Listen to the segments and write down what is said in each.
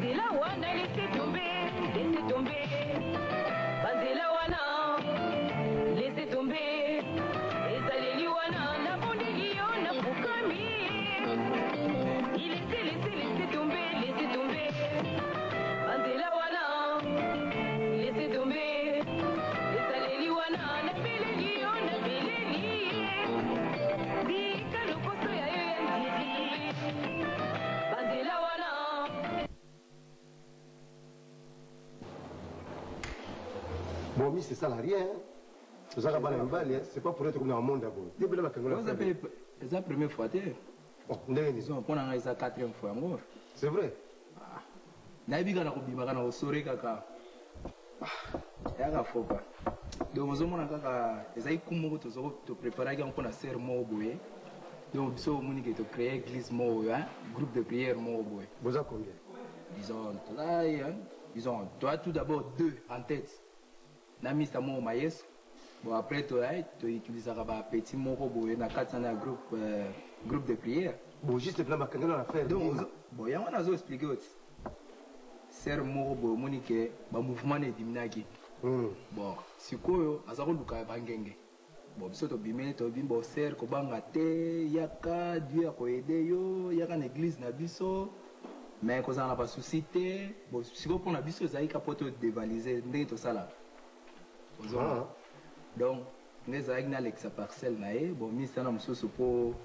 Banzela wana laissez tomber. Banzela wana laissez tomber. Ezaleli wana na bondeli yo na fukami. Laissez tomber. Banzela wana laissez tomber. Ezaleli wana na beleli yo na beleli. Bika lokoso ya yo ya ndidi. Banzela wana. Bon, mais c'est salarié, hein. C'est pas pour être comme dans le monde d'abord. C'est la première fois. Bon, c'est la quatrième fois. C'est vrai. Donc, groupe de prière. Vous avez combien? Disons, toi tout d'abord 2 en tête. Namista mo maïs. Bon après tu utilises un petit mot na 400 groupe de prière. Bon juste là ma kangana faire. Donc bon ya on a expliqué aussi. Ser mo bo monique ba mouvement de diminaki. Bon sikoyo azako luka bangenge. Bon biso to bimé to bimbo ser ko banga te yaka Dieu ko aider yo yaka na église na biso. Mais quand on n'a pas souci, bon, si on a besoin de capoter dévaliser, on tout ça là. Donc, nous avons Alex à parcelle nae, bon, mis ça dans le sous pour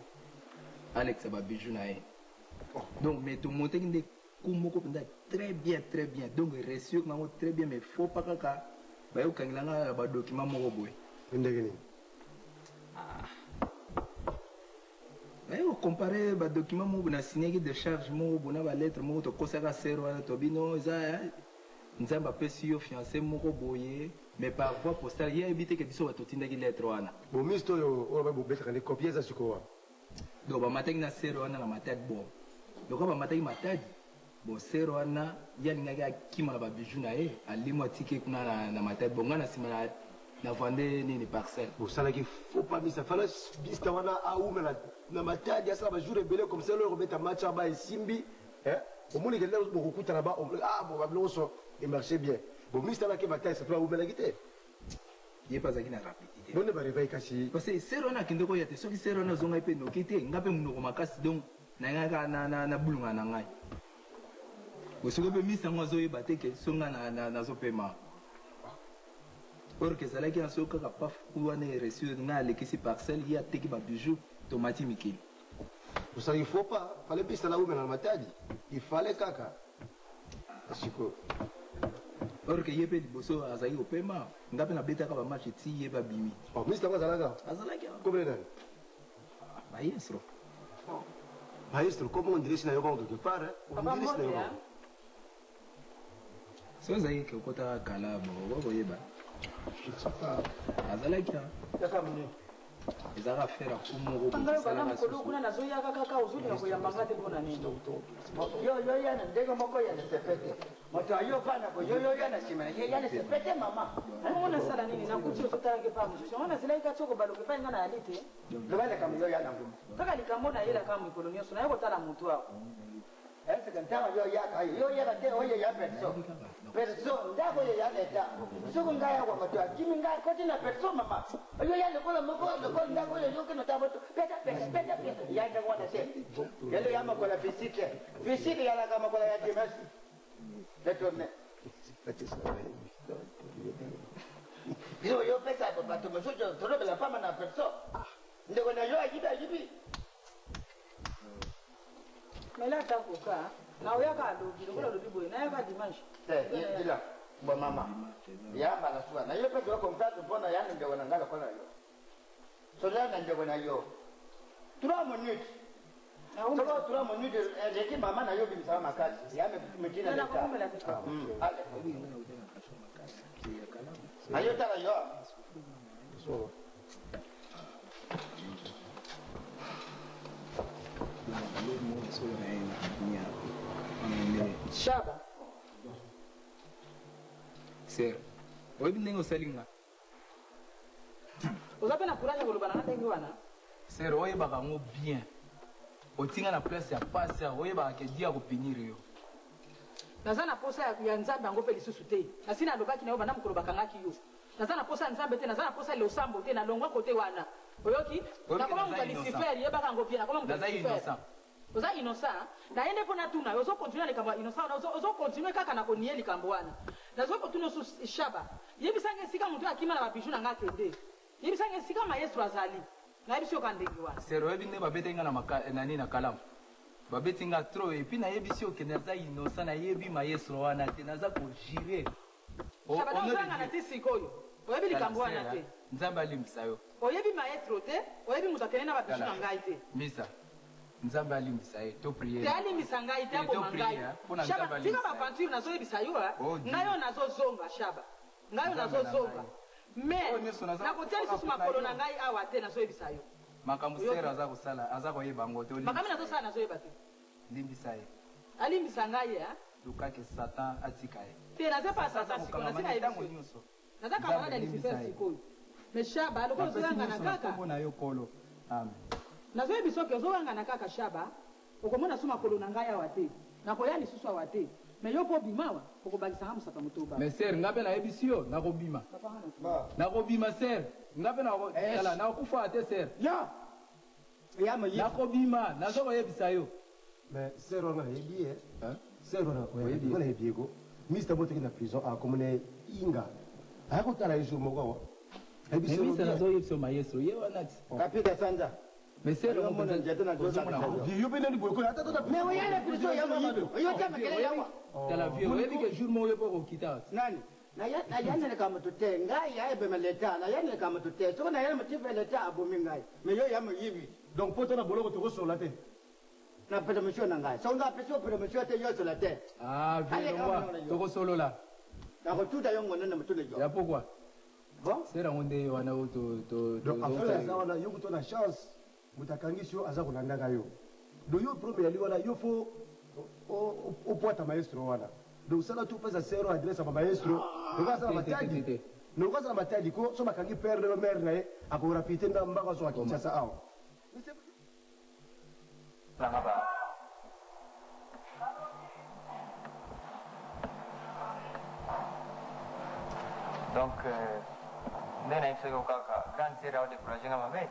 Alex à bijou nae. Donc, mais tout le monde est très bien. Donc, reçu très bien, mais faut pas que bah, quand il y a un document moroboy. Comparer les documents que vous signé de charge, vous avez lettre, vous avez conseillé zéro, vous avez fiancé, mais par voie postale, il y a évité que vous ayez une lettre. Bon, mais vous avez copié ça sur quoi? Donc, vous avez une zéro dans ma tête. Donc, vous avez une tête. Bon, zéro, il y a une qui m'a bijou, à l'imoitié dans ma tête. Bon, na vendre nini parcelle. Bon, ça là qu'il faut pas mettre ça. Fallait bista wana aou mais na matadi ya ça va jour belé comme ça le remettre match ba et simbi. Hein? Au moins il y a beaucoup de là-bas. Ah bon, va so et marcher bien. Bon, mais ça là que matadi ça doit ou la guité. Il est pas à qui na rapidité. Bon ne va réveiller kasi. Parce que c'est rona qui ndoko yate soki c'est rona zonga pe no kité ngape munoko makasi donc na ngaka na bulunga na ngai. Bo soki pe misa ngozo yebate ke songa na zo paiement. Or que ça là qui a sauté qu'à pas fouiller reçu na l'équipe parcelle il y a teki ba bijou tomati mikili. Pour ça il faut pas fallait piste là où mais dans matadi. Il fallait kaka. Asiko. Or que yepé boso azayi au paiement ngape na beta ka ba match ti yeba bimi. Oh Mr. Wazalaga. Azalaga. Combien d'années? Maestro. Maestro, comment on dirait si na yoba quelque part hein? On dirait si na yoba. So zayi ke kota kala bo yeba. Azalaki ezaka faire kumoko bana mukolo kuna nazo yaka kaka uzuri ya kuyambanga te bona nini yo yana ndego moko ya sepete moto ayo fana ko yo yana sima yana sepete mama ana sala nini na kuti utotake pa msho ona zile ikachoko balo kufanya ngana alite ndobale kama yo yana ngumu kaka likamona ila kama mikono nyoso na yako tala mtu wako ese kantama yo yana te oye ya perso ndako yo yana ta soko ngaya kwa moto akimi ngaya koti na perso mama yo yana kola moko ndako yo kino taboto peta yanda ngona se yalo yama kola fisike yala kama kola ya dimasi letone yo pesa pato msojo torobe la fama na perso ndiko na yo ajibi mela takuka na uyaka adogi lokola lobibo na yaka dimanche dila bo mama ya mala suwa na yo pesa wako mtatu bona yana ndio wanangala kola yo so yana ndio wana yo 3 minutes na uko 3 minutes eki mama na yo bimsa makasi yame mjina leta ale ayo tala yo so Shaba. Sir, oyi binengo selinga. Ozape na courage kolobana na tengi wana. Sir, oyi baka ngo bien. Otinga na place ya passe, oyi baka ke dia ko pinir yo. naza na posa ya nzambe yango mpe lisusu te nasi nalobaki na yo banda mokolo bakangaki yo naza na posa ya nzambe te naza na posa ya losambo te nalongwa kote wana oyoki nakoma moto ya lucifer yebaka yango bien nakoma moto ya lucifer oza innocent naye nde mpo natuna yo ozokontinue na likambo ya innocent wana ozokontinue kaka na konie likambo wana nazokotuna osu shaba yebisanga esika moto akima na babiju na nga akende yebisanga esika maestro azali nayebisi yoka ndenge wana sero oyebi nde babeti nga nani na kalamu babeti nga trop epuis nayebisi okende naza innocent nayebi maestro wana te naza kojire ozanga te sikoyo oyebi likambo wana te nzambe alimbisa yo oyebi maestro te oyebi moto akende na babiju na ngai te misa nzambe alimbisa ye to priere te alimbisa ngai te aboma ngai shaba tika bapanture nazoyebisa yo ngai oyo nazozonga shaba ngai oyo nazozonga mais nakotia lisusu makolo na ngai awa te nazoyebisa yo makambo sere aza kosala aza koyeba ngo te makambo nazosala nazoyeba te limbisa ye alimbisa ngai ye lukaki satan atika ye te naza pa satan sikoyo nasi nayebi so naza kamarade ya lucifer sikoyo mais shaba lokola ozoyangana kaka mpona yo kolo amen nazoyebi soki ozowangana kaka shaba okomona so makolo na ngai awa te nakoya lisusu awa te mais yo mpo bimawa okobakisanga mosaka motoba mais ser nga mpe nayebisi yo nakobima nakobima ser nga mpe nakotala nakokufa te ser nakobima nazo koyebisa yo mais ser wana nayebi ye ser wana nayebi yeko mista moteki na prison akomone inga ayakotala yesu moko awa misa nazoyebisa maestro ye wana ti kapita sanza mais ser yo mpe nani boyeko mais oyele prison ya moyibi oyota makele yawa tala vie oyebi ke jour moko yo mpo kokita nani nayanele kama tute ngai yaebema leta nayanele kama tute soko nayele motife leta abomi ngai mais yo ya moyibi donc mpo tona boloko tokosola te na permission na ngai so nga apesi o permission te yosola te vielongwa tokosolola nakotuta yo ngone na motune jo ya pourquoi bon ser yango nde wana oyo donc afele aza wana yo kuto na chance moto akangisi yo aza kolandaka yo donc yo problème yali wana yo fo opwata maestro wana donc sala tu pesa sero adresse ya bamaestro okazala matadi nokazala matadi ko so bakangi pere na mare na ye akorapite nda mbaka so akinshasa awa donc nde nayebi soki kaka grande sere aodécourage nga mabe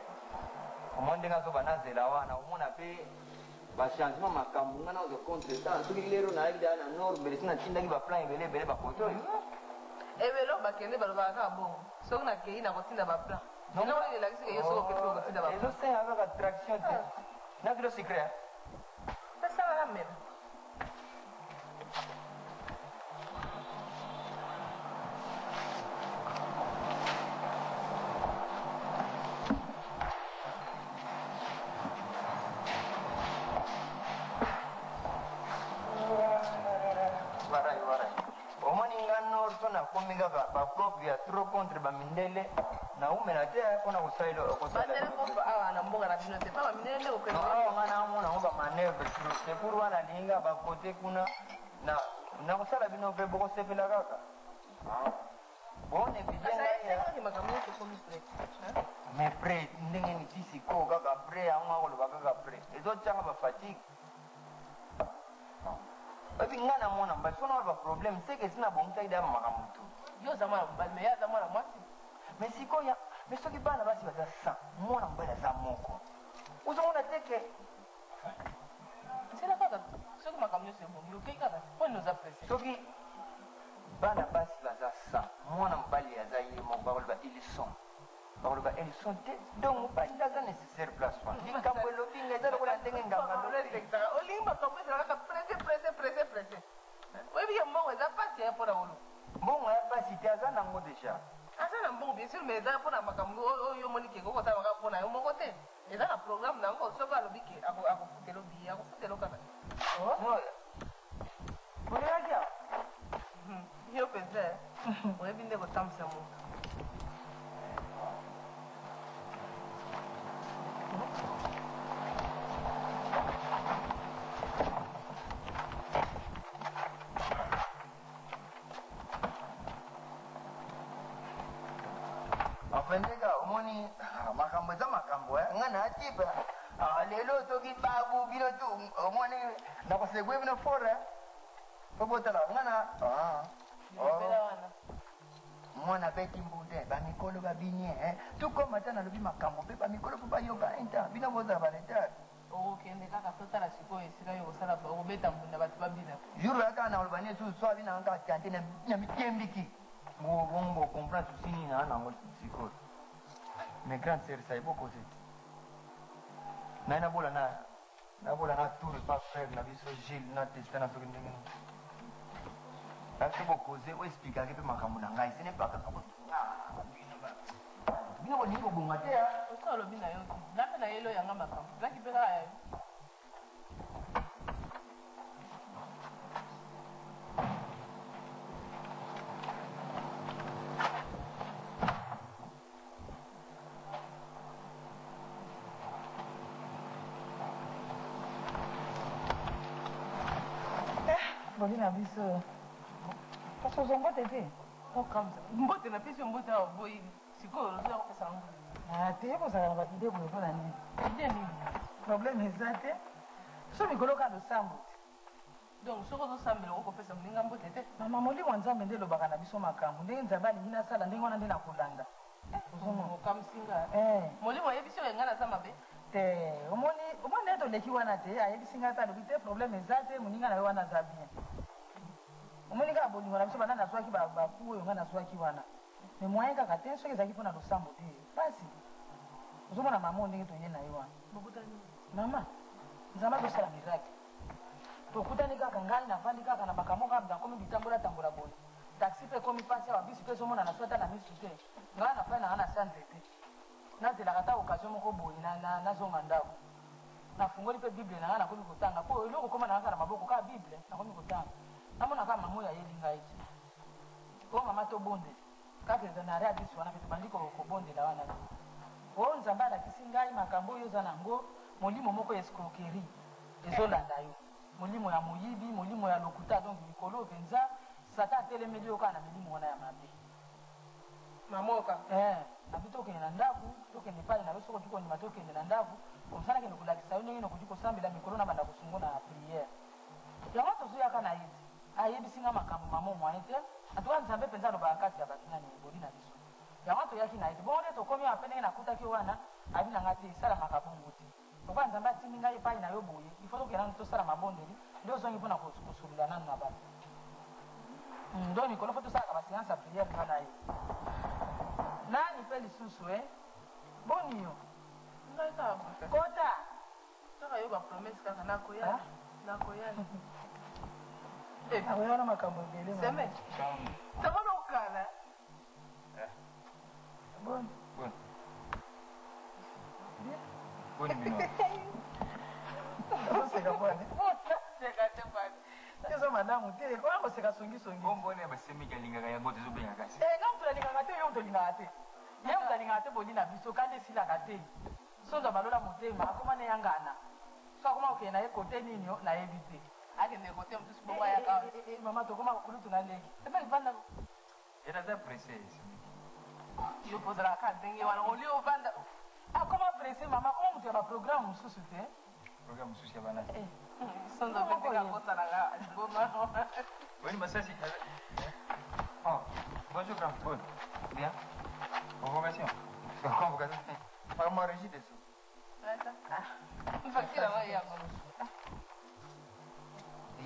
omo ndenge azoba nazela wana omona mpe bachangement makambo nga naozo contre temps soki lero nayaki daa na nord belesi natindaki baplan ebele ebele bakoto oyo ebele bakende balobaka kaka bongo soki nakei nakotinda baplan elakisike yo soki oketi okotinda baplan ezosala kaka traction te nakilo secret esalaka meme nakomi kaka baprof ya trop contre bamindele naumela te mpona awa na mboka na bino te pa bamindele nde awa nga namona ngo bamaneuvre c'est pour wana linga bakote kuna na kosala bino mpe bokosepela kaka bone mais pre ndenge niti sikoyo kaka pre yango akoloba kaka pre ezotyaka bafatigue epi nga namona mbasi mpona wana baproblème seke esina bongitaki daya makambo tu yo oza mwana mobali me ye aza mwana mwasi mais sikoyo mais soki bana basi baza 100 mwana mobali aza moko ozomona teke nsela kaka soki makambo nyonso ebongi okei kaka mponi oza presse soki bana basi baza 100 mwana mobali aza ye moko bakoloba elison te donc mobali nde aza nécessaire place wana likambo elobi nga eza lokola ndenge nganga olingi makambo ezala kaka presse oyebi ke mbongo eza pasi ya mpona olo mbongo ya pasi te aza nango deja aza na mbongo bien sûr mais eza mpona makambo oyo omoni ke kokotala kaka mpona yo moko te eza na programme nango soki alobi ke akofutela obi akofutela kaka oyaki awa yo mpenza oyebi nde kotambwisa moto ofendeka omoni makambo eza makambo nga natipa lelo soki babu bino tu omoni nakosegwe bino fora Popotala, ngana. Ah. Libela wana. Mwana beti mbude, ba mikolo ba binye, tout comme atana lobi makambo pe ba mikolo po ba yoga enta, bina boza ba leta. okende kaka totala sikoyo esika yo kosala kobeta mbunda bato babina jour aka na olobani su so abina nka kante na mitembiki bongo comprendre tout sini na nango sikoyo mes grandes sœurs ça est beaucoup c'est na bola na tour pas faire na biso Gilles na testa na soki ndenge kasi bokoze o expliquer ke pe makambo na ngai ce n'est pas kaka bino ko ningo bonga te ya osa olobi na yo ngape na yelo yanga makambo zaki mpe kaka yayo boli na biso kasi ozongote te okamza mbote na pesi mbote awa boyi sikoyo ozoya kopesa ngo te kozala na baide boye mpona nini ide nini problème eza te so mikolo ka losambo te donc soki ozosambela okopesa moninga mbote te mama molimo nzambe nde elobaka na biso makambo ndenge nzambe alingi nasala ndenge wana nde nakolanda okamsinga molimo ayebisi oyo engai naza mabe te omoni nde toleki wana te ayebisi ngai ata alobi te problème eza te moninga na yo wana aza bien omoni kaka bolingo na biso banda nazwaki baku oyo ngai nazwaki wana me moyen kaka te soki ezalaki mpona losambo te pasi ozomona mama o ndenge toye na ye wana mama nzambe azosala miracle tokutani kaka ngai navandi kaka na makambo kaka nakomi bitambola boye taxi mpe ekomi mpasi awa bisi mpe ezomona na so ata na misu te ngai na fai na ngai na sa nzete nazelaka ata occasion moko boye nazonga ndako nafungoli mpe bible na ngai nakomi kotanga mpo eloko koma na kaka na maboko kaka bible nakomi kotanga namona kaka mama oyo ayeli ngai te o mama tobondela kaka eza na rea biso wana mpe tobandi kobondela wana te o nzambe alakisi ngai makambo oyo eza nango molimo moko ya escroquerie ezolanda yo molimo ya moyibi molimo ya lokuta donc likolo mpenza sata atelemeli yo kaka na milimo wana ya mabe mamoka nabi tokende na ndako tokende epai na yo soko tukondima tokende na ndako komsa nakende kolakisa yo ndenge nokoki kosambela mikolo na banda kosungo na priere yango tozoyaka na ye ayebisi nga makambo mama mwaye te atuka nzambe mpenza alobaka kati ya bato nani eboli na biso yango toyaki na ye te bongo nde tokomi ape ndenge nakutaki wana abi na nga te esalamaka bongo te toka nzambe atindi ngai epai na yo boye ifo tokendani tosala mabondeli nde ozongi mpona kosolula nanu na bato ndo mikolo fo tosalaka baséance ya priere nga na ye nani mpe lisusu boni yo ngai kaka kota kaka yo bapromese kaka nakoyani akoyana makambo ebele seme tabana okala boni boni bino oseka bwane seka te bwana ezo madamu te koya koseka songisongi bombone basemiki alingaka yango tezobenga kasi nga moto alingaka te yo moto olingaka te ye moto alingaka te boli na biso kandi esilaka te soza balola motema akoma ne yangana so akoma okende na ye kote nini nayebi te akende kote mosusu bongo ayaka mama tokoma kulutu na leki emelivanda eraza presse yo pozalaka ndenge wana oli ovanda akoma presse mama koma moto ya baprogramme mosusu te programme mosusu ya bana sonzo peteka kosalaka ngoma oui masasi oh bonjour grand bon bien convocation convocation par moi régie de ça mfakira wa yango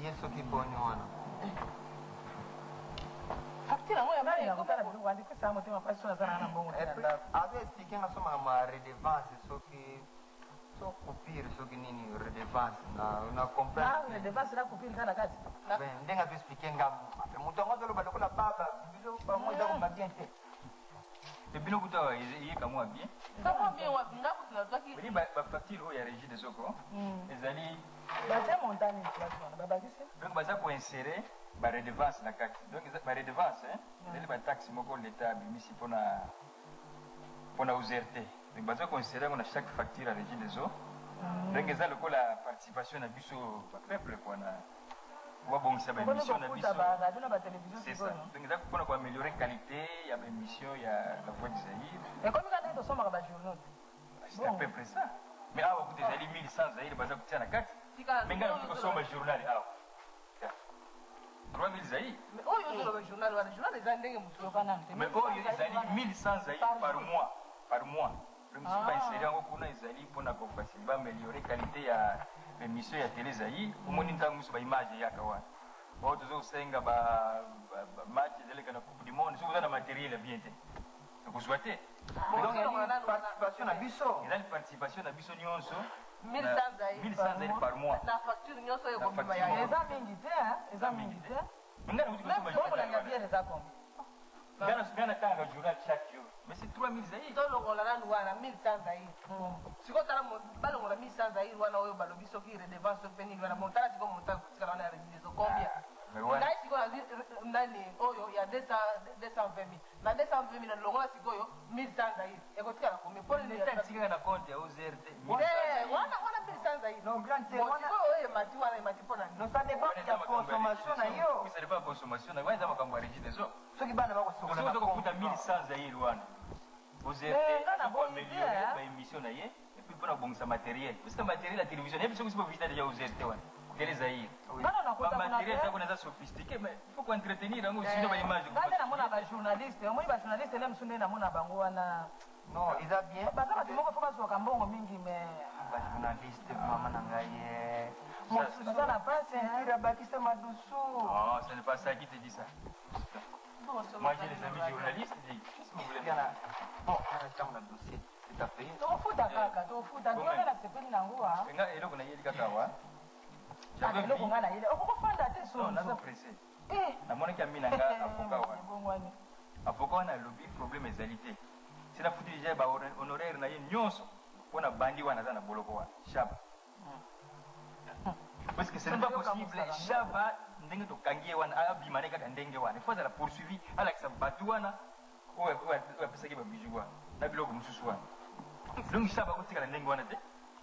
iye soki boni wana fakira ngo ya nani nakotala biloko andipesa motema mpasi so nazala na mbongo azo expliquer nga somaka ma redevance soki so coupure soki nini redevance na comprendre redevance na coupure kaka na kati ndenge azo expliquer nga moto yango azoloba lokola baba biso bango eza koma bien te ebino kuta eyeka mwa bien kama bien wapi nga kutu nazwaki oli bafacture oyo ya régie de soko ezali batie montane place wana babakisi donc baza koinsere baredevance na kati donc baredevance ezali bataxe moko leta abimisi mpona userte donc baza koinsere yango na chaque facture ya régie des eaux donc eza lokola participation na biso bapeuple kwana babongisa baémission na biso c'est ça donc eza mpona koaméliorer qualité ya baémission ya la voix du Zaïre ekomi ka ndenge tosomaka bajournal c'est à peu près ça mais awa kuta ezali 1100 Zaïre baza kotia na kati me ngai nakoki kosomba journal awa 3000 zaï. Mais oyo ozoloba journal wana journal eza ndenge motu mais oyo ezali 1100 zaï par mois premisi bainséri yango kuna ezali mpona kofasili baameliore qualité ya émission ya télé zaï omoni ntango mosusu baimage eyaka wana oyo tozokosenga bamatch ezaleka na coupe du monde soki oza na matériel ya bien te okozwa te participation na biso ezali participation na biso nyonso 1100 zaï par mois na facture nyonso oyo kobima ya eza mingi te eza mingi te ngana tanga journal chaque jour mais c'est 3000 zaï tolongola nanu wana 1100 zaïr sikoyo tala balongola 1100 zaïr wana oyo balobi soki redevance soki mpe nini wana montala sikoyo montala kotikala wana ya résideso combien ngai sikoyo nazwi nani oyo ya 220 000 na 220 000 nalongola sikoyo 1100 zaïr ekotikala combien mponitikaka na compte ya OZRT wana 1100 zaïr sikoyo oyo emati wana emati mpo na ça dépend ya consommation na yo ça dépend ya consommation na yo wana eza makambo ya régideso soki bana bakosokola ozokokuta 1100 zaïr wana OZRT baémission na ye epuis mpona kobongisa matériel osika matériel ya télévision yebi soki sibovisita deja OZRT wana tele zaïr bamatériel ezako naza sophistiqué mais il faut koentretenir yango sino baimage ngai namona bajournaliste omoni bajournaliste ele mosu nde namona bango wana non eza bien baza bato moko fo bazwaka mbongo mingi mais bajournaliste mama na ngai mosusu aza na pasi ira bakisa madusu oh ce n'est pas ça qui te dit ça moi j'ai les amis journalistes qu'est-ce que vous voulez dire bon on a dossier c'est à payer tokofuta kaka tokofuta toyona na sepeli nango nga eloko nayeli kaka awa eloko nga nayeli okokofanda te so naza pressé namonaki ami na nga avoka wana avoka wana alobi problème ezali te si nafuti deja bahonoraire na ye nyonso mpona bandi wana aza na boloko wana shaba parce que ce n'est pas possible shaba ndenge tokangi ye wana abima ne kaka ndenge wana ifo azala poursuivi alakisa bato wana oyo apesaki babiju wana na biloko mosusu wana donc shaba kotikala ndenge wana te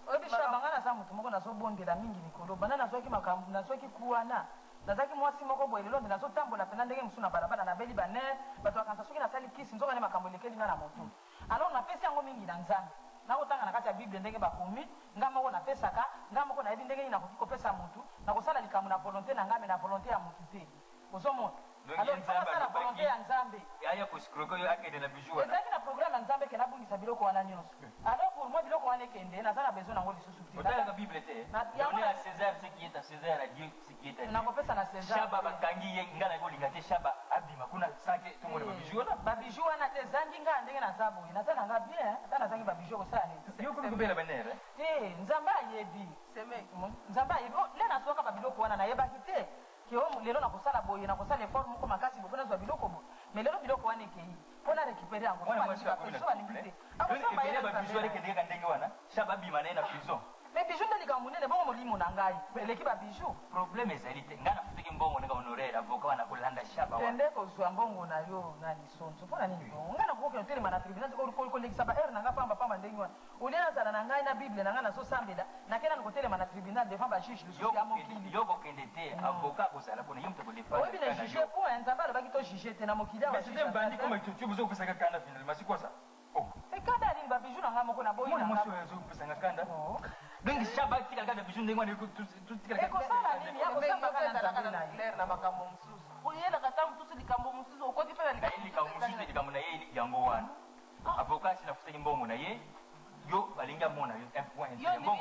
oyebi shaba nga naza moto moko nazobondela mingi mikolo banda nazwaki makambo nazwaki kuwana nazalaki mwasi moko boye lelo nde nazotambola mpena ndenge mosusu na balabala nabeli banere bato bakanisa soki nasali kisi nzoka nde makambo elekeli nga na motu alors napesi yango mingi na nzambe nakotanga na kati ya bible ndenge bakomi nga moko napesaka nga moko nayebi ndenge nini nakoki kopesa motu nakosala likambo na volonté na ngambe na volonté ya motu te ozomona alors fokosala volonté ya nzambe aya kosikroke oyo akende na biju wana ezalaki na programme ya nzambe ke nabungisa biloko wana nyonso alors pour moi biloko wana ekende naza na besoin nango lisusu te otalaka bible te donner à César ce qui est à César à Dieu ce qui est à Dieu nakopesa na César shaba bakangi ye nga na kolinga te shaba abima kuna sake tomona babiju wana babiju wana te ezangi nga ndenge naza boye naza nanga bien ata nazangi babiju kosala nini yo komi kobela banere te nzambe ayebi nzambe ayebi le nazwaka babiloko wana nayebaki te lelo nakosala boye nakosala effort moko makasi boye mpo nazwa biloko boye mais lelo biloko wana ekei mpo na récupere yango so balingi te babiju alekendeka ndenge wana shaba abima na ye na prison mais biju nde likambo monene bongo molimo na ngai eleki babiju problème ezali te ngai nafutaki mbongo ndenge honoraire avoka wana kolanda shaba tende kozwa mbongo na yo na lisonso mpo na nini bongo ngai nakoki otelema na tribunal kolekisa baheure na ngai pambapamba ndenge wana olie nazala na ngai na bible na ngai nazosambela nake nani kotelema na tribunal devant bajuge lisusu ya mokili yo kokende te avoka kozala mpona ye moto oyebi na juge point nzambe alobaki to juge te na mokili bandi koma tu bozokopesaka kanda finalement sikosa ekanda nini babiju na ngai moko na boyi na mosi oyo azokopesanga kanda donc shaba atikala kaka biju ndenge wana ekosala nini yakosambaka na nzambe na ye na makambo mosusu oyelaka ta mosusu likambo mosusu okoti mpe na likambo mosusu likambo na ye yango wana avoka sinafutaki mbongo na ye yo balingi amona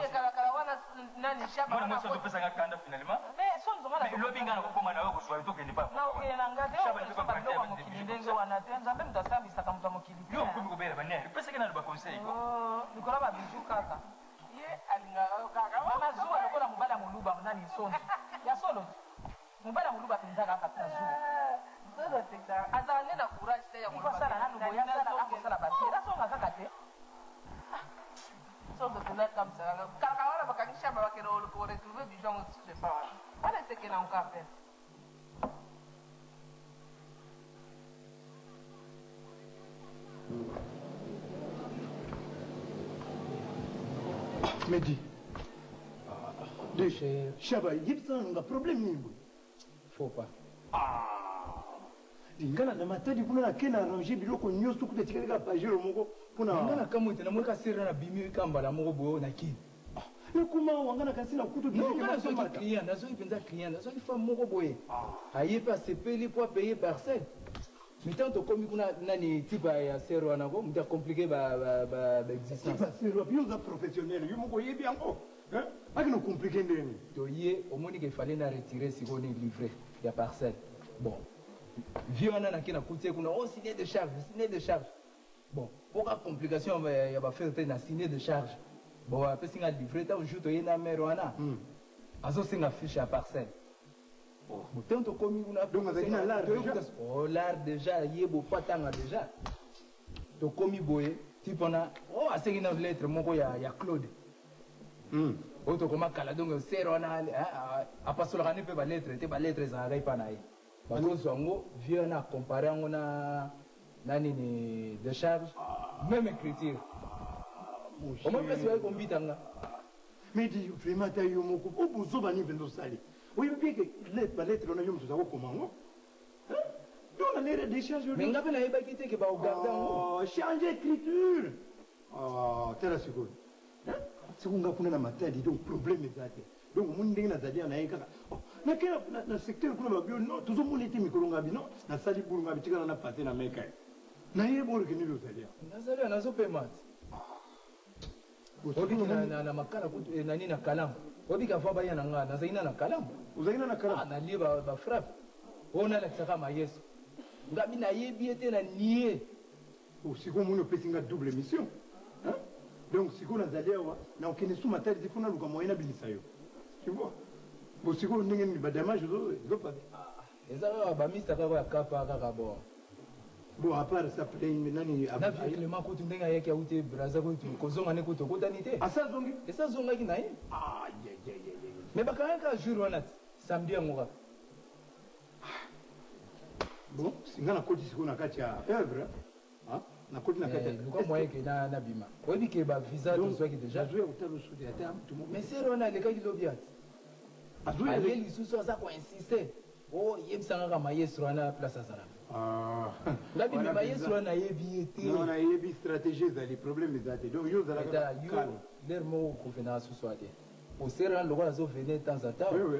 yokalakala wana nani shabamona mwasi azopesanga kanda finalement lobi nga na kokoma na yo kozwa yo tokende pa nakokende na nga tebiloko mokili ndenge wana te nzambe moto asambisaka moto ya mokili te yo komi kobela banere pesaki na lo baconseil likolo babiju kaka ye alingaka kaka mamazuwa lokola mobali ya moluba nani sonzo ya solo mobali ya moluba mpenza kaka tazuwa azala nde na courage te ya ikosala nanu boye akosala batie asonga kaka te sonzo tena kamsaka kaka wana bakangisha babakena oretrouve bijo yango lisusu epa wana wana esekena nko apene Mehdi. Shaba, yebisa problème nini? Faut pas. Ngana na matadi kuna na kena arranger biloko nyonso kuta tikali ka pajero moko pona ngana kamwe tena mweka sera na bimi kamba la moko boyo na kini Mais comment on a cassé la couteau de Non, on a un client, on a un client, on a une femme mokoboye. Aïe, pas CP, pour payer parcelle. Mais tant que comme on a un type à zéro, on a compliqué l'existence. C'est un professionnel, il m'a bien. Hein? Pas que nous compliquons. Au moins, il fallait retirer si on est livré, il y a parcelle. Bon. Vieux, on a coûté, on a signé de charge. Bon, pour la complication, il y a fait un signé de charge. Bon, après, si on a livré, on joue à mère, on a. Alors, c'est une affiche à parcelle. Tant que comme on a. Donc, on a dit l'art déjà. Oh, l'art déjà, il y a beaucoup de temps déjà. Donc, comme il boye, type on a. Oh, c'est une lettre, il y a Claude. Auto comme kala donc c'est on a pas seulement ne peut pas lettre te pas lettre ça arrive pas naï parce que zongo vient à comparer on a nani ni de charge même écriture au moins parce que on bitanga mais dis vraiment ta yo moko o bozo bani vendo sali oui bien que lettre on a yo mzo comment hein donc on a l'air de changer mais ngabe na yeba kite ke ba o garder oh changer écriture oh tela seconde hein c'est qu'on a pour na matadi donc problème ezate donc mon ndenge na zadia na yeka na kera na secteur kuna babio non toujours mon été mikolonga bino na sali bulunga bitika na passer na meka na yebo le kini lo zadia na zadia na zo paiement obi na makala na nini na kalamu obi ka fa ba yana nga na zaina na kalamu uzaina na kalamu na liba ba frappe ona la tsaka ma yesu ngabi na yebi ete na nier siko muno pesinga double mission hein donc siko na zaliawa na okene sous matali difuna luka moyena bilisa yo tu vois bo siko ndenge ni badamage zo pas ezaka ba mista ka ya kapa kaka bon bon à part ça plein nani na vile makutu ndenge yake auti braza ko tu kozonga ne kuto kotanite asa zongi esa zonga ki naye mais bakanga jour wana samedi ngoka bon singa na koti siko na kati ya œuvre hein na koti na kati luka moyen ke na bima obi ke ba visa to soit ki déjà jouer au talo sous des termes tout monde mais c'est on a le cas qui lobiat azui ale lisusu asa ko insister oh yebisanga ka maestro na place azala ngabi me maestro na yebi ete non na yebi stratégie za les problèmes ezate donc yo za la calme leur mot convenance soit au sera le zo venir de temps en temps oui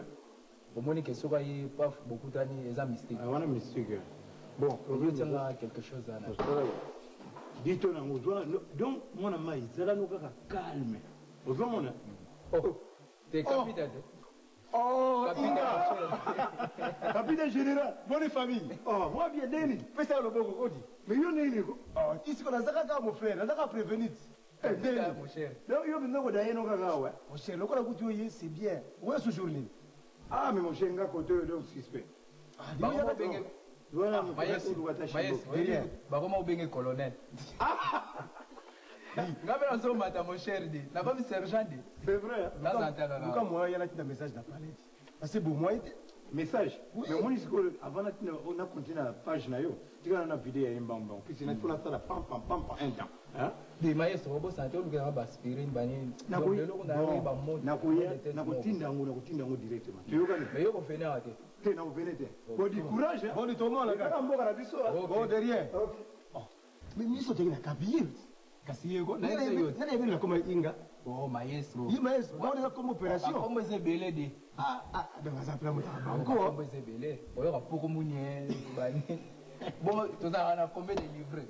au moins que soka yi pas beaucoup d'années eza mystique wana mystique bon on tient quelque chose à dito na ngozwa donc mwana mai zala no kaka calme ozomona oh t'es capitaine oh capitaine général bonne famille oh moi bien deni pesa lo boko kodi mais yo nini ko oh ici qu'on a zaka ka mon frère zaka prévenir deni mon cher donc yo bingo da yeno kaka wa Mon cher, le quoi kuti oye c'est bien. Où est ce journée? ah mais mon cher nga côté donc suspect ba mo benge voilà maïs ba ko mo benge colonel ngabe na zo mata mon cher dit na ba mi sergent dit c'est vrai Pourquoi moi il y a un message dans la palette? Parce que bon moi message mais moi ici avant on a continué la page na yo tika na vidéo ya mbamba puis c'est pour la sala pam un temps hein de maestro bo santé on ga ba aspirine bani na ko na kutinda ngo directement tu yoka ni mais yo ko fena ate te na venete bon du courage bon du tomo la ka mboka na biso bon derrière. Mais miso tena kabir. Kasi yego na yego na koma inga. oh maestro Yi maestro, on est comme opération. comme c'est belé de Donc ça prend encore comme c'est belé oyo ka poko munye bani bon to za na combien de livres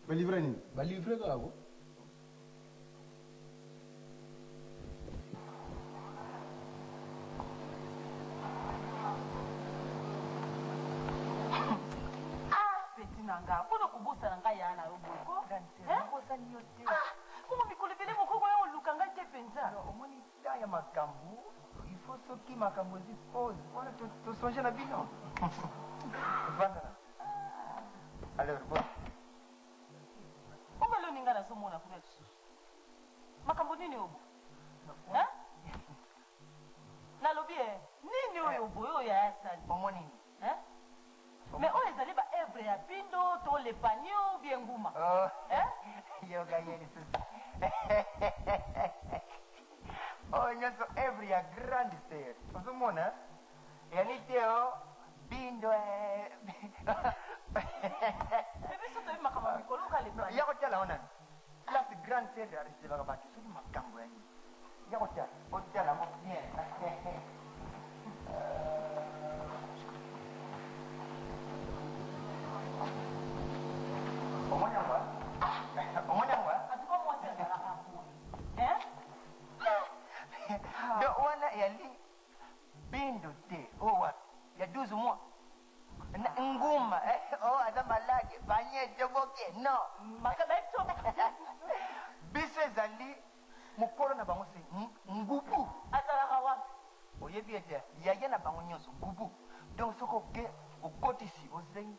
Mais livrer ni. ba livrer ka ko nanga mpona kobosana ngai ya na yo boyko bongo mikolo ebele mokoko ya oluka ngai te mpenza omoni ta ya makambo ifo soki makambo ezi pose wana tosonge na bino vanda alors bon ombele oninga nazomona kuna lisusu makambo nini obo nalobi nini oyo boye oyo ayasali omonini mais oyo ezali baevre ya bindo to lepanio bie nguma yoka ye lisusu oyo nyonso evre ya grande sere ozomona eyali te o bindo biso toyebi makambo ya mikolo ka lepani ya kotala wana place grande sere aresevaka bato soki makambo ya nini ya te non biso ezali mokolo na bango se ngubu azalaka wapi oyebi ete yaya na bango nyonso ngubu donc soki okotisi ozengi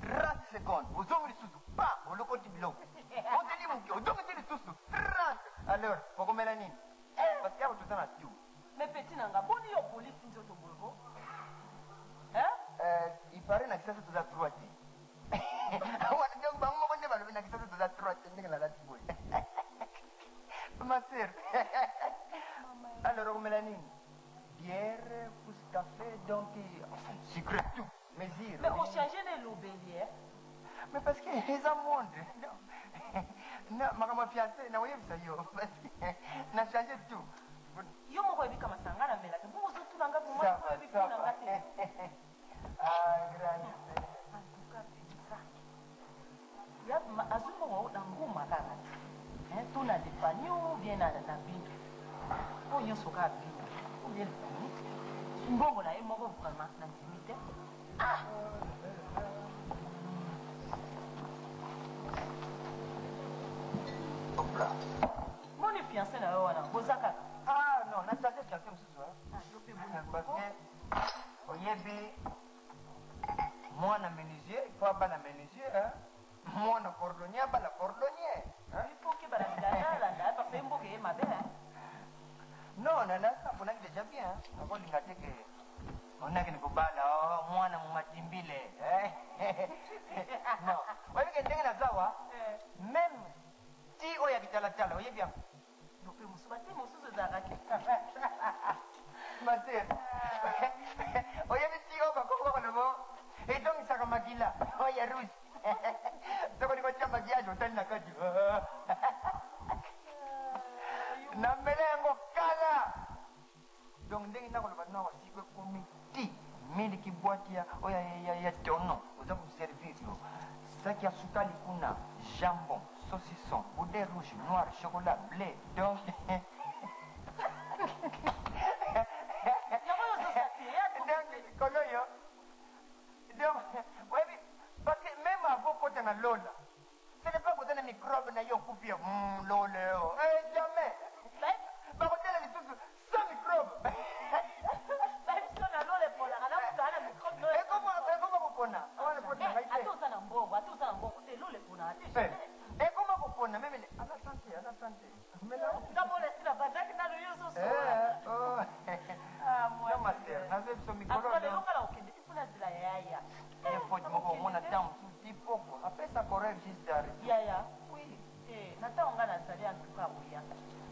30 secondes ozongi lisusu pa olokoti biloko oteli moke ozongi te lisusu 30 alors okomela nini parce que awa toza na tu me peti na nga boni yo polisi nzoto boyeko ipare na kisasa toza 3 te wana donc bango moko nde balobi na kisasa toza 3 te ndenge nalati boye ma sœur alors okomela nini bière plus café donc sucre tout mesure mais ochange na elobeli mais parce que eza monde makambo ya fiancé nakoyebisa yo parce que na change tout yo moko oyebika masanga na melaka bongo ozotulanga bomoyebikanga te azwi bongo na nguma kaka te to na lepani o bien na bino po nyonso kaka bino o bien lepani mbongo na ye moko vraiment na ndimi te moni fiancé na yo wana boza kaka non na change fiancé mosusu parce que oyebi mwana menuisier ifo abana menuisier mwana cordonnier abala cordonnier ifoke balandalalanda parce que mboka ye mabe non naponaki déjà bien nakolinga te ke onaki ni kobala mwana momatimbile non oyebi ke ndenge nazawa même ti oyo ya kitalatala oyebi yango dope mosusu bate mosusu ezalaki mater oyebi ti oyo bakokokolobo etongisaka makila oyo ya rouge soko nikotia makiage otali na kati na mbele yango kala donc ndenge nakoloba nao siko ekomi ti miliki bwati oyo ya tono oza koservir yo saki ya sukali kuna jambon saucisson boudet rouge noir chocolat blé donc kolo yo donc oyebi parce que même avant kota na lola ce n'est pas koza na microbe na yo okufi yo lola o jamais bakotela lisusu sans microbe biso na lola epolaka na moto ana microbe ekoma kopona ate oza na mbongo te lola eponaka te ekoma kopona memele ana sante ndamona esila bazaki nano yo zosoaelongala okende ipona zela yaya efoti moko omona ntango mosusu poko apesa correct juste yaya na ntango nga nazali antuka boya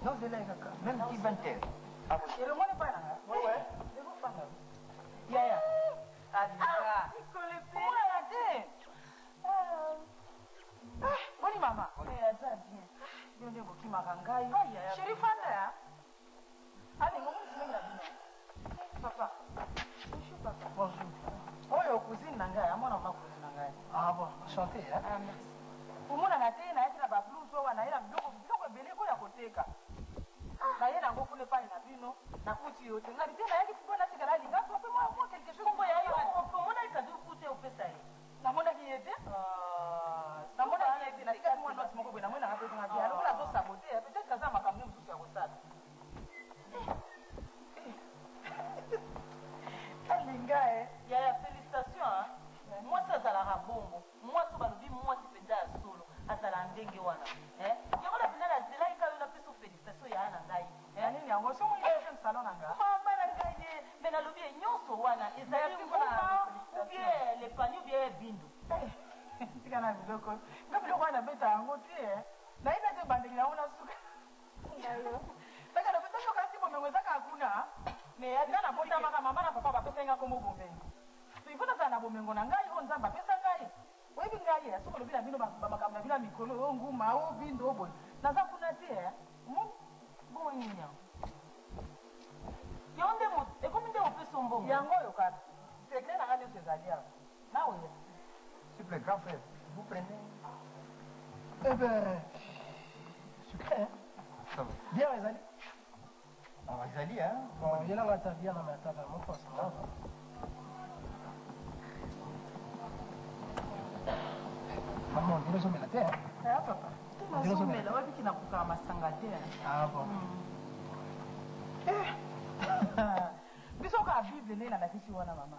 nozela kaka même ti 20 heures elongoli mpa nanga yaya ikolepelaa te boni mama aza bien yo nde bokimaka ngai sheri fanda ya alingo mosimenge na bino papa bonjour oyo cousine na ngai amwana ma cousine na ngai bon enchanté omonaka te naye te na bablouse oyo naye na biloko ebele oyo ya koteka naye nango kuna epai na bino nakuti yo te ngai te nayaki sikoyo natikala alinga so mpe mwa quelque chose kombo yayo omona ekadi okute opesa ye namonaki ye te namonaki ye te natikaki mwa noti moko boye namonaka mpe tonga bien alokola azosabote peut-être aza makambo ne mosusu ya kosala alinga yaya félicitation mwasi azalaka bongo mwasi balobi mwasi mpenza ya solo azala ndenge wana yango na mpena nazelaki kayo napesa félicitation yaya na ngai nini yango somo salon na nga mama na ngai ye me nalobi ye nyonso wana ezali nguma ubie lepani ubie ebindu tika na biloko nga biloko wana nabeta yango te nayebi ete bandeli yango na suka taka nabeta soka si bomengo ezaka kuna me nga nabotamaka mama na papa bapesa nga komo bomengo ifo nazala na bomengo na ngai oyo nzambe apesa ngai oyebi ngai soki olobi na bino bamakambo na bino ya mikolo oyo nguma o bindo o boye naza kuna te bongo nini yango yo nde ekomi nde opesa mbongo yango oyo kaka sekre na ngai nyonso ezali awa nawe s'il vous plaît grand frère vous prenez sucré ça va bien ezali ezali yenanga ata bien na matala mokosa Maman, on dirait que la terre. Ah, papa. Nazomela wabiki na kukaa masanga te. Ah bon. Biso ka Bible nena na kisi wana mama.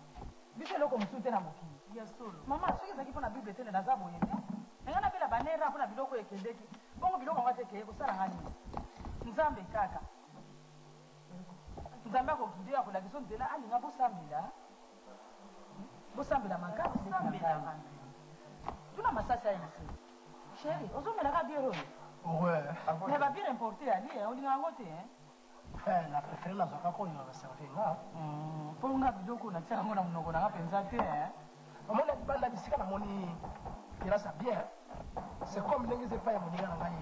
Biso loko msute na mokili. Ya solo. Mama soki zaki pona Bible tele na zabo yete. Ngana bela banera pona biloko ekendeki. Bongo biloko ngate ke kosala ngani. Nzambe kaka. Nzambe ko kidia ko la biso ndela ali ngabo sambela. Bosambela makasi sambela. Tuna masasa yisi. Chérie, ozomela ka biero. Ouais. Mais va bien importer ali, on dit ngote hein. La préférée la zaka ko ina servir là. Pour nga bidoko na tia ngona mnoko na penza te hein. Amona banda bisika na moni ira sa bien. C'est comme l'engeze pa ya moninga na ngai.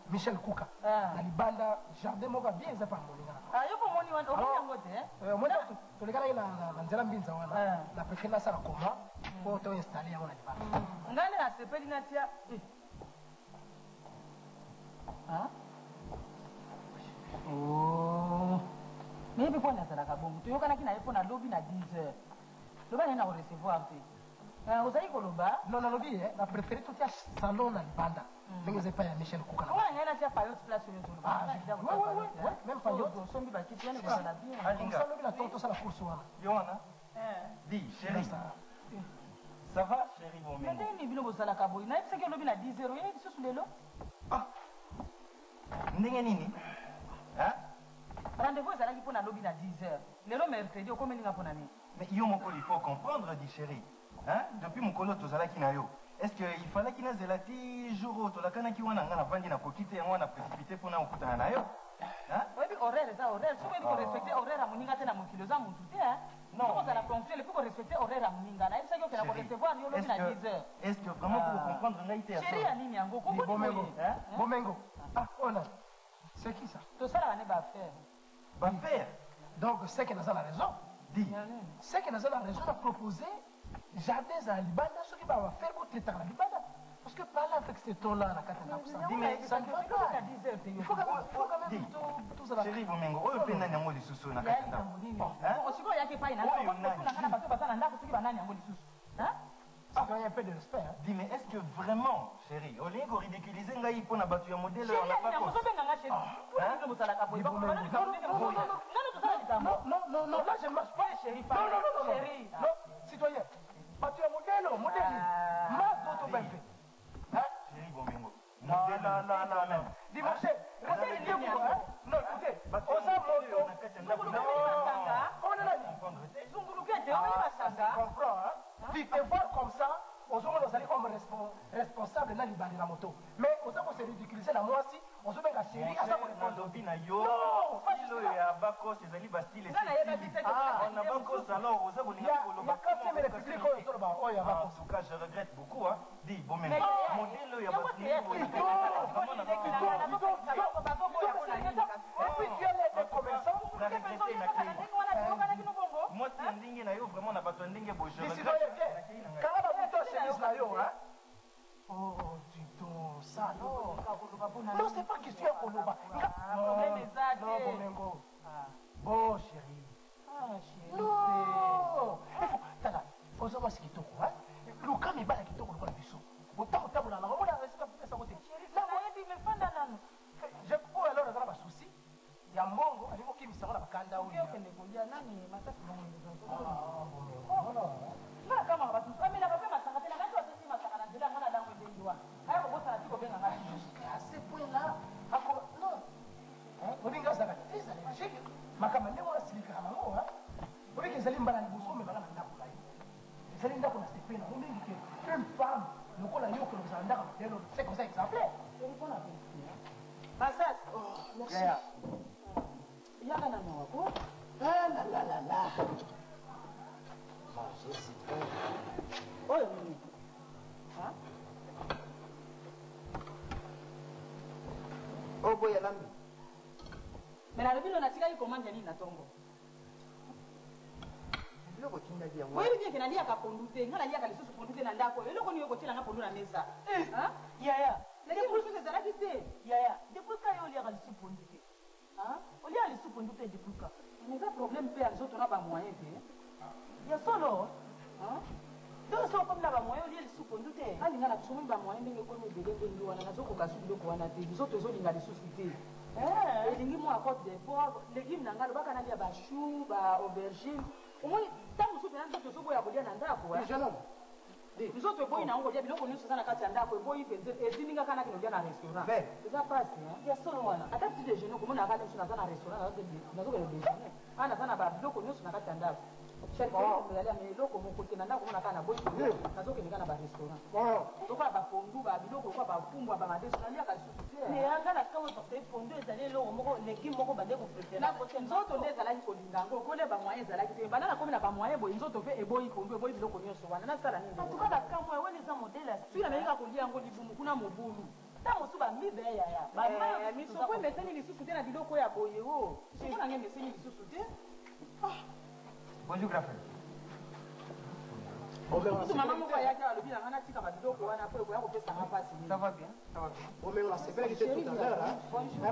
Michel Kuka. Na libanda jardin moka bien za pa moninga. Ah yo ko moni wana okoya ngote mona to lekana na nzela mbinza wana. La préférée la sala koma pour to installer yango na libanda. Ngale asepeli na tia. Hein? Oh. Mais il faut que ça la bonne. Tu vois qu'il n'a pas na lobby na 10h. Le gars n'a pas recevoir te. Vous avez koloba? Non non lobby la préférée tout ya salon na libanda. Ngeze pa ya Michel Kuka. On a rien à faire par autre place sur le tour. Ouais, même pas yo. Sombi ba kiti yana kwa na bien. Alinga. Ça lobby la tonto ça la course wana. Yohana. Dis chérie. Ça va chérie bon mais ni bilo bosala ka boy. Na epse ke lobby na 10h. Yé biso sur lelo. Ah. Ndenge nini? Hein? Rendez-vous ezalaki mpo na lobi na 10h. Lelo mercredi okomelinga mpo na nini? Mais yo mokolo il faut comprendre dit chérie. Hein? Depuis mokolo tozalaki na yo. Est-ce que il fallait qu'il nazela ti jour tolakanaki wana nga na vandi na kokite yango na précipité mpona okutana na yo? Hein? Oyebi horaire eza horaire. Soki oyebi korespecte horaire ya moninga te na mokili oza motu te. Soko ozala ponctuel epuis korespecte horaire ya moninga. Nayebisaki okenda korecevoir yo lobi na 10h. Est-ce que vraiment pour comprendre ngai te ya so? Chérie ya nini yango? Bomengo. Bomengo. Ah, on a. C'est qui ça? Tout ça, là, on est pas faire. Pas faire. Donc, c'est que nous avons la raison. Dis. C'est que nous avons la raison de proposer jardin à Libanda, ce qui va faire pour traiter à Libanda. Parce que par là, avec ce ton-là, la carte dis, mais ça ne va pas. Il faut quand même tout ça. Chérie, Bomengo, où est-ce que nous avons les sous-sous? Il y a une aussi, il y a qui paye. Il y a qui paye. Il y a un peu de respect. Dis, mais est-ce que vraiment, chérie, au lieu de ridiculiser Ngaï pour la battre un modèle, on n'a pas compris. Non, là je ne marche pas, chérie. Non, citoyen. Battu un modèle, modèle. Ma d'auto bien fait. Chérie, Bomengo. Non. Dis, mon cher, restez ici pour moi. Non, écoutez, on s'en moto. Comprends, hein? Puis te voir comme ça, on se met comme responsable dans l'ibali la moto. Mais on se ridiculiser la moi aussi, on se met la chérie, à ça on répond. Non, il y a Bakos, les alibas style. On a Bakos alors, aux abonnés. Il y a quand même les publics qui sont là-bas. Oh, il y a Bakos. En tout cas, je regrette beaucoup, hein. Dis, bon, mais modèle, il y a Bakos. Et puis tu es les commerçants. Moi, c'est un dingue, vraiment, on a pas de dingue, je regrette. Quand on a plutôt chez Israël, hein? Oh, dis-donc, ça, non. Non, c'est pas question pour nous. Non, Bomengo. Oh, chérie. Non. Tala, faut savoir ce qui est au courant. Le cas est pas là qui est au courant. Autant que tu as la main, on a réussi à faire ça. Je crois alors que ça souci. Il y a Mongo, il faut qu'il me serve la bakanda ou il y a nani, ma tête Mara kama watu amela mapema sana tena kati wasisi masakana bila ngana damu ndio. Haya kwa bosa natiko benga ngani. Jusqu'à ce point-là, encore non. Hein? On dit grâce à la crise, elle est chic. Ma camarade, on a silika à maman, hein? On dit que les aliments dans le bousson, mais dans la ndako là. Les aliments dans cette peine, on dit que une femme, nous connaissons yo que nous allons dans c'est comme ça exemplaire. C'est une bonne affaire. Passas. Oh, merci. Yana na mwako. Ah la la. Oyo nini? Ha? Obo ya lambi. Mena lebilo na tika yuko manja nini na tongo. Loko kinda dia mwa. Wewe bien kenalia ka kondute, ngala lia ka lisusu kondute na ndako. Eloko ni yoko tela nga pondu na mesa. Ha? Yaya. Lakini kuliko zara kite. Yaya. Depuis quand yo lia ka lisusu kondute? Ha? Olia lisusu kondute depuis quand? Mais ça problème pe azo tona ba moyen te. Ya solo. Ha? to so comme na ba moyen oli lisusu ndute alinga na kusomoni ba moyen ndenge ko mebele ko ndi wana nazokoka su biloko wana te biso tozolinga lisusu te elingi mwa côte de porc légume na nga lobaka nalia bachou ba aubergine omoni ntango mosusu pena nzoto ezoboya kolia na ndako nzoto eboyi nango kolia biloko nyonso eza na kati ya ndako eboyi mpenza ezindinga kana kinolia na restaurant eza pasi ya solo wana ata petit déjeuner komona aka nyonso naza na restaurant nazokele déjeuner aa naza na babiloko nyonso na kati ya ndako yalia me eloko mokokenda ndako komona kaka na boyi nazokende kaka na barestaurant lokola bapondu babiloko lokola bapumbwa bamadeso naliaka lisusu te yanga na kama parce que pondu ezali eloko moko légume moko bande kofrefera nzoto nde ezalaki kolinga yango okole bamoyen ezalaki te banda nakomi na bamoyen boye nzoto mpe eboyi pondu eboyi biloko nyonso wana nasala nini atukala kamwe weni eza modele soki namelika kolia yango libumu kuna mobulu ta mosu bamibe yaya misoko emeseni lisusu te na biloko ya boye o soko nange emeseni lisusu te Bonjour, Raphaël. Maman moko ayaki alobi na nga natika babiloko wana po ekoya kopesanga mpasi Ça va bien, ça va bien. On met la sepelle qui était tout à l'heure, hein.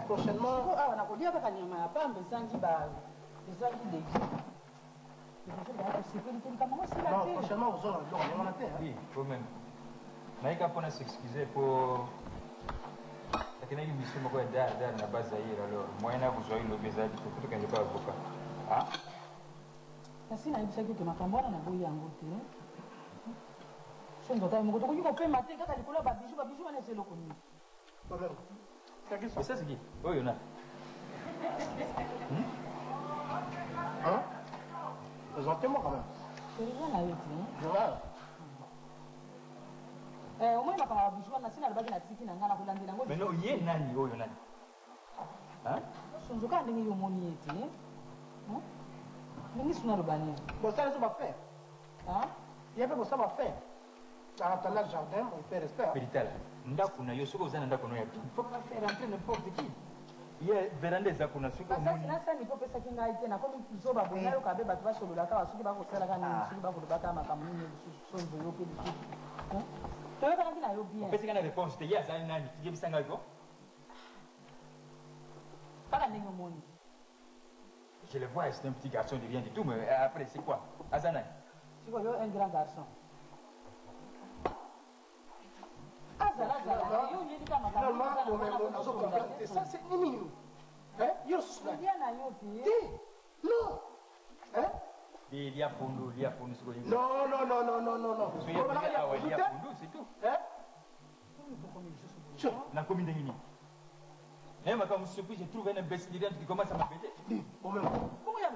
Prochainement. awa nakolia kaka nyama ya pamba ezangi légume Non, prochainement, vous aurez on a fait, hein. Oui, quand même. Naïka pour s'excuser pour. Lakini hii mission moko ya dar na base Zaire alors moyen à vous le bezali tout quand je pas avocat. Ah. kasi nayebisaki te makambo wana naboyi yango te so nzota moko tokoki kopema te kaka likolo ya babiju wana eza eloko nini Et ça c'est qui? Oh, Yona. Hein? Présentez-moi quand même. seriva na yo te Voilà. omoi makambo ya babiju wana sina alobaki na tiki na ngai na kolandela yango Mais non, ye nani oyo nani? Hein? sonzoka ndenge yo omoni ye te ndenge suna aloba nini Bon, ça, va faire. Il y avait ça va faire. Dans le jardin, on fait respect. Peritala. Ndako na yo soko zana ndako no ya. faut pas faire rentrer n'importe qui Ye veranda za kuna soko moni. nasani mpo opesaki ngai te nakomi zoba boye nayoka mpe bato basololaka basuki bakosalaka nini soki bakolobaka makambo nini lisusu sonzo yo mpe lisusu toyokanaki na yo bien Pesi kana réponse te ye azali nani? Tiyebisa ngai ko? kaka ndenge omoni Je le vois, c'est un petit garçon de rien du tout, mais après c'est quoi? Azana. sikoyo un grand garçon azalazala yo oyebi ka Finalement, ça, c'est minimum. Hein? makambolia na yo te Non. Hein? Lia Pundu soko lingo. Non, non, non, non, non, non, non. Soyez prêts à Lia Pundu, c'est tout. Hein? Na commune de Nini. Et ma comme surprise, je trouve un imbécile qui commence à m'appeler. Bon, même. Comment y a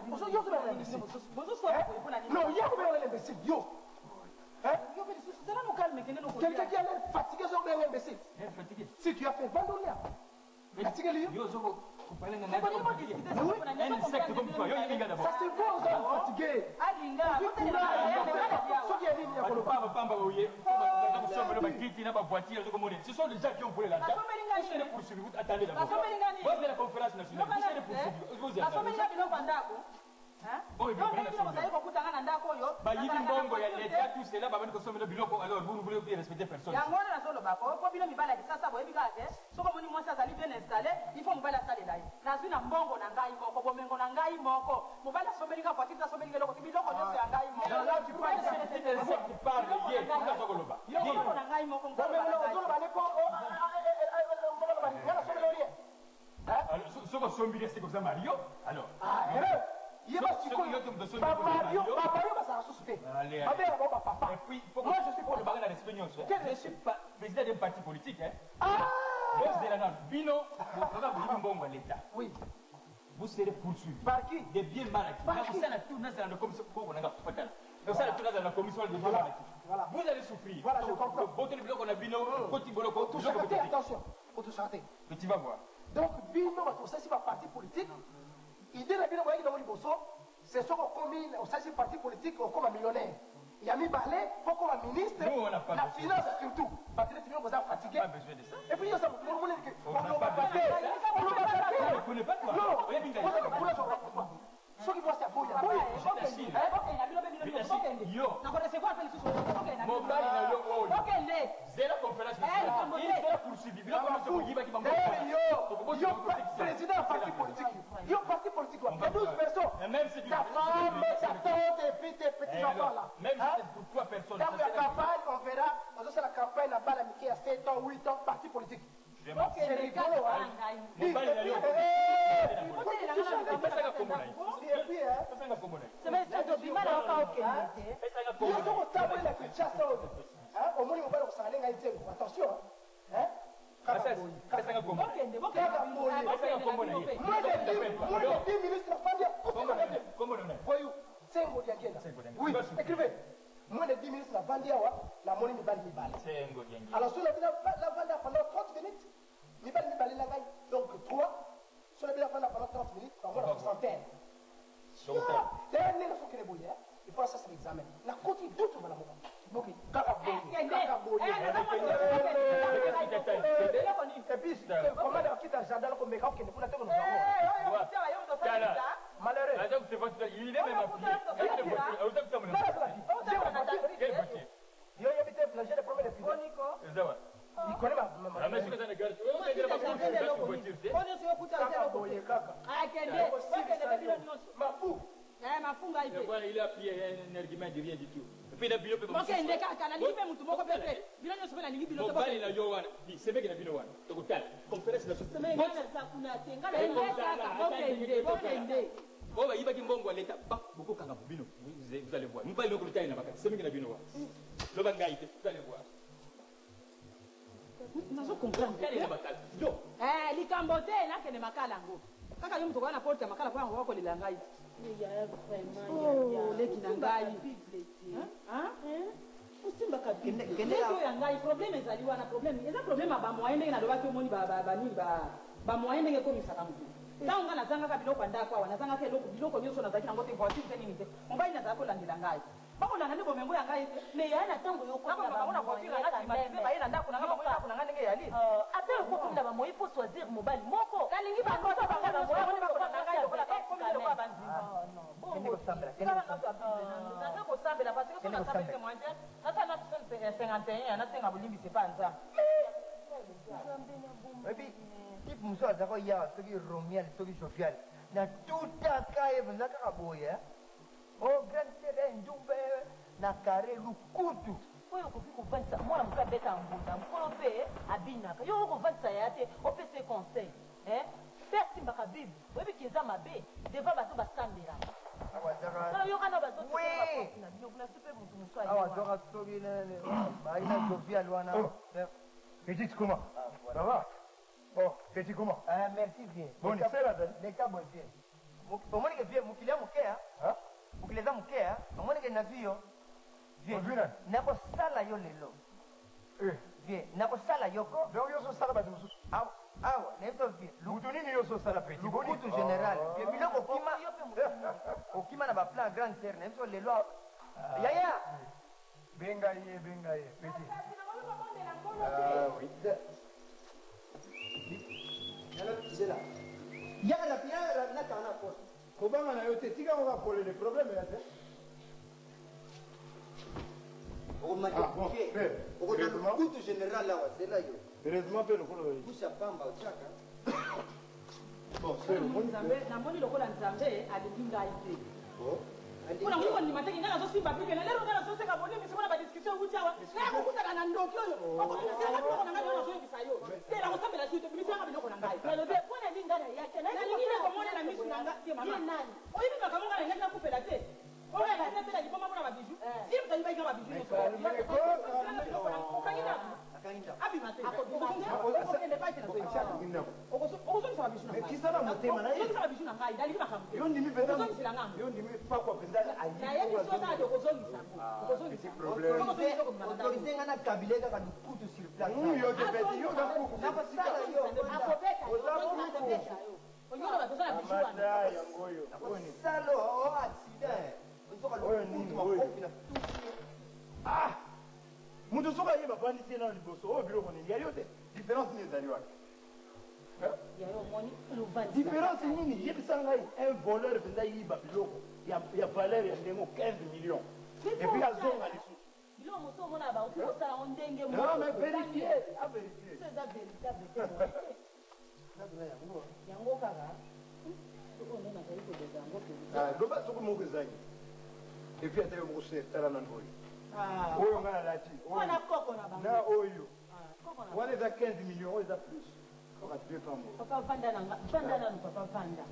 Non, il y a combien d'imbéciles? Yo. Hein? Quelqu'un qui a l'air fatigué, c'est un imbécile. Fatigué. Si tu as fait Bandolia. Fatigué, lui. Yo, Zogo. Vous parlez d'un insecte comme toi. Yo, il y a d'abord. Ça, c'est bon, ça, fatigué. Ce sont les gens qui ont volé la date. Vous allez poursuivre. Attendez d'abord. Vous êtes la conférence nationale. Vous allez poursuivre. Vous bayibi mbongo ya leta tout cela babani kosomela biloko alors vous ne voulez plus respecter personne. yango wana nazoloba po bino mibali ya kisasa boyebi kaka te soko omoni mwasi azali bien installé il faut mobali asalela ye nazwi na mbongo na ngai moko bomengo na ngai moko mobali asomeli nga voiture asomeli eloko te biloko nyonso ya ngai moko biloko na ngai moko soko sombili c'est comme ça Mario alors il va se Mario ça suscité. Et puis moi je suis pour le bagage d'expérience. Je ne suis pas président d'un parti politique hein. Vous êtes là Bino, vous travaillez bon à l'état. Oui. Vous serez poursuivi. Par qui? Des biens mal acquis. Vous allez tout dans la commission pour on a pas. Vous allez tout dans la commission des biens mal acquis. Voilà. Vous allez souffrir. Voilà, je comprends. Votre bloc on a Bino, petit bloc, tout chanter, attention. Faut tout chanter. Mais tu vas voir. Donc Bino va tout ça c'est pas parti politique. Idée la Bino voyez dans le bosso, c'est ce qu'on commune, ça c'est parti politique comme un millionnaire. Il y a mis balai, pour comme un ministre, la finance surtout. Parce que les filles sont fatigués. Pas besoin de ça. Et puis il y a ça, on voulait que on n'a pas besoin de ça. On ne connaît pas toi. Non, ce qui voit c'est beau, zero conférence il sera poursuivi. Yo, président parti politique. Yo, parti politique. Il y a 12 personnes. Même si ta femme, ta tante et puis tes petits enfants là. Même si c'est pour 3 personnes. il y a 7 ans, 8 ans, parti politique. Je m'en C'est rigolo, hein. Attention, hein. Moins de 10 minutes, la femme voyou, c'est oui, écrivez. Moins de 10 minutes, la bandia, la monnaie mi balle. Alors, sur la banda pendant 30 minutes, mi balle la gagne. Donc, 3, sur la banda pendant 30 minutes, on va la centaine. D'ailleurs, il faut ça, c'est l'examen. La côte est doute, madame. Ok. Comment on quitte un jardin comme les gens qui ne peuvent pas malheureux. Il est même appuyé. Il a habité flageller le premier depuis. Il connaît ma il a appuyé un argument de rien du tout. Puis la bio peut pas. Ok, ndeka kana libe mtu moko pepe. Bila nyoso bena libi bilo bali na yo wana. Ni semeke na bino wana. Tokutal. Conference la société. Semeke na kuna tenga na ndeka. Oh, il va dire bon, l'État, pas beaucoup quand vous allez voir. Nous pas le coup de taille, c'est mieux que la binoa. Le bangaïté, vous allez voir. Nazo comprendre. Likambote na kene makala ngo. Kaka yo mtokana porte makala kwa ngo wako lilangai. Ya vraiment ya. Leki na ngai. Usimba kabisa. Kende ya ngai problème ezaliwa na problème. Eza problème ba moyenne na doba ke moni ba nini ba moyenne ke komisa kamutu. Tanga nazanga ka biloko ndako awa nazanga ke biloko nyoso nazaki nango te voiture te nini te mobali nazaka kolandela ngai bakolanda ndeko mengo ya ngai me ya na tango yoko na voiture ngati matibe bayela ndako nanga bakola nanga ndenge yali ate ko na ba moyi faut choisir mobali moko kalingi ba ko ba ba moyi bakola ngai lokola ka komi loko abanzi non bon nanga ko sambela parce que sona sambela moi je nasa na 51 na tenga bolimbi c'est pas nza type muso azako ya soki romial soki jovial na tutaka ye venza kaka boye o grand sere ndumbe na kare lukutu oyo okoki kovandisa mwana moto abeta mbunda mokolo mpe abinaka yo okovandisa ya te opesa conseil mpe asimbaka bible oyebiki eza mabe deva bato basambelaka yokana bazonasupe motu mosu awazwaka soki baina jovial wana Petite comment? Ça va? Bon, petit comment? Merci bien. Bon, c'est là, les cas bon bien. Au moins que bien, mukilia mukea, mukileza mukea, au moins que navio. Bien. Nako sala yo lelo. Bien. Nako sala yoko. Donc yo so sala ba dusu. Awa, neto bien. Mutu nini yo so sala petit? Lukutu général. Bien biloko kima. Okima na ba plan grande terre, neto lelo. Yaya. Benga ye, petit. Oui. Yala pia na kana kwa. Kobanga na yote tika on va coller les problèmes là. O ma o na kutu général là, c'est là yo. Heureusement pe no kolo. Kusha pamba uchaka. Bon, c'est le monde. Na moni lokola nzambe alinga ite. Kuna mungu ni mateki ngana zo simba bibi na lero ngana zo seka boni misi bona ba discussion uti awa na ko kuta kana ndoki oyo oko ni seka ko na ngana zo yebisa yo tela ko sambela suite misi anga biloko na ngai na lobe bona lingana yake na lingine ko mona na misi na ngai mama nani oyi bi baka munga ngana kupela te oya na tepela di poma bona ba biju si mta iba ngaba biju so abi mate ako ende pa tena zo yebisa oko so sa biju na ngai Kisana motema na yo sa biju na ngai dali ba kamu yo ndimi pena zo sila ngam yo ndimi pa kwa penda ayi na yaki so ta de kozongisa kozongisa Autorisé ngana kabile kaka lukutu sur place. Yo te peti yo na kuku. Na pasala yo. akobeta onyolo ba tozala biju wana Mata ya ngoyo. Salo o accident. Nzoka lukutu makofi na tusi. Mutu soka ye ba bandi tena liboso o biloko ni ya yote. Différence ni ezaliwa. Différence nini yebisa ngai un voleur penda yiba biloko ya valeur ya ndengo 15 millions. Et puis azonga lisusu. bilo moto mona ba okosala ondenge mo Non mais vérifier, à vérifier. c'est ça véritable yango kaka on est na tali ko de yango ke Loba soko moko ezangi. Et puis ata yo moko se tala na ndoi. Oyo ngana lati. wana koko na bango Na oyo. wana eza 15 millions oyo eza plus kaka 2 ans papa vanda nanu papa vanda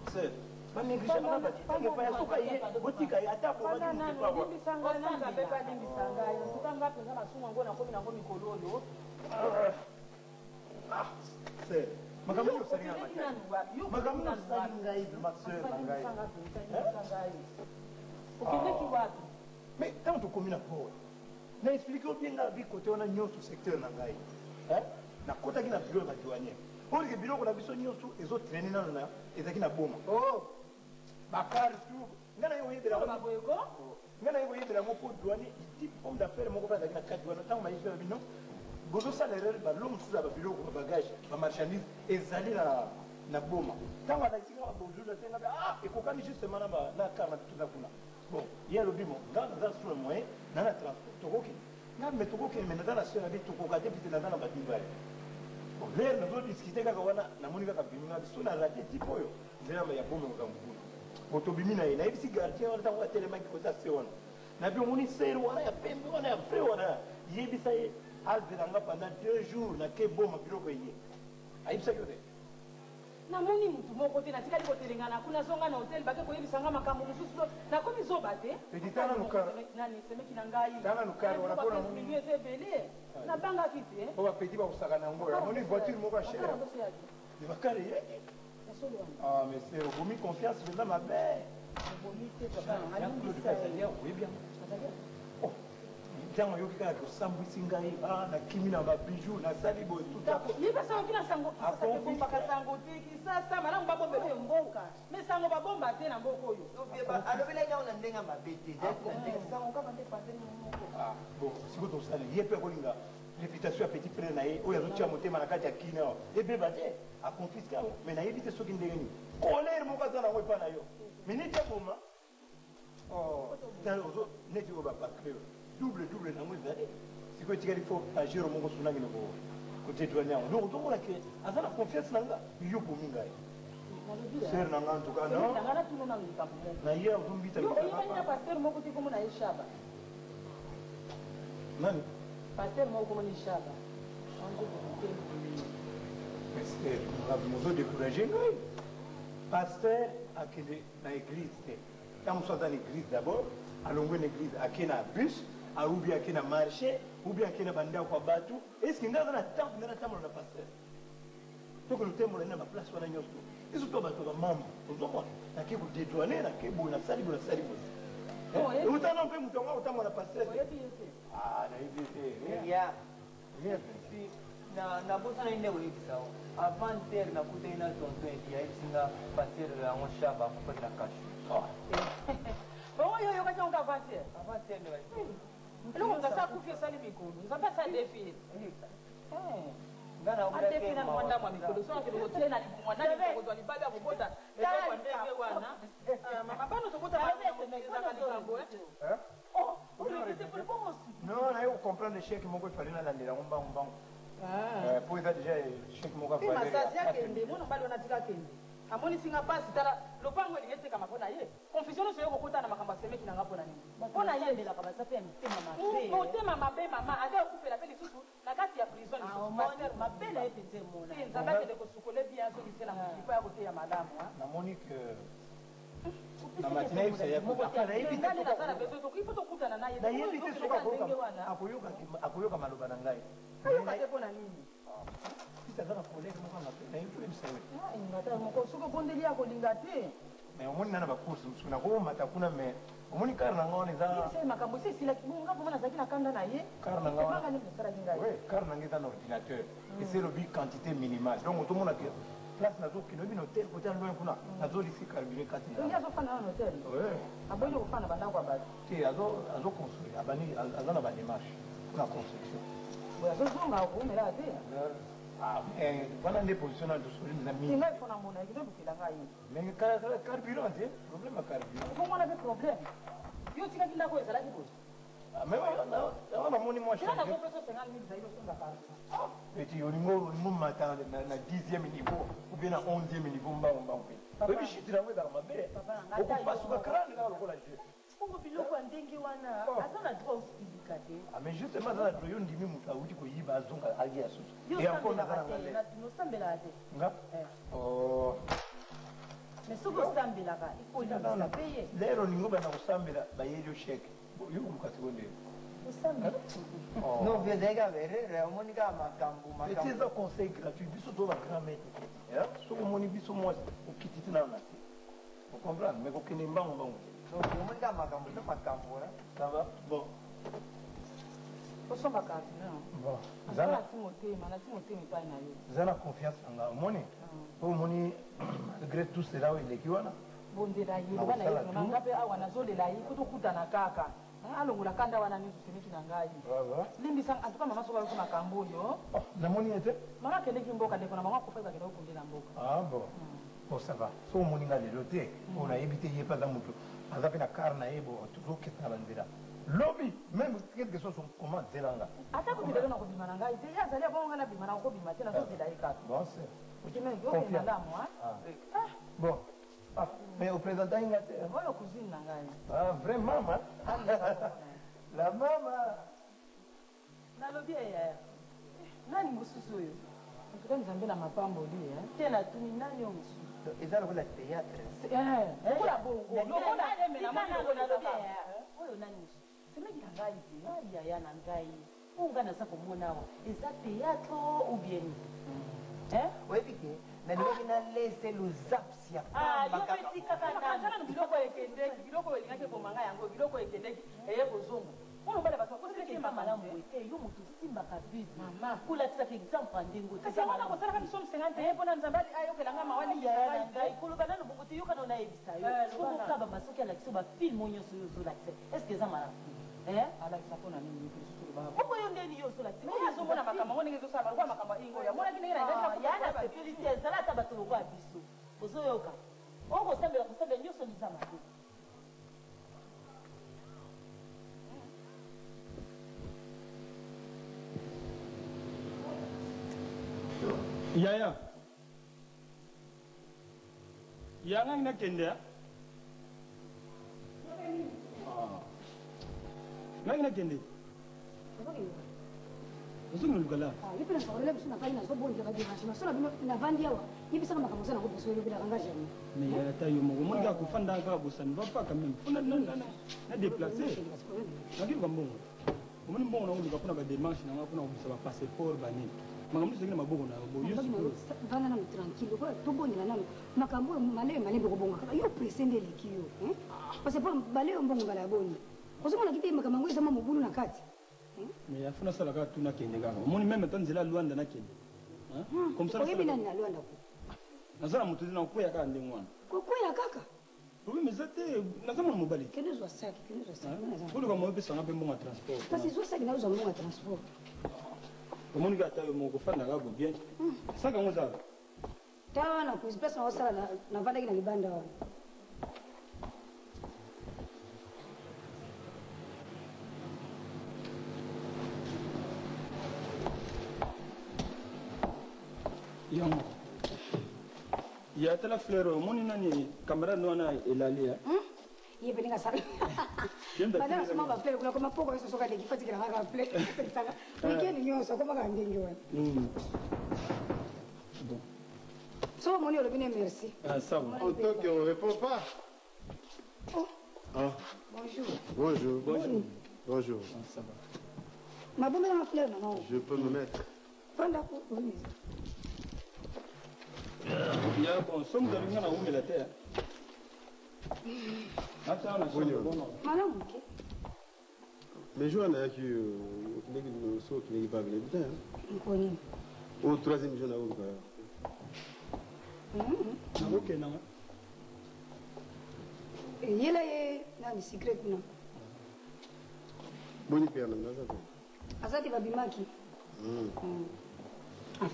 bamigrisha batitenge yasoka ye botika ye ata limbisanga nanga mpe balimbisanga ye ntuka nga mpenza masumu yango nakomi nango mikolo oyo makambo oyo osalinga makambo oyo osali ngai maseur na ngai okendeki wapi mais ntango tokomi na port na explike o bien nga bi kote wana nyonso secteur na ngai nakotaki na biro ya badouanier olike biloko na biso nyonso ezotraine nano ezalaki na boma bakari tu nga na ye koyebela yango mpo douane type homme d'affaire moko mpe azalaki na kati wana ntango mayisi ya bino bozosala erreur balo mosusu ya babiloko babagage bamarchandise ezali na boma ntango alakisika babonjour atenga mpe ekokani justement na kar na bitu na kuna bon ye alobi mo nga naza sur le moyen na na transport tokokende nga me tokokende me naza na seur abi tokoka te pite naza na badivare bon lere nazodiskute kaka wana namoni kaka bimi nga biso na rate type oyo nzela ya bomeka mokulu bo tobimi na ye nayebisi gardien wana ntango atelemaki koza se wana nabi omoni sere wana ya pembe wana ya vrai wana yebisa ye alzelanga pendant 2 jours nake boma biloko eye ayebisaki yo te namoni mutu moko te natikali kotelengana kuna zonga na hotel bake koyebisanga makambo mosusu nakomi zoba te nani semeki na ngai eza ebele nabangaki te o bapeti bakosaka nango amoni voiture moko ya chere bakare yeki monsieur obomi confiance mpenza mabe ntango oyoki kaka kosambwisi ngai nakimi na babijou nasali boye sango te kisasa malamu babombela oyo mboka me sango babomba te na mboka oyo alobelaki yango na ndenge ya mabe te sango kaka nde panteni moko bon siko tosali ye mpe akolinga réputation ya petit frère na ye oyo azotia motema na kati ya kina awa ebeba te aconfiske yango me nayebi te soki ndenge nini kolere moko aza nango epa na yo me neti aboma neti oyo bapacreo double nango ezali sikoyo etikali fo agero moko sunangi na kotetwani yango donc ozomona ke aza na confiance na nga yo bomi ngai ser na nga ntuka na ye ozombita paster moko te komona ye shaba nani paster moko komona ye shaba mozodécourage ngai paster akende na église te ntango mosu aza na église d'abord alongwe na église ake na bus aubi ake na marché ubi ake na bandako ya bato eske ngai aza na temple ngai natambola na paster toke lotembola na baplace wana nyonso ezo to bato bamambo ozomona nake kodédouane nake boye nasali boye nasali boye otana mpe moto yango otambola na paster nayebi te nabosana ine koyebisa o avant terre nakutani na tonton edi ayebisinga paster yango shaba akufaki na kasho oyo oyokaki yango avantere eloko ngasi akufi esali mikolo nzambe asali defie adefi na mwandamwa mikolo so akende kotie na mwananikozwa libabi ya kobota ekokwa ndenge wana mabano tokotaaezaka likambo non naye kocomprendre cheke moko efali nalandelango mbangombango po eza déjà cheke moko masasi akende mwana mbali wana tika akende amonisinga mpasi tala lopango elingi etekama mpo na ye confusion nyonso yokokota na makambo asemeki nanga mpo na nini mpo na ye motema mabe mama ate okufela mpe lisusu na kati ya prison nzambe akende kosukole bia azolisela mokipo ya koteya malamu namoni ke na matina yebisayangani nazala bezo ifo tokutana naye nayebi te soki akoyoka maloba na ngai ayoka te mpo na nini aza na kolere moko mabe nayebi oyebisa yo soki obondeli ya kolinga te mais omoni nana bacourse mosuku nakomata kuna mais omoni kare na nga wana eza makambo esi esilaki nga mpoma nazalaki na kanda na ye kare na nga kare na nga eza na ordinateur esi elobi quantité minimale donc otomona ke place nazokende oyebi na hotel kote ya loin kuna nazolisi carburé kati ngi azofanda na hotel aboyeli kofanda bandako ya bato te azoconstruire aza na badémarche mpona construction boye azozonga akoomela te wana nde position na tosoli na mingai fona mona ekitolukela ngai mais carburant te problème ya carburant okomona mpe problème yo tikaki ndako ezalaki boye awa namoni mwapeti olingo mata na 10e niveau ou bien na 11e niveau mbangombango mpe oyebi chute nango ezala mabe okopasuka krane kaka lokola je bongo biloko ya ndenge wana aza na droit osipilika te. Ah mais justement ça yo ndimi mutu auti koyiba azonga ali ya susu. Yo sambelaka te, nosambelaka te. Nga? Oh. Mais soki osambelaka ikolingisa mpe ye. Lero ningo bana kosambela bayeli yo sheke. Yo kuluka sekonde. Osambela. No vedega verere omonika makambo Mais c'est un conseil gratuit biso to ba grand maître. Hein? Soko moni biso moi okititi na na. Vous comprenez? Mais kokene mbango bango. Donc omonika makambo to makambo là. Ça va? Bon. Osomba kati non. Bon. Zana timotema epai na yo. Zana confiance anga omoni. Omoni malgré tout cela eleki wana. Bondela ye bana ye nanga pe awa nazolela ye kutokutana kaka. Alongola kanda wana misu semeki na ngai. Limbisa atuka mama soba ko makambo oyo. Namoni ete? Mama kendeki mboka ndeko na mama ko faiba kendo kundela mboka. Ah bon. Bon ça va. So omoni nga lelo te. Ona ebite ye pa za mutu. Azape na karna ebo toujours ketna bandira. Lobby, même quelque chose comment zelanga. Ata ko bidelo na ko bimana ngai te ya zali bonga na bimana ko bimate na so zela ika. Bon c'est. Ukime yo ke na moi. Bon. Ah, mais au présentant il a été. Voilà cousine na ngai. Ah vraiment maman. La maman. Na lobi ya. Nani mususu yo? Ntuka nzambe na mapambo li tena tuni nani yo mususu? Ezala kola théâtre. Kola bongo. Lokola emela mwana na lobi ya. Oyo nani mususu? Semeki na ngai te. Yaya na ngai. Unga naza komona awa. Eza théâtre ou bien? Oyebi ke nalingi nalese luzapsi ya yo peti kaka nani biloko ekendeki biloko elingaki ebomanga yango biloko ekendeki eye kozonga mpona obala bato bakosekema malamu ete yo moto osimbaka bibi kolatisaka exemple ya ndenge kasi yango na kosalaka biso msengani te mpona nzambe ayokelanga mawali koloba nano bongo te yoka nona yebisa yo sokokaba basoki alakisa bafilme oyo nyonso oyo ozolakisa estce eza malamu alakisa mpona nini oko yo ndeni yo ozolakisa azomona makambo ngo ndenge ezosala balokwa makambo ingo yamonaki ndenge ya na sécurité ezala ata bato lokola biso ozoyoka okosambela kosambela nyonso liza mabe Yaya. Yanga ngina kende ya? Ngina kende. Usungu lugala. Ipi na saurele bisu na fanya so bonje kaji hashima so na vandi yawa. Ipi saka makamuza na ko bisu bila kanga jami. Mais ya ta yo mo mo ga ku fanda ga bosan va pas quand même. Funa na déplacer. Ngaki bambongo. Omoni mbongo na nguluka kuna ba démarche na ngakuna ku ba passeport ba nini. Makambo zingine maboko na bo yusu vana na tranquille ko to bonela nalo makambo male ko bonga yo presende likiyo parce que baleo mbongo ngala boni kozomona kite makambo eza mabulu na kati mais afuna sala ka tuna kende ga omoni même tanzela Luanda na kende comme ça oyebi nani na Luanda ko nazala mutu na ko ya ka ndenge wana ko ya kaka oui mais c'était nazama mobali kende zo saki kulu kama opesa ngape mbongo transport parce que zo saki na zo mbongo transport omoni ka tayo mo ko fanda ga bien saka ngoza tawa na kuspesa na wasala na vanda kina libanda wana yango ya tala fleur omoni nani camarade wana elalia ye beninga sana bana soma ba fleur kula poko eso soka de kifati kila kaka fleur saka weekend nyoso koma ka ndenge wana bon so moni olobine merci ah ça va autant qu'on répond pas. Ah. Bonjour. Bonjour. Ah, ça va. Ma bonne ma fleur non. Je peux me mettre. Prends pour oui. Ya bon, somme de l'union à où la terre. Attends, on a Oui, Madame, ok. Mais je vois qui n'est pas venu. Au troisième jour, ok, non. Yela ye nani secret kuna. Boni pia na mnaza. Asante babimaki. Na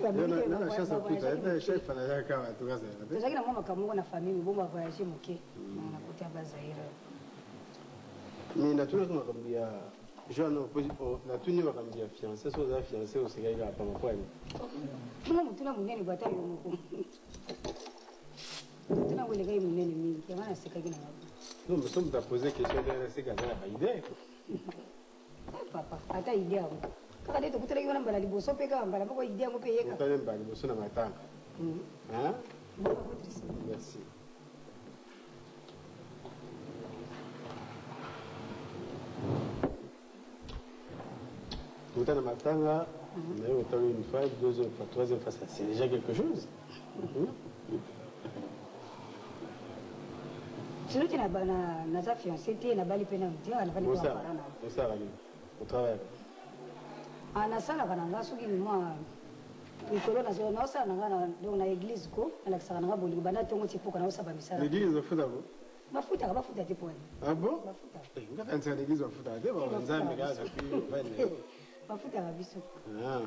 chance kuta, ndio chef anataka kama tukaza. Tazaki na mama kamungo na famille bomba voyage moke. Na kote ya Bazaire. Mais na tuna tunakwambia Joano na tuni wakwambia fiancé so za fiancé usigaika hapa makwani. Tuna mtuna munene bata yo mko. Tuna wele gai munene mingi. Maana sika kina wapi. Non, mais ça me t'a posé question de rester quand même à idée. Papa, ata idée yango. Kaka nde tokutelaki wana mbala liboso mpe kaka mbala moko idée yango mpe yeka. Otali mbala liboso na matanga. Hein? Merci. Tout à matanga, mais autant une fois, deuxième fois, troisième fois, c'est déjà quelque chose. Sinon, tu n'as pas fiancé, tu n'as pas les peines à dire, tu n'as pas les ça, au travail. Ah, na sala bananga soki moi ikolo na zona osa nanga donc na église ko ala sala nanga boli bana tongo tipoka na osa ba misala. L'église au futa ko? Ba futa te point. Ah bon? Ba futa. Nga kanisa l'église au futa te ba nzambe ga za pi bane. Ba futa ba biso. Ah.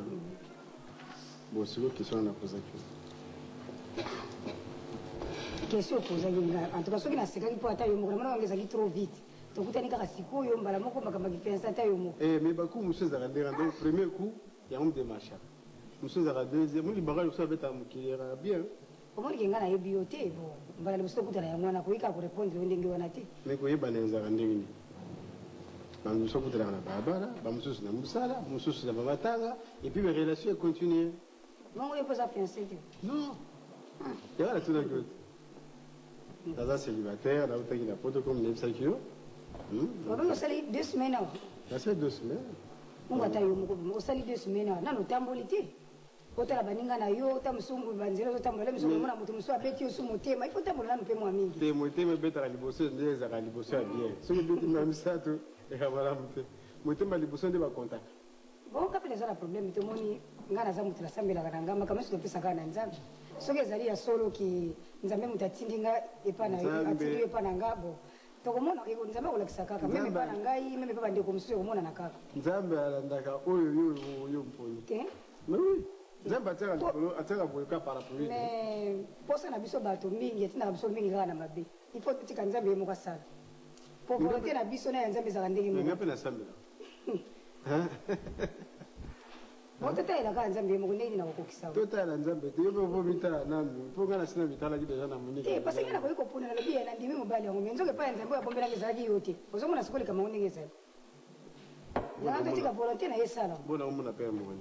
Bon, c'est l'autre question on a posé que. Question posée nga en tout cas soki na sekaki po ata yo mo na ngeza ki trop vite. Tokutani kaka sikoyo mbala moko makamba kipensa ata yo moko. Mais baku monsieur Zarandera donc premier coup il y a un démarche. Monsieur Zarandera deuxième on libéral aussi avec un mukilera bien. Comment kinga na yebiote bo mbala liboso kutana ya mwana kuika ku répondre ndenge wana te. Mais ko yeba na Zarandera ni. Bandu so kutana na barabara, bamususu na musala, mususu na bamatanga et puis les relations continuent. Non on est pas fiancé. Non. Il y a la tout d'accord. Dans un célibataire, là où tu as une photo comme les kilo. On sali 2 semaines. Ça fait 2 semaines. On va tailler on sali 2 semaines. Na no tambolité. Otala baninga na yo tamusungu banzira tambola musungu mona mutu musu abeti osu motema. Il faut tambola no pe mo mingi. Te motema beta liboso ndeza ka liboso ya bien. So que beti même ça to e ka bala mute. Motema liboso nde ba contact. Bon kapela za problème to moni ngana za mutu la sambela kana ngama kama sio pesa kana nzambe. Soki ezali ya solo ki nzambe mutatindi nga epa na yo atindi epa na ngabo. Tokomona ke nzambe kolakisa kaka meme pa na ngai meme pa bandeko mosusu komona na kaka nzambe alandaka oyo yo mponi ke mais oui nzambe ataka likolo ataka boyoka parapluie mais posa na biso bato mingi atindaka biso mingi kaka na mabe il faut tika nzambe ye moko asala po volonté na biso na ya nzambe ezaka ndenge moko nga mpe nasambela ototayela kaka nzambe ye moko ndenge nini nakokokisa totayela nzambe te yo mpe vo mitala nanu mpo nga na sina mitalaki deja na monike parce que nakoki kopona nalobi ye nandimi mobali yango me nzoka epai ya nzambe oyo abombelaki ezalaki yo te ozomona sikoyo likambo ndenge ezali yanga totika volonté na ye esala mpona omona mpe ya mokoni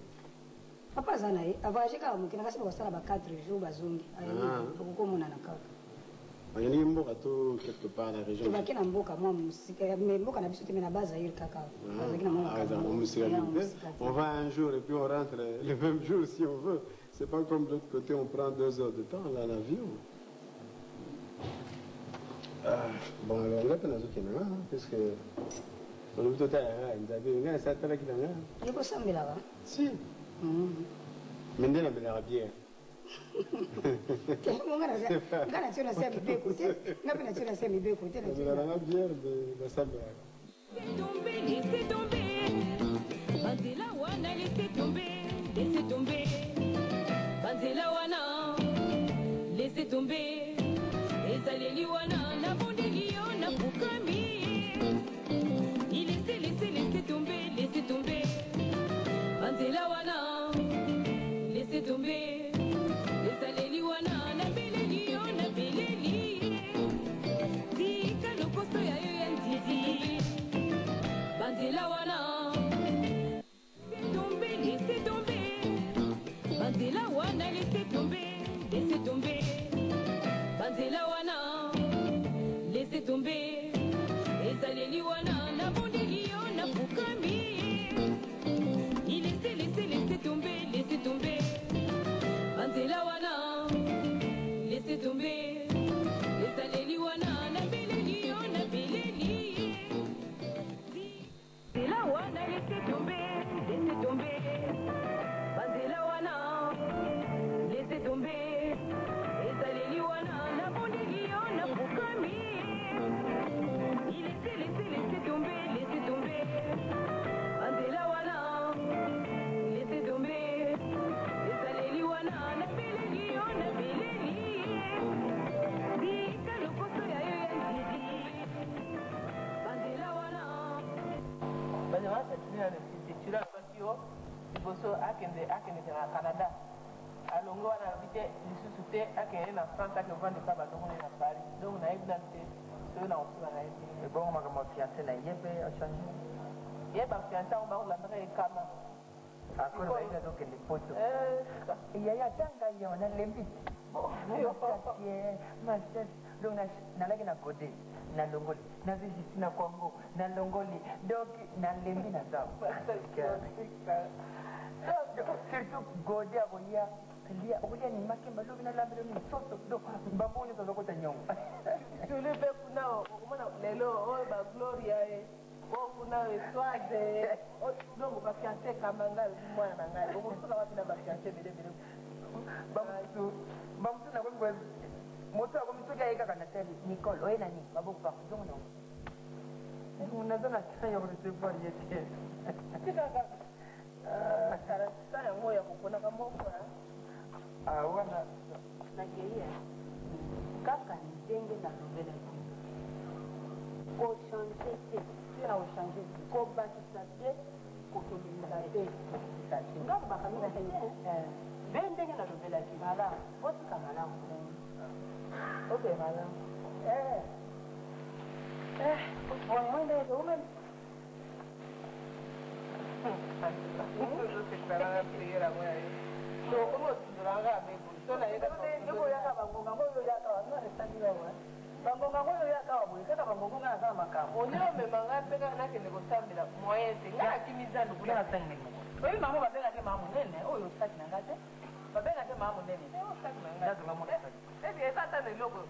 papa aza na ye avage kaka moke nakasi bakosala ba 4 jours bazongi okokomonana kaka bakelingi mboka to quelque part na région tobaki na mboka mwa mosika me mboka na biso te me na bazaire kaka bazalaki na mosika on va un jour et puis on rentre le même jour si on veut c'est pas comme de l'autre côté on prend 2 heures de temps là en avion bon alors là peine azokende puisque olobi totalaka nzambe ngai nasa atalaki na ngai yokosambelaka si me nde namelaka biere nga natio na se ya mibeko te nga mpe natio na se ya mibeko te namelaka biere nasambelaka Laissez tomber, Banzela wana, laissez tomber, Banzela wana, laissez tomber, Ezaleli wana, na bondeli yo, na bukami, laissez tomber, Banzela wana, laissez tomber, Ezaleli wana, na beleli yo, na beleli, Tika lokoso ya yo ya nzizi, Banzela wana, laissez tomber, Banzela wana, laissez tomber, Banzela wana, laissez tomber, Ezaleli wana, na bondeli yo, na bukami, laissez tomber, Banzela wana, laissez tomber, Ezaleli wana, na beleli yo, na beleli, Banzela wana, laissez tomber, Banzela wana, laissez tomber, Ezaleli wana, na bondeli yo, na bukami, laissez tomber, Banzela wana, laissez tomber, Ezaleli wana, na beleli yo, na beleli, Dika lokoso ya yo ya nzizi, Banzela wana. Banzela wana c'est là parce que liboso akende na Canada alongo wana bite lisusu te akende na France akevande pa balongo na Paris donc na yebi nante soki na kosula na yebi ebongo makambo ya fiance na ye mpe achange ye bafiansa ngo bakolandaka ekama akolo bainga tokende poto yaya tanga yona lembi master donc nalaki na côté na longoli na visite na Congo na longoli donc na lembi na zabo surtout gode aboya lia olia ni makemba lobi na lambelo ni soso donc bamboni to lokota nyongo tulipe kuna ukumana lelo oyo ba Gloria kuna eswade donc bafianse kamanga mwana na ngai omusula wapi na bafianse bele bamtu na kwa moto ako mitoka yeka kana tele Nicole oye nani babu pa donc non unazana kaya kwa recevoir yete kaka sana moyo kupona kama huko wana na geia kaka ndenge na lobela ko changer te sina o changer ko bakisa te ko kemisa te ngaba bakamina tayiko ndenge na lobela kimala oti kamala okay mala wende ume toujours c'est para prier la moya so como duranga me sona yeka ndiko yaka bangonga ngoyo yaka wana resandi wa bangonga ngoyo yaka wa boye kaka bangonga na kama makamo onyo me manga peka na kende ko sambela moyen te ngaka kimizana kula na tanga oyi mama babenga ke mama nene oyo saki na ngate babenga ke mama nene oyo saki na ngate mama nene esa tata ne logo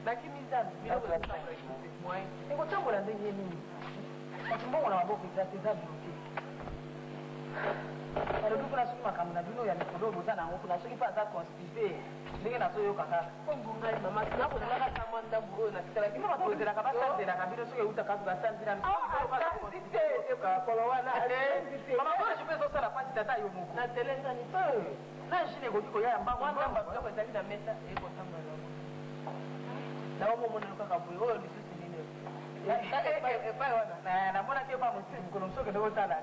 na kimizana biloko na tanga moyen eko tambola ndenge nini kasi mbongo na maboko eza bloqué alors kuna sukuma kama na bino ya mikolo bozana ngo kuna soki pa za constipé ndenge na so yo kaka ngunga ni mama na ko ndaka kama ndambu na tikala kima ba kozela ka basandela ka bino soki uta ka basandela constipé ka polo wana mama ko je peux ça la pati tata yo moko na telenga ni na jine ko diko ya mbango ndamba ko ezali na mesa e ko tamba na omo mona kaka boyo oyo lisusu nini epai wana namona ke pa mosi mokolo mosoki ndenge otala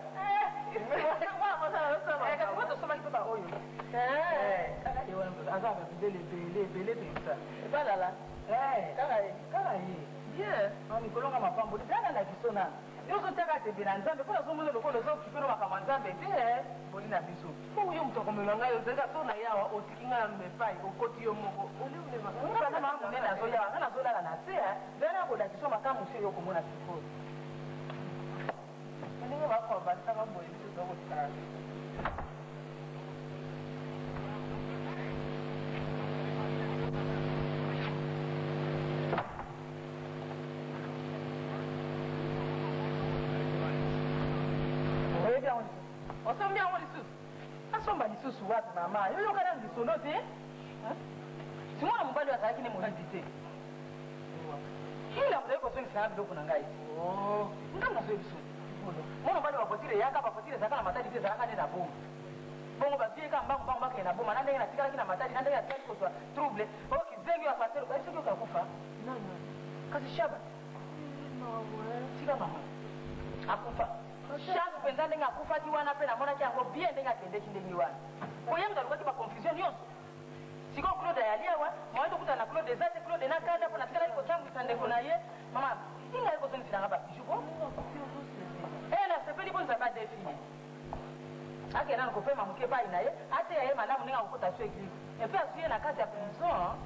azaka bidele ebele penza ebalala kaka ye bien mikolonga mapambo tala na biso na nyonso tiaka tebe na nzambe mpona zomona lokolo ozokipelo makambo ya nzambe te boli na biso mpo yo moto akomela ngai ozalika so na yawa otiki ngai na mepai okoti yo moko oleulemaana maa monene azoyawa ngai nazolala na se zana kolakisa makamu se yo komona sikoyo ndenge bakombasaka boye biso tokotikala osombi yango lisusu asomba lisusu wapi mama yoyokana lisolo te simwana mobali azalaki ne moyibi te kila moto ekosongisanga biloko na ngai ngambo nazoye biso mwana mobali bapotire yaka bapotire ezalaka na matadi te ezalaka nde na boma bongo bavieka mbango bakee na boma na ndenge natikalaki na matadi na ndenge natikaki kozwa trouble okizengi ya paster soki okakufa kasi shaba tika mama akufa chance mpenza ndenge akufaki wana mpe namonaki yango bien ndenge akendeki ndenge wana koyanga alukaki baconfusion nyonso sikoyo claude ayali awa moye tokuta na claude eza te claude nakanda mpo natikalaki kotambwisa ndeko na ye mama ingai kozongisilanga babiju po nasepeli mpo nzambe adefini akenda nakopema moke epai na ye ateya ye malamu ndenge akokota so eglize epe azwi ye na kati ya prison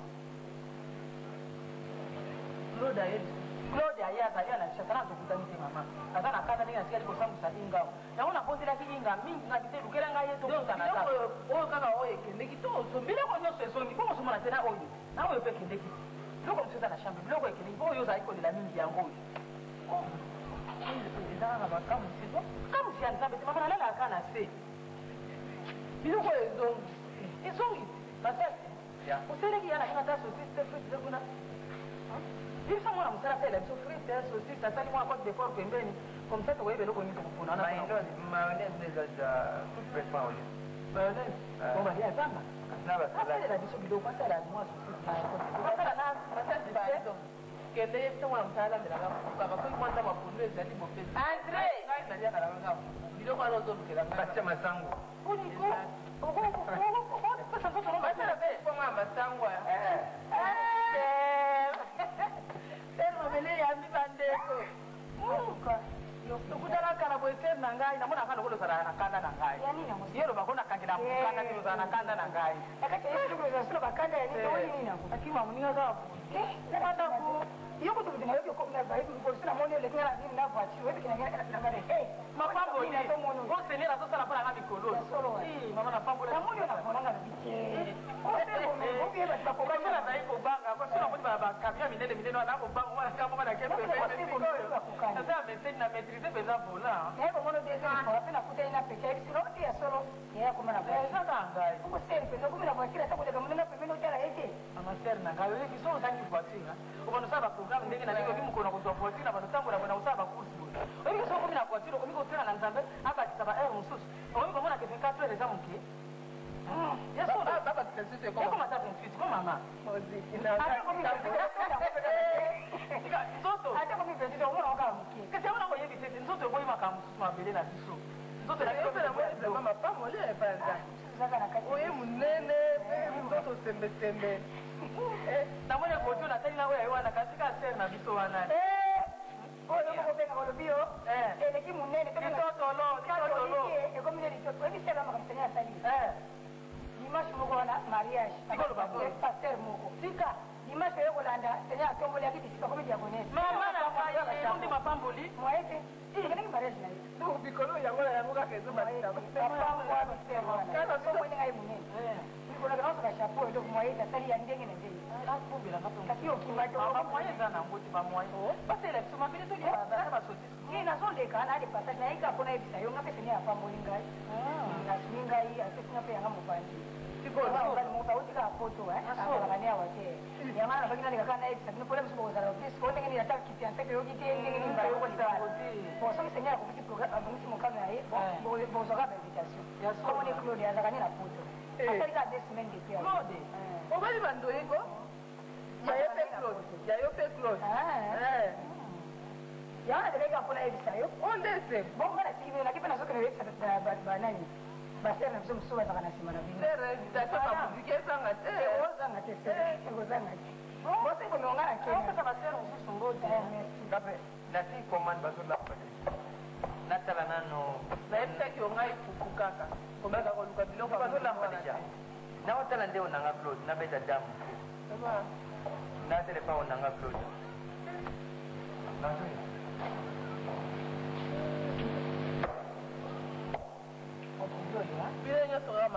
claude aye azali na chatana tokutani te mama aza na kanda ndenge natikali kosambwisa ingao yango nabozelaki inga mingi ngaki te lukela ngai ye tokutana oyo kaka oyo ekendeki to biloko nyonso ezongi mpo mosomona te na oyo na oyo mpe ekendeki biloko mosu eza na chambre biloko ekendeki mpo oyo ozali kolela mingi yango oyo ezaka na bakamusi to kamusi ya nzambe te mama nalalaka na se biloko ezongi basasi oseleki ya nakinga ta sosiste frite kuna biso mwana mosala asala biso frite saucisse asali mwana cote de fort pembeni comme ça tokoyeba eloko nyonso kopona mayonnaise ezaza toute pepa oyo mayonnaise bon balia epamba asalela biso biloko asala mwa saucisse kende ye biso mwana mosala alandelaka kaka soki mwanda mapundu ezali mopesi andre ngai naliaka nanga biloko wana ozolukela batia masango oniko basala pe mwa masango mele yambi bandeko tokutaka kala boye te na na ngai namona kana kolo sara na kanda na ngai yero bakona kangina kanda tiro sana kanda na ngai akati yesu kwa sura bakanda ya nini woni nini nako akima muninga za kanda ku yoko tu tuna yoko kwa vibe kwa sura moni ile kana nini na vachi wewe kina na ngale mapambo ni go senera sasa na pala ngami kolo mama na pambo na moni na kona na biche kwa sababu mimi basi kwa kwa sura za iko banga kwa sura moni baba kabia minene minene na banga mwana kama na kepe sasa message na maîtriser pesa bola kwa mono de kwa pena kutaina peke sio ya solo ya kwa mara basi sasa ngai kwa sasa pesa kumi na kwa kila siku kama nina pembeni utara yake ama ser na ngai hivi sio tangi kuatina kwa saba program ndenge na niko kimu kona kutofuatia na banatangu na bana usaba kursi hivi sio kumi na kuatina kwa miko tena na nzambe hapa kitaba msusu kwa hiyo kama nakifika tu za mke yeso baba tutasite kwa kama tatu mfiti kwa mama muziki na nzoto hata kwa mimi ndio unaona kama mke kasi unaona kwa hivi sisi nzoto kwa maka msusu mabele na biso nzoto na kwa mama pamoja ile kwanza sasa na kati wewe munene nzoto sembe sembe na mwenye kojo na tani na wewe wana katika ser na biso wana oyo ko benga ko bio ele ki munene to totolo e ko mine to wewe sema kama mtania sali dimashi moko wana mariage tikolo babo pasteur moko tika dimashi yo kolanda tenya tombo ya kiti sika ko media bonesi mama na kwa ndi mapamboli mwaete ngene ki mariage na hiyo ndio bikolo ya ngola ya ngoka kezo badita kana so mwenye ngai munene niko na kana chapeau ndio mwaete sali ya ndenge na ndenge akumbila ngapo kakio kimato mwaye sana ngoti ba mwaye basi ile kusoma vile tu ya baba soti ni na sonde kana hadi pasa na ika kuna hivi sayo ngapi tena hapa molingai na singa hii asifuna pe yanga mupandi siko na ngani muta utika foto akabania wake ya maana bagina nikakana hivi sasa nipole msibo za office kwa nini nataka kitu anteke yogi tenge nini mbaya kwa sababu kwa sababu senya kupiti program abunisi mukana hii bo zoga ba invitation ya so ni Claude azakani na foto atalika desmend pia Claude obali bando yego ya yo pe Claude yana dereka kuna hivi sayo ondese bonga na tivi na kipenda soka na website ba nani basi na msomo msomo zakana sima na vingi sere vitatoka muziki sanga te ozanga te ozanga te bosi ko meongana Kenya sasa basere ususu ngote ngape na ti command basola natala nano na epeki ongai kukaka komeka ko luka biloko basola manager na watala ndio nanga Claude na beta damu sema na telephone nanga Claude nazoya vile nyoso kama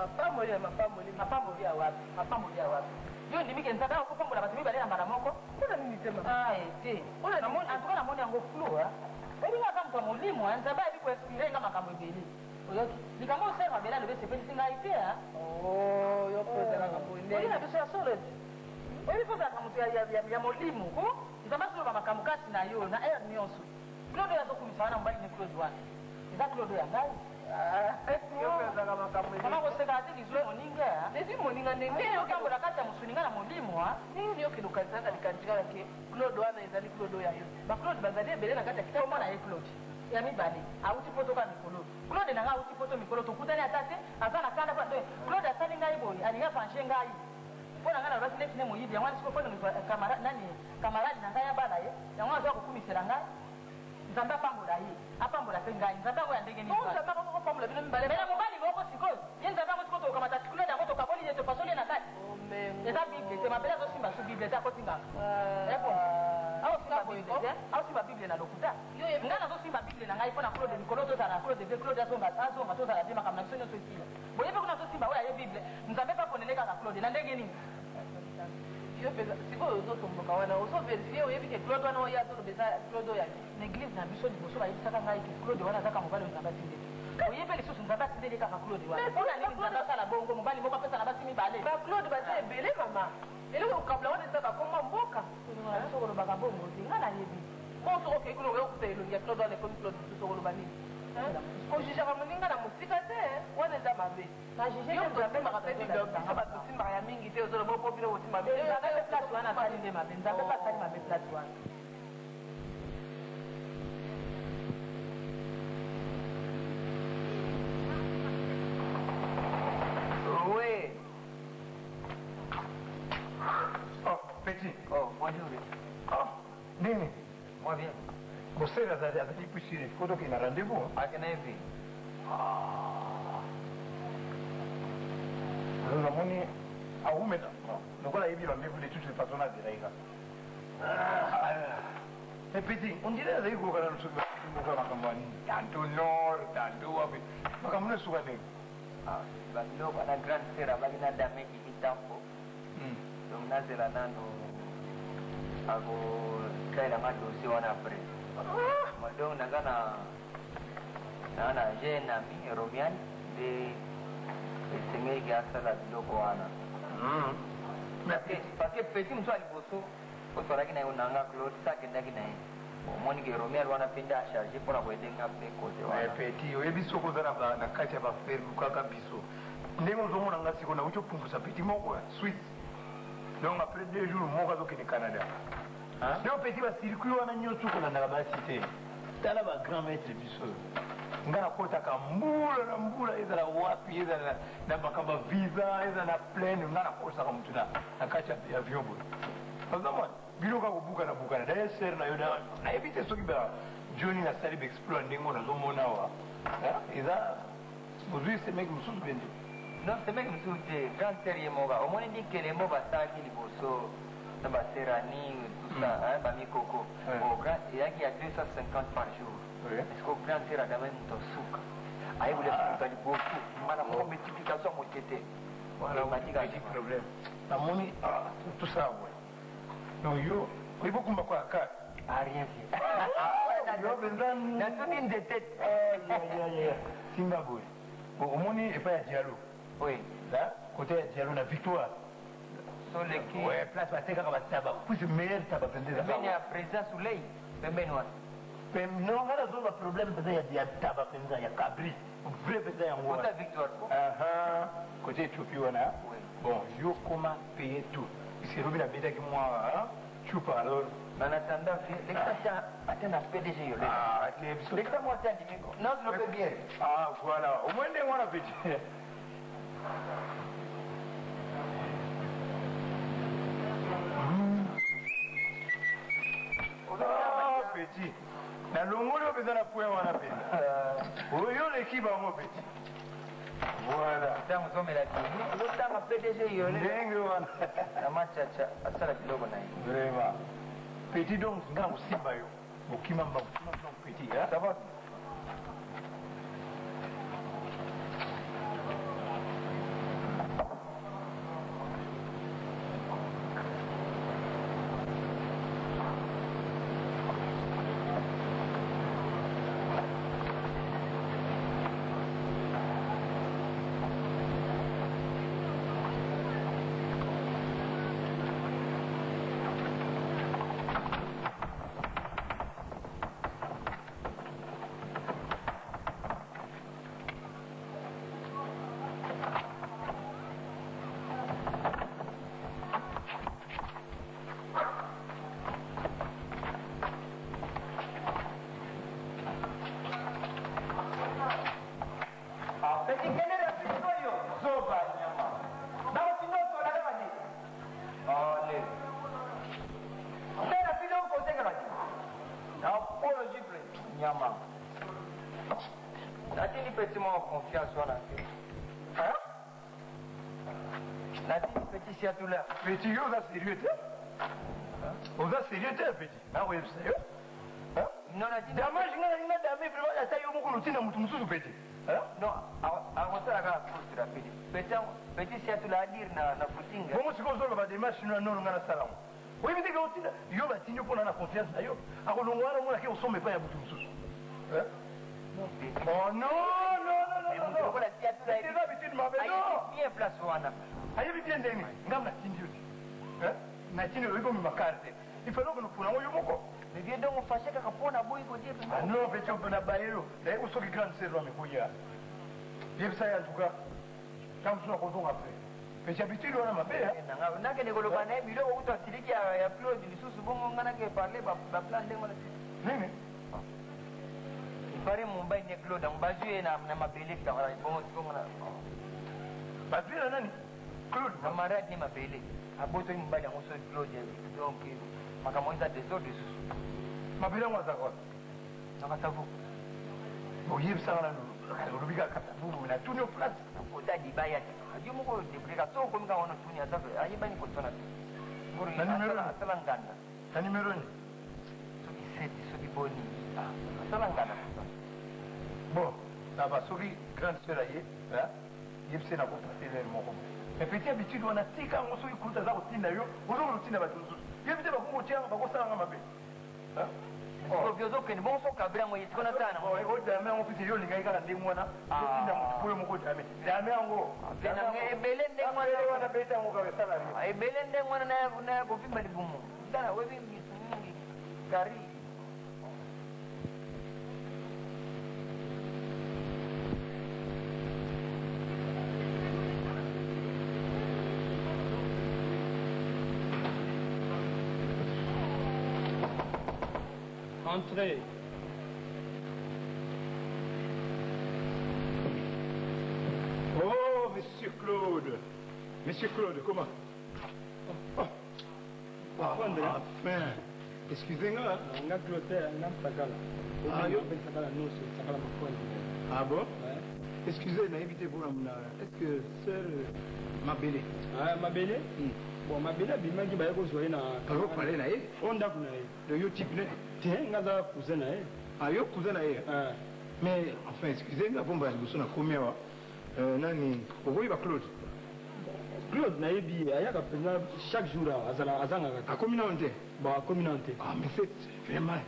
mapambo ya wapi yo ndimike ntaka kupambo la batimi bale mara moko kuna nini sema una namoni antuka namoni yango flua ebi ngaka mtu mulimu anza ba bipo expire kama kamwebele oyoki nikamo sema bela ndo bese pesi ngai pia yo pesa kama bonde ina bisha solid ebi poza kama mtu ya mulimu ko nzamba solo makamukati na yo na air nyonso Claude yazo kumisana mbali ni Claude wani eza Claude ya ngai kama koseka ati lizwe moninga ezi moninga ndenge yokambola kati ya mosuninga na molimo nini yokelokalisaka likanjikala ke Claude wana ezali Claude ya yo baclaude bazali ebele na kati ya kitoko mwana ye Claude ya mibale auti poto ka mikolo Claude nanga auti poto mikolo tokutani ata te aza na kanda pa Claude asali ngai boye alinga fanshe ngai mpona ngai na lobaki neti ne moyibi yango siko mpona kamaradi na ngai ya bana ye yango aza kokumisela ngai nzambe apambola ye apambola mpe ngai nzambe yango ya ndenge nini mena mobali moko sikoyo ye nzambe yango siko tokamata Claude yango tokaboli ye topasoli ye na kati eza bible te mabele azosimba su bible te akotingaka aosimba bible na lokuta ngai nazosimba bible na ngai mpona Claude likolo tozala Claude ve Claude azonga tozala te makambo na biso nyonso esila boye mpe kuna azosimba oyo aye bible nzambe mpe aponele kaka Claude na ndenge nini yo pesa sikoyo ozotomboka wana ozoverifie oyebi ke Claude wana oyo azolobeza Claude oyo na eglise na biso liboso bayebisaka ngai ke Claude wana azaka mobali oyo nzambe atindeli oyebi lisusu nzambe atindeli kaka Claude wana mpona nini nzambe asala bongo mobali moko apesa na basi mibale baclaude baza ebele mama eloko okabula wana eza bakoma mboka biso kolobaka bongo te nga nayebi moso okei kuna oyokuta elongi ya Claude wana ekomi Claude biso koloba nini ojijaka moninga na mosika te wana eza mabe yo tosimbaka mpe biso bato osimbaka ya mingi te ozoloba mpo bino osimba nzambe place wana asali nde mabe nzambe mpe asali mabe place wana oui. Oh, petit. Oh, bonjour. Oh, Dini. Moi bien. Você azali kushiri foto kina rendez-vous. Akina hivi. Ndio namoni aume na. Nokola hivi ba mevu de toutes les façons na diraika. Et petit, on dirait azali ko kana nsuku ko makambani. Tanto nord, tanto wapi. Makamune suka de. Bando kana grand sera bagina dame kitampo. Donc nazela nando ako kaila madosi wana pre. Madong nagana je nami Romian de sengeri gasala biloko wana. Parce que petit mso aliboso osoraki na unanga Claude sakendaki na ye. Omoni ke Romian wana penda charger pour akoedenga pe kote wana. Petit oyebi soko zana na kati ya ba ferme kaka biso. Ndenge ozomona nga siko na ucho pumbusa petit moko Suisse. Donc après 2 jours moko azokende Canada. Donc petit ba circuit wana nyonso kolanda ba cité. Tala ba grand maître biso. Ngana kota ka mbula na mbula ezala wapi ezala na bakamba visa ezala na plane ngana kosa ka mutuna akacha avion bo. Azama biloka kubuka na buka na ser na yoda na ebite soki ba Johnny na sali explore ndingo na zomona wa. Eza aujourd'hui c'est mec mususu bende. Non, c'est mec mususu te grand sérieux moga. Omoni ndikele mo basaki liboso na baserani tout ça ba mikoko. Au grand yaki à 250 par jour. Est-ce qu'on prend un gamin de souk? Aïe, vous l'avez beaucoup. Madame, mon multiplication, mon tété. Voilà, on a dit problème. La monnaie, tout ça, ouais. Donc, yo, il faut qu'on me quoi, rien fait. Yo, besoin. Dans toute une des têtes. Zimbabwe. Au monde, il n'y a pas de dialogue. Oui. Là, côté dialogue, la victoire. Sur l'équipe. Ouais, place, parce que tabac. Puis c'est meilleur tabac. Il y a présent soleil. C'est Benoît. Non, on a toujours un problème, il y a tabac, il y a cabri. Vrai, il y a un côté victoire. Côté Éthiopie, on a. Bon, yo, comment payer tout? C'est Robin Abeda qui moi, tu parles alors. En attendant, l'extra, attends, un PDG. L'extra, moi, non, je le fais bien. Ah, voilà. Au moins, on a fait. Ah, petit. Na longolo besoin na point wana pena. Oyo l'équipe a mon petit. Voilà. Tant nous sommes la vie. Nous sommes à PDG yo. Ndenge wana. Na machacha asala kidogo na hii. Vraiment. Petit donc ngango simba yo. Okimamba petit, hein? Ça va? Confiance wana. Hein? Natini petit si atula. Petit yo za sérieux te? Oza sérieux te petit? Ah oui, sérieux? Hein? Non, natini. Dommage nga dame vraiment ya tayo moko lutina mutu mususu petit. Hein? Non, awasala ka frustra petit. Petit si atula adir na futinga. Bongo siko zo ba démarche no no nga na salamu. Oui, mais que lutina yo ba tinyo pona na confiance na yo. Akolongwana mona ke osome pa ya mutu mususu. Hein? Oh non, non, non, non, non. C'est l'habitude, ma belle. Non. Bien place wana. Aïe, bien demi. Ngam na tindio. Hein? Na tindio iko mi makarte. Il faut que nous prenons yo moko. Mais bien donc on fâche ka kapona boy ko dire. Ah non, petit on na baero. Là où sont les grandes sœurs me koya. Bien ça en tout cas. Quand nous rencontrons après. Petit habitude on a ma belle. Na ke nekolo bana bilo ko to siliki ya upload lisusu bongo ngana ke parler ba plan ndenge na. Nini? Pare Mumbai ne Claude mbazu na mabele ka wala bongo bongo na. Bazu na nani? Claude na marad ni mabele. Aboto Mumbai na moso Claude donc makamoiza des autres. Mabele mwa za kwa. nakatavu oyebisanga olobi kaka tavuvu na tuni oplace ota dibaya te adio moko debreka so okomi kaka wana tuni aza ayebani kotona te asala nganda na numero ni soki seti soki boni asala nganda bon naba soki grande sœur aye yebise na kopasele moko mais petit habitude wana tika yango soki kuta aza kotinda yo ozokona kotinda bato mosusu yebi te bakongo otyanga bakosalanga mabe obi ozokende bongo sokabela yango ye sikona sana odame yango pisi yo olingai kaka ndenge wana otinda motu po yo moko dame dame yango ebele ndenge wana beta yango kaka esala ebele ndenge wana naya kovimba libumu tala webi misu mingi kari Entrez. Oh, Monsieur Claude. Monsieur Claude, comment? Enfin. Excusez-moi. Ah bon? Excusez, n'invitez vous est-ce que sœur Mabélé? Ah, Mabélé? Bon, Mabélé, bimaki ba yako zoye na. Kako parler na ye? Onda kuna ye. De yo type ne? Tiens, ngaza cousin na ye. Ah, yo cousin na ye? Mais enfin, excusez-moi, bon ba liboso na combien wa? Nani, okoyi ba Claude? Claude na yebi ayaka penza chaque jour azanga ka. Akomi na onte? Ba akomi na onte. Ah, mais c'est vraiment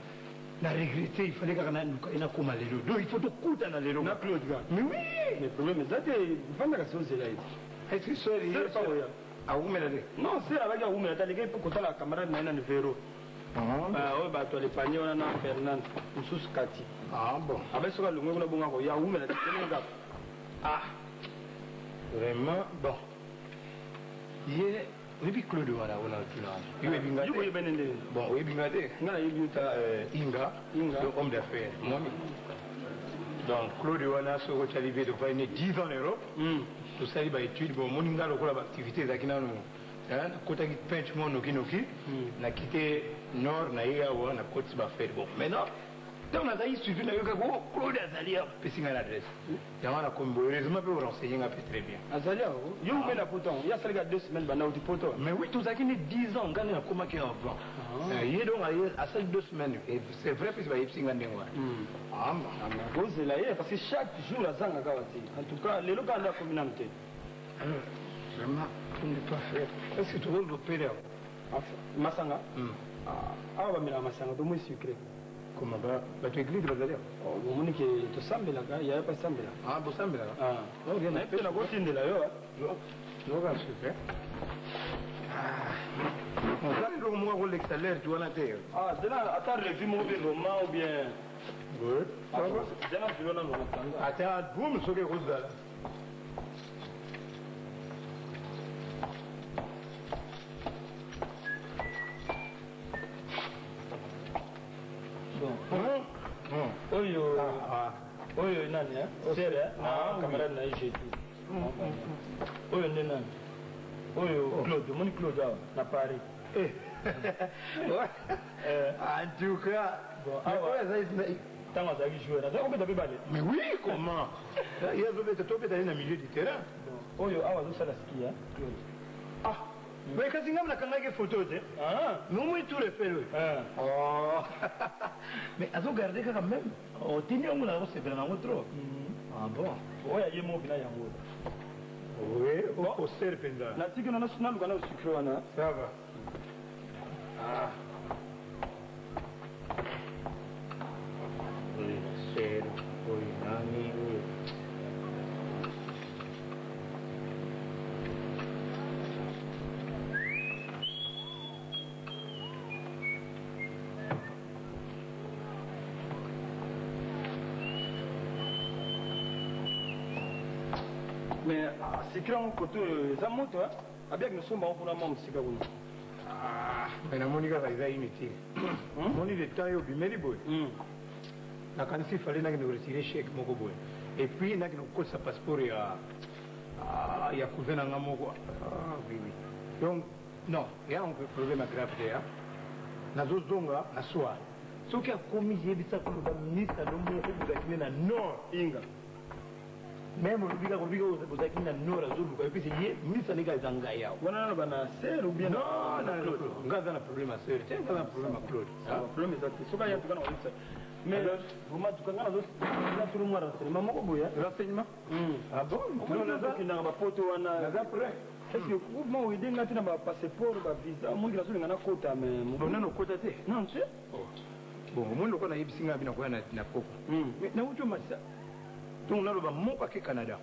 na regretter, il fallait qu'on ait comme les deux. Donc il faut tout coûter dans les deux. Na Claude ga. Mais oui. Le problème est que vanda ka soze là. Est-ce que c'est hier? Ah, où m'elle non, c'est avec où m'elle a dit pour la camarade na na Vero. Ah, oh ba to le panier on na Fernand, Moussous Kati. Ah bon. Avec ça le ngona bonga ko ya où m'elle a dit ah. Vraiment bon. Hier oui Claude wala wala tuna. Yue bingate. Yue benende. Bon, oui bingate. Ngana yibita Inga, le homme d'affaires. Moi. Donc Claude wana so ko arrivé de venir 10 ans en Europe. Tout ça il va étudier bon moninga lokola activité za kinano. Hein, kota ki peintre mon okinoki na quitté nord na ya wa na côte ba faire bon. Maintenant donc on a eu suivi na yoka ko Claude Azalia pesinga l'adresse. Yamana kombo heureusement peut renseigner un peu très bien. Azalia yo me la pourtant il y a seulement 2 semaines bana uti poto. Mais oui, tout ça qui 10 ans ngana koma ki avant. Il est donc à seul 2 semaines et c'est vrai que va yipsinga ndengwa. Ah bon, c'est là parce que chaque jour azanga kawati. En tout cas, les locaux de la communauté. Vraiment, tu ne peux pas faire. Est-ce que tu veux l'opérer? Masanga? Ah, on va mettre Masanga, tout le monde sucré. Comment va? Tu es glisse, Bazalia? Oh, vous me dites que tu sembles là, il n'y a pas semble là. Ah, vous semble là? Ah, non, il y a un peu de la bottine de là, je vais super. On va aller au moins avec l'extérieur, tu vois la terre. Ah, c'est là, attends, le film ou bien roman ou bien. Oui. Attends, boum, ce que vous avez. Oyo nani sere na camarade na jetu oyo nani oyo Claude moni Claude na Paris en tout cas bon tant que ça joue là ça on peut balé mais oui comment il y a d'autres topes dans le milieu du terrain oyo awa zo sala ski Claude ah mais quand il na kanga photo te nous moi tout le fait oh mais azo garder quand même o tini on la c'est bien en trop ah bon oya yemo bina yango oui au serpenda na tiki na national kana sucre wana ça va ah oui c'est oui nani oui mais c'est grand côté za moto avec nous sommes pour la maman sika woni ah mais na monika za imiti moni de tayo bimeli boy na kanisi fallait na que retirer chèque moko boy et puis na que ko sa passeport ya cousin na moko ah oui oui donc non il y a un problème grave là na zozonga na soir soki akomi yebisa koloba ministre no moko bozalaki na nord inga même olobika kolobika bozalaki na nord azoluka epesi ye ministre ndenge aza ngai awa wana naloba na ser ou bien non nga aza na problème ya ser te nga aza na problème ya claude problème eza te soki aya tuka na kolisa mais vraiment tuka nga naza tulu mwa renseignement moko boya renseignement ah bon nazokendaka bapoto wana naza prêt est ce que mouvement oyedenga te na bapasseport bavisa omongi nazolinga nakota mais nano okota te non te bon omoni lokola nayebisi ngai bina koya na poko nauti omatisa donc naloba moko ake canada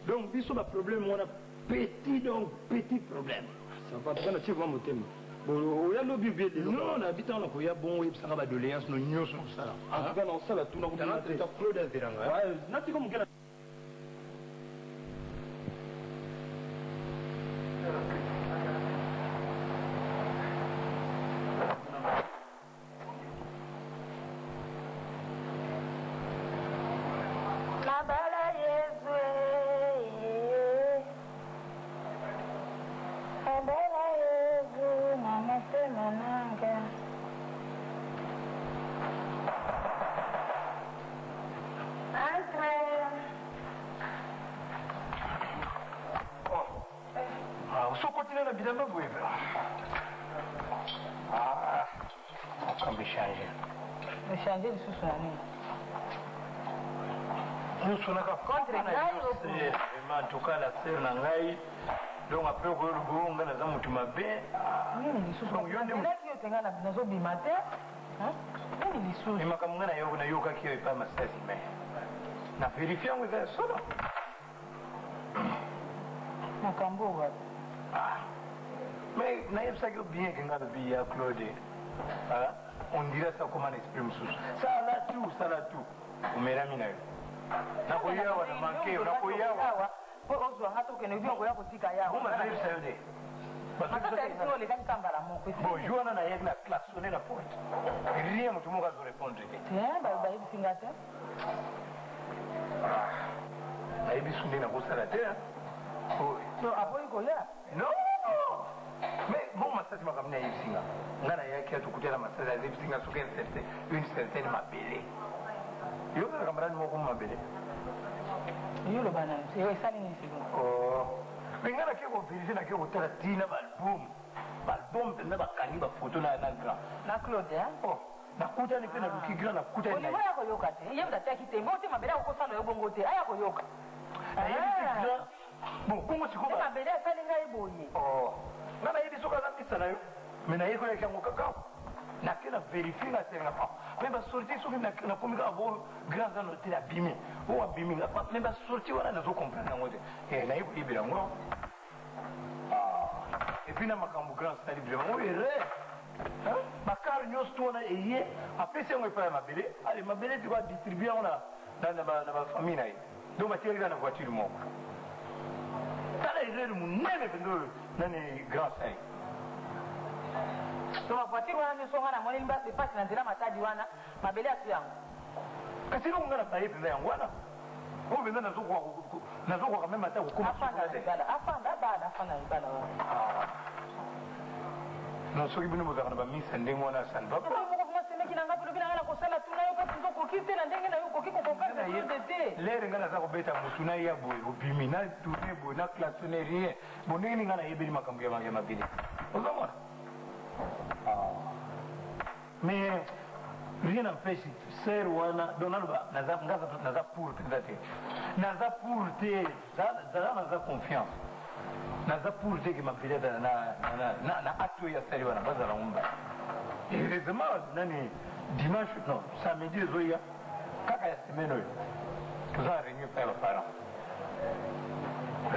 donc biso baproblème wana petit problème ça va tuka na tie vraiment motema oya lobi obie lelo non nabi ntango na koya bongo oyebisanga badoléance no nyonso nakosala tuka na osala tuna ta claude azeranga natika mokena changer lisusu na nini nyonso nakavraimen toka la ser na ngai donc après okoyo lugo ngai naza motu mabe nini lisusuelaki yo te ngai nazobima te nini lisusu makambo ngai nayokaki yo epai masasi me na verifie yango eza ya solo makambo oyo mais nayebisaki yo bien ke ngai lobi ya claude on dirait ça comme un esprit moussous. Ça là tout. Umerami na yo. Nakoya wana mankeo, nakoya wana. Po ozo hata ukene byo ngoya kutika yawo. Uma zaidi sayode. Bakata sio le kan kambala moko. Bon, joana na yegna classe sonner la porte. Rien mutu moka zo répondre. Tiens, ba hivi singate. Na hivi sunde na kosala te. No, apo iko là. Non. Mais bon, masasi makamina hivi singa. Ngana yake atukutela masasi ya hivi singa soke une certaine mabele. Yo kana kamarani moko mabele. Yo lo bana, yo sali ni sigo. Ngana ke ko vérifier na ke ko tala tina album. Album tena bakani ba photo na grand. Na Claude hein? Nakuta ni pena lukigira nakuta ni. Oyo ya koyoka te. Ye mdata kitembo te mabele akosala yo bongo te. Aya koyoka. Bon, bongo sikoba. Mabele sali ngai boye. Ngana yibi soka na tisana yo. Mena yeko ya kango kakao. Na kena vérifier na senga pa. Même sorti soki na komi ka bo grand dans l'hôtel abîmé. O abîmé na pa. Même sorti wana na zo comprendre ngote. Na yeko ibira ngo. Et puis na makambo grand stade vraiment. Oui, bakar nyos tona eye apese ngo ipa mabele. Allez mabele tu vas distribuer na ba famille na. Donc ma tirer na voiture mo. Tala ile munene bendo nani grand stade. So mafuatiri wana nyo songa na mwani mba sepasi na nzela matadi wana mabele atu yangu kasino ngana pa yepi yangu wana o benda nazokwa kama mata ko afanda ibala wana no soki bino mo zakana ba misa ndenge wana san ba ko kuma semeki na ngapi lobina ngana kosala tuna yo ko toko kite na ndenge na yo ko kiko kokana de lere ngana za ko beta musuna ya boy obimi na tourner boy na klaxonner rien boneni ngana yebeli makambo ya mabele ozamona mais rien n'empêche ser wana donalba naza pour te naza pour te naza confiance naza pour te que mapile na acte ya seri wana bazala umba heureusement nani dimanche non samedi zoya kaka ya semaine oyo toza réunion pa ba parents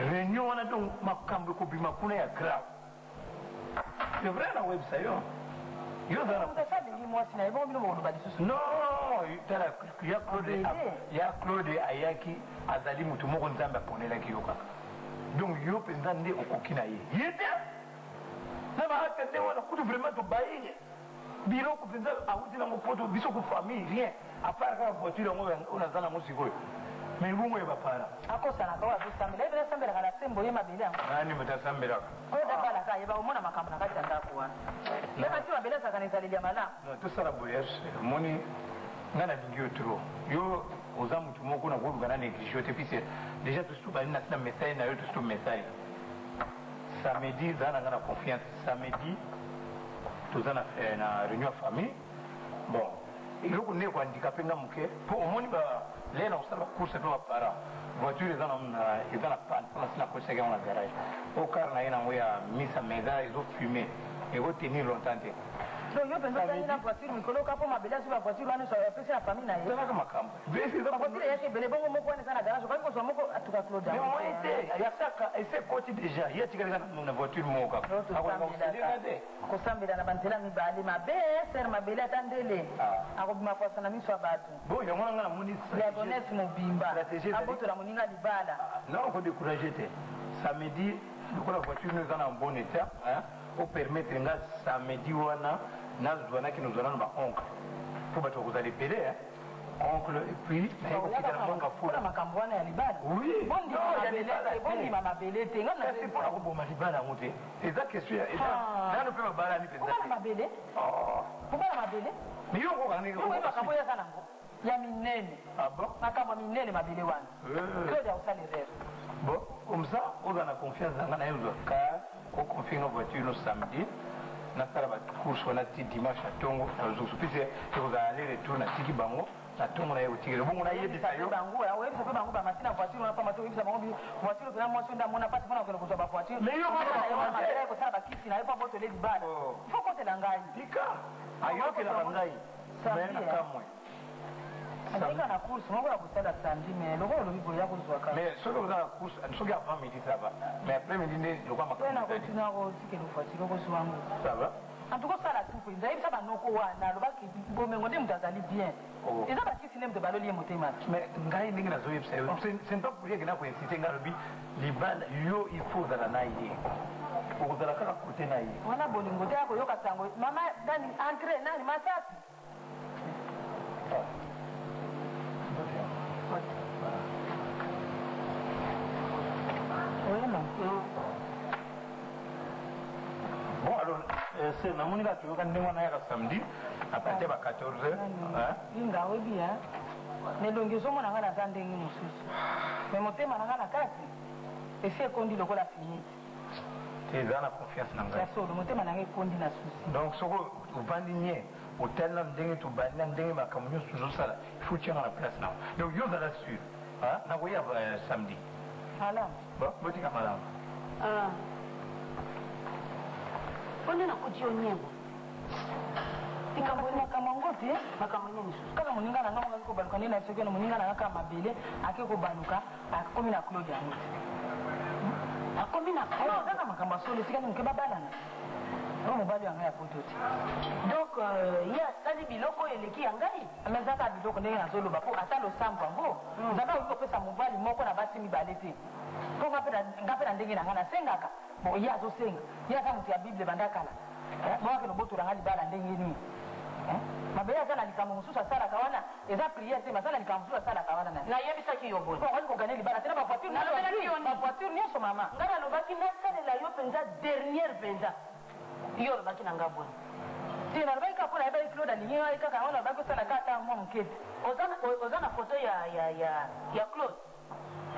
réunion wana donc makambo ekobima kuna ya grave c'est vrai na website yo non ya claude ayaki azali mutu moko nzambe aponelaki yo kaka donc yo mpenza nde okoki na ye ye te na baakte nde wana kutu vraiment tobayi ye biloko mpenza awuti nango poto biso ko famille rien apart kaka voiture yango oyo naza nango sikoyo Mais vous m'avez pas parlé. akosa na kawa bisambela ibele sambela kala sembo ye mabele yango Nani mtasambira? ko da bala ka yeba umona makambo na kati ndako wana lema ti mabele sakana izali ya mala Non, tout ça la bouillage. Moni ngana dingio trop. Yo oza mutu moko na golu ngana négligé te puis déjà tout tout bali na sina message na yo tout message. Samedi zana ngana confiance. Samedi tozana na réunion famille. Bon, iloko ne ko handicapé nga muke po omoni ba lena usala course to para. Voiture ezana panne pour la course ga na garage. Au car na ina moya misa meza ils ont fumé et vont tenir longtemps. donc yo penza tani na voiture mikolo ka po mabele asu ba voiture wana so pesa na famille na ye Sema kama kamba. Besi za voiture yake bele bongo moko wana sana garage kwa ko moko atuka Claude mais on était il y a ça essaie côté déjà il y a tigana na voiture moka kosambela na bantela mibale mabe ser mabele atandele akobima kwasa na miso ya bato bon yango ngana moni la bonesse mobimba abotola moninga libala non ko décourager te samedi la voiture nous en bon état hein pour permettre nga samedi wana nazwana ki nous allons ba oncle pour bato ko zali pele hein oncle et puis na ko kitana monga fula makambo wana ya libala oui bondi mabele bondi mabele te ngana c'est pour ko boma libala ngote eza question eza nano pe mabala ni pesa pourquoi mabele pourquoi mabele ni yo ko kanini ko makambo ya sana ngo ya minene ah bon makambo minene mabele wana Claude ya usali rere bon comme ça on a la confiance dans la yo ka ko confie nos voitures le samedi na sala ba course on a ti dimanche à Tongo na zo supise et vous allez retour na tiki bango na Tongo na yo tigere bongo na yebi sayo bango ya webi sape bango ba matina voiture na pa mato yebi bango bi voiture pe na mo sonda mona pati fana ko ko ba voiture mais yo na ko sala ba kisi na yo pa boto le libala faut ko te langai dika ayo ke la langai mais na kamwe Andika na course moko ya kusala samedi mais loko lo bibo ya kozwa ka mais soko za la course soki avant midi ça va mais après midi ne lokwa makana na continue ko tike lo voiture ko swango ça va antuko sala tuko nzai bisa banoko wana lo baki bomengo ndi mutazali bien eza bakisi ne mutebalo liye motema mais ngai ndingi na zoye psa c'est pas pour que na ko insiter ngalobi libala yo il faut za na ye okozala kaka kote na ye wana bolingo te yako yoka sango mama dani entre nani masasi bon alors c'est na moni ka tuyoka ndenge wana yaka samedi à partir ba 14h hein inga webi hein nelongi ozomona nga naza ndenge mosusu me motema na nga na kati esi ekondi lokola finiti eza na confiance na ngai ya solo motema na nga ekondi na susi donc soko ovandi nye otali na ndenge tobandi na ndenge makambo nyonso tozosala il faut tianga na place nango donc yo ozala sur nakoya samedi malamu bon botika malamu pone nakoti yo nyembo makambo yango te makambo nini susu kaka moninga na ngai ngaki kobaluka nde na biso keno moninga na ngaka mabele ake kobaluka akomi na Claude yango te akomi na kaka makambo asolo esika nini ke babalana o mobali yangai ya poto te donc ye asali biloko eleki ya ngai ame ezaka biloko ndenge nazoloba mpo ata losambo yango nzambe akoki kopesa mobali moko na basi mibale te mpo nga mpe na ndenge na ngai nasengaka bo ye azosenga ye aza moto ya bible banda kala moyake lobotola nga libala ndenge nini mabele aza na likambo mosusu asalaka wana eza priere te masala likambo mosusu asalaka wana nayebisaki yo boye okoki kogane libala te na bavoiture nyonso mama ngai nalobaki nasalela yo mpenza dernière mpenza yo olobaki na nga boye te nalobaki kaka mpo nayebaki Claude alingi ngai kaka ngo nalobaki osala kaka mwa moke te oza na foto ya Claude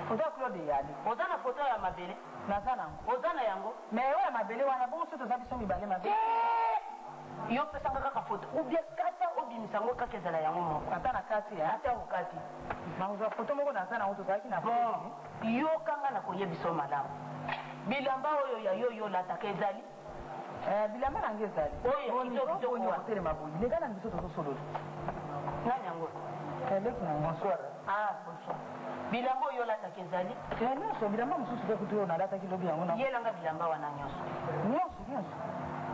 foto ya Claude eyali oza na foto ya mabele naza nango oza na yango me oyo ya mabele wana bongo so toza biso mibale mabele yo pesanga kaka foto ubie kata obimisa yango kaka ezala yango moko ata na kati ata okati mazwa foto moko naza nango tozalaki na yokanga na koyebiso malamu bilamba oyo ya yo yolataka ezali bilamba nange ezali oyotelema boyi lega na biso tozosolola nani yango eleki na bonsoir bonsoir bilamba oyo olataka ezali nyonso bilamba mosusu mpe kutu oyo nalataki lobi yango yelanga bilamba wana nyonso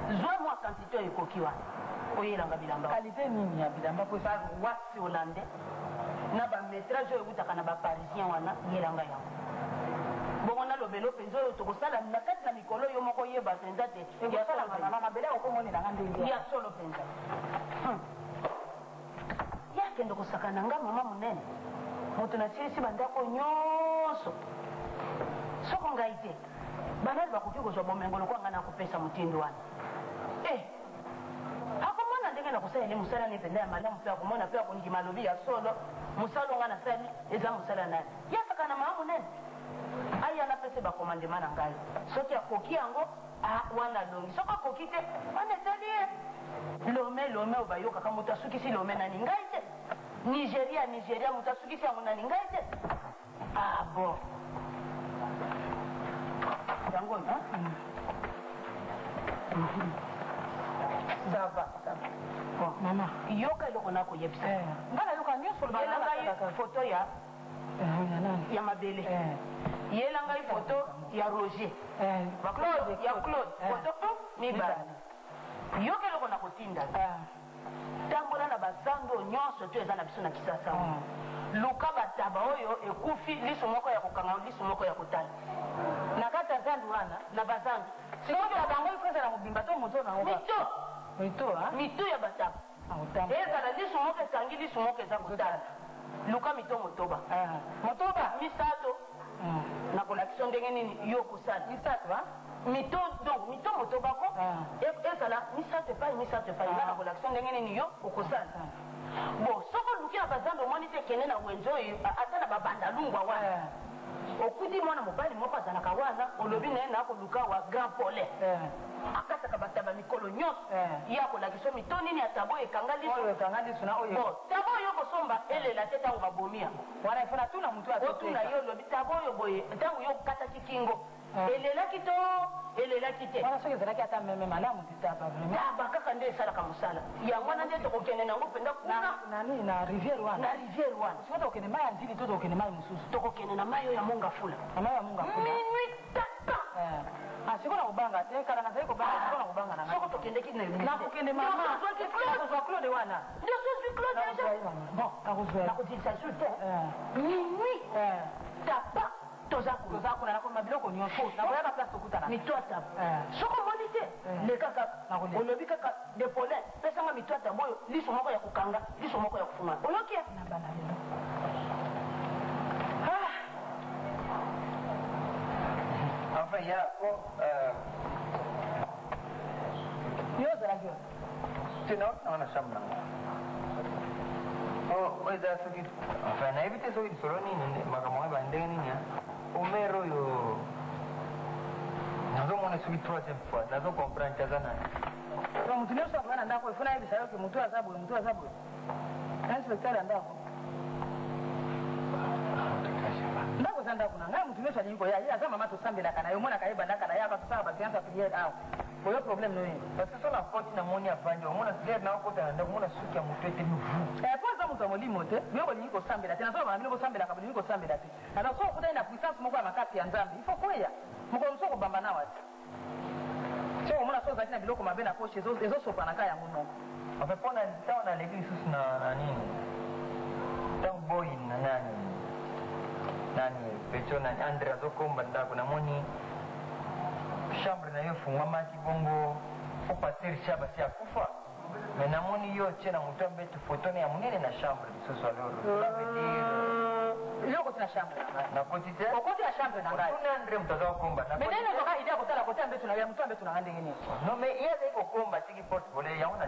zwa mwa quantité oyo ekoki wana oyelanga bilamba kalite nini ya bilamba po wasi olande na bamétrage oyo ekutaka na baparisien wana yelanga yango bongo nalobelo mpenza oyo tokosala na kati na mikolo yo moko oyeba mpenza te mabele akokomonelanga ndenge ya solo mpenza yakende kosaka na nga mama monene moto nasilisi bandako nyonso soko ngai te banani bakoki kozwa bomengo lokola ngai nakopesa motindo wana akomona ndenge nakosalela mosala ni mpenza ya malamu mpe akomona mpe akondima lobi ya solo mosala nga nasali eza mosala nani yasaka na maa monene aya napese bakomandema na ngai soki akoki yango wana longi soki akoki te wana ezali ye lome oyo bayokaka moto asukisi lome nani ngai te nigeria moto asukisi yango nani ngai te bon yango sava mama yoka eloko nakoyebisa nga nayoka nyonso yela ngai foto ya mabele yela ngai foto ya roger ya claude foto mibale yoka eloko nakotinda tambola na bazando nyonso to eza na biso na kisasa luka bataba oyo ekufi liso moko ya kokanga liso moko ya kotala na kati ya zandu wana na bazando sikoyo ya bango ikozala mobimba to moto nango mito ya bataba ezala liso moko esangi liso moko eza kotala luka mito motoba misato nakolakisa ndenge nini yo kosala mito motobako ezala misato epai nga nakolakisa ndenge nini yo okosala bon soko oluki na bazando omoni te ekende na wenze oyo ata na babandalungwa wana okuti mwana mobali moko azalaka wana olobi na ye nakoluka wa grand pole akataka bataba mikolo nyonso ye akolakisa mito nini ya tabo ekanga liso tabo oyo kosomba elela te ntango babomia wana ifona tuna mutu otuna ye olobi tabo oyo boye ntango yo okataki kingo elelaki to elelaki te wana soki ezalaki ata meme malamu titaba taba kaka nde esalaka mosala yango wana nde tokokende nango mpenza kuna na rivière wana siko tokokende mai ya nzili to tokokende mai mosusu tokokende na mai oyo ya mongafula minui tata siko na kobanga te kala nazali kobanga siko na kobanga na soko tokendeki nakokende mama nakozwa claude wana ndio sozwi claude nakotilisa lisu te minui tapa tozakuna nakoma biloko nyonso nakoyaka place tokutana mito atabo soko omoni te lekaka olobi kaka depole pesanga mito atabo oyo liso moko ya kokanga liso moko ya kofuma oyoki na bana lelo enfin ya yo ozalaki yo tina naona shamba eza soki enfin nayebi te soki lisolo nini makambo oyo bandenge nini omere oyo nazomona soki troisième fois nazocomprendre te aza nani motu nyonso akoka na ndako efuna yebisa yoke motu aza boye inspecteur ya ndako ndako eza ndako na ngai motu nyonso alingi koya ye aza mama tosambelaka na ye omonaka ye bandaka na ye aka tosala baséance ya priere awa oyo problème noye parce que so na foti namoni avandi omona claire naokota na ndako omona suki ya motu etemi vu po aza moto ya molimo te bino bolingi kosambela te nazoba bino bosambelaka bolingi kosambela te alors so okutani na puissance moko ya makasi ya nzambe il faut kweya mokolo mosu okobamba na wati so omona so ozalaki na biloko mabe na poshe ezosopanaka yango moko enfin mpo na ntango naleki lisusu na nini ntango boyi na nani pecho nani andre azokomba ndako namoni chambre na yo efungwamaki bongo fo paster shaba si akufa me namoni yo tie na moto ambetu fotone ya monene na chambre lisusu aloro yo koti na chambre nakoti te okoti na chambre na ngai tuna andre moto aza kokomba menene toka idea kotala koti ambetu na ya moto ambetu na ngai ndenge nini non mais ye azali kokomba tiki porte volet yango na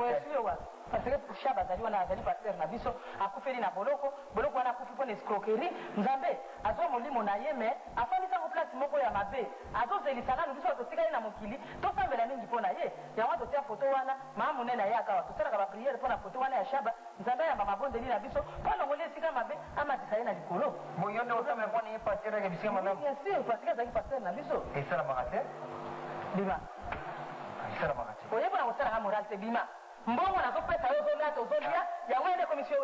parce que shaba azali wana azali paster na biso akufeli na boloko wana akufi mpo na escroquerie nzambe azwa molimo na ye me afanisango place moko ya mabe azozelisa nanu biso totikali na mokili tosambela mingi mpo na ye yango totia foto wana maa monene ya ye akawa tosalaka bapriere mpo na foto wana ya shaba nzambe ayamba mabondeli na biso mpo alongoli esika mabe amatisa ye na likolo boyo nde osambela mpona ye paster aka bisika malamu bien sûr parce que azalaki paster na biso esalamaka te bima esalamaka te oyebona kosalaka moral te bima mbongo nazopesa yo ozolia tozolia yango ende komisio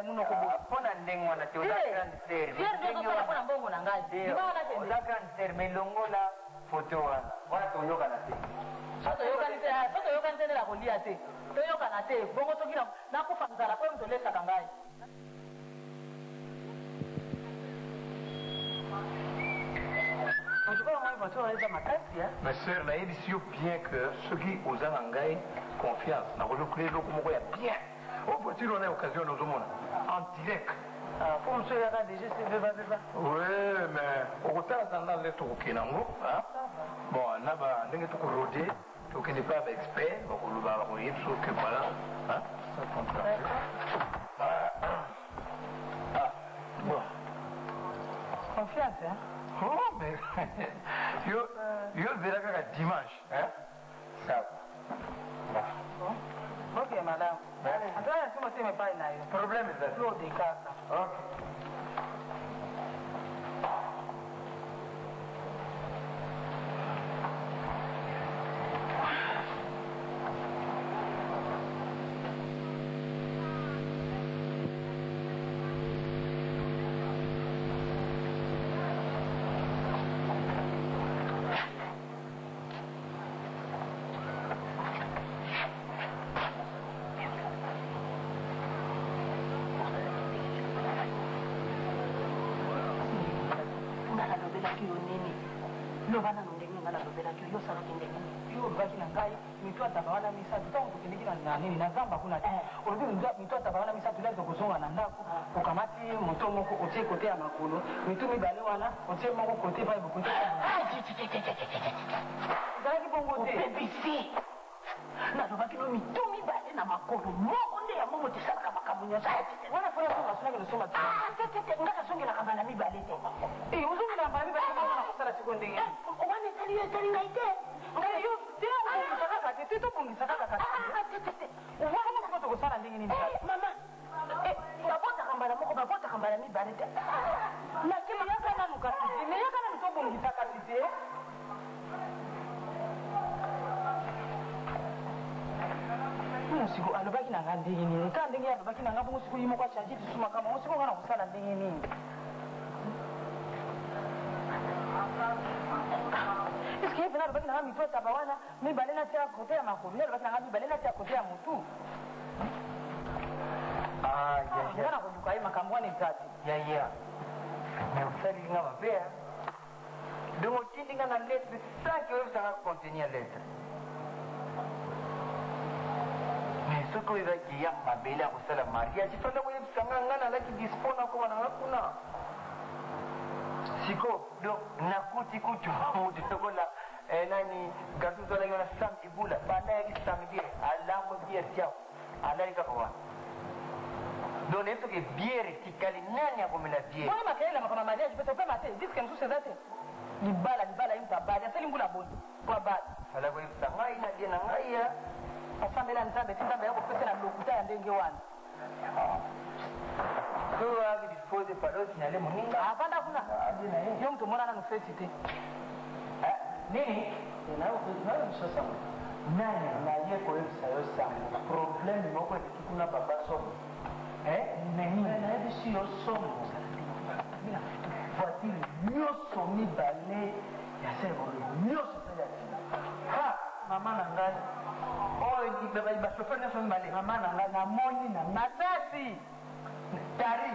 munoko bo mpona ndenge wana te oza grande sere mpona mbongo na ngai oza grande sere me longola foto wana toyokana te so toyokani te nde na kolia te toyokana te bongo soki nakufa nzala po tolesaka ngai ma sœur nayebisi yo bien que soki oza na ngai confiance nakozokula eloko moko ya bien o voiture wana occasion ozomona en direct Ah, pour monsieur, il y a déjà ces deux bébés. Oui, mais au temps dans les trucs qui n'ont pas. Bon, là-bas, on est tout rodé. Tu n'es pas expert, on va voir tout ce que voilà. Hein? Ça compte. Ah, bon. Confiance, hein? Oh, mais. Yo verrai que dimanche. Hein? Ça. Ok, madame. Attends, tu me tiens pas là. Problème, c'est l'eau de casa. Ok. nazamba kuna olobi mito atabana misatu leo kozonga na ndako okamati moto moko otie kote ya makolo mito mibale wana otie moko kote pa bokote zalaki bongo te bisi nalobaki no mito mibale na makolo moko nde ya momo tesalaka makambo nyonso wana fona songasonaki nosomba ngaka songelaka mbala mibale te ozongela mbala mibale wana kosala siko ndenge wana etali yo etali ngai te ngai yo te obongisaka kate te tobongisaka kaka wana moko tokosala ndenge nini mama babotaka mbala moko babotaka mbala mibale te nakima yaka nanu kasi te me yaka nanu tobongisa kasi te musiko alobaki na nga ndenge nini ka ndenge alobaki na nga bongo siko ye moko achange tisumaka mongo siko nga na kosala ndenge nini eske ye pena alobaki na nga mito ataba wana mibale natia kote ya makolo ye alobaki na nga mibale natia kote ya motu nga na koluka ye makambo wana ezati yaya me osaleli nga mabe donc otindi nga na lettre sanki oyebisanga contenir lettre mais soki oyebaki ya mabele ya kosala mariage fanda koyebisanga nga nalaki dispo nakoma nanga kuna siko donc nakuti kutu mutu lokola nani garso tolaki wana samedi bula balayaki samedi alango biere tiao alali kaka wana donc nayebi soki biere tikali nani akomela biere wana makelele makambo ya mariage pesa opema te diske mosusu eza te libala ye mutu abali asali mbula boni po abali fala koyebisa ngai na die na ngai ya asambela nzambe ti nzambe yakopesa na lokuta ya ndenge wana so aki dispose palosi nale moninga avanda kuna yo mutu omona nanu feti te nini nani naye koyebisa yo sango probleme moko eleki kuna papa somo nayebisi yo somo voitire nyonso mibale ya servolo nyonso ha mama na ngai oyo bashofer nyonso mibale mama na ngai namoni na masasi tari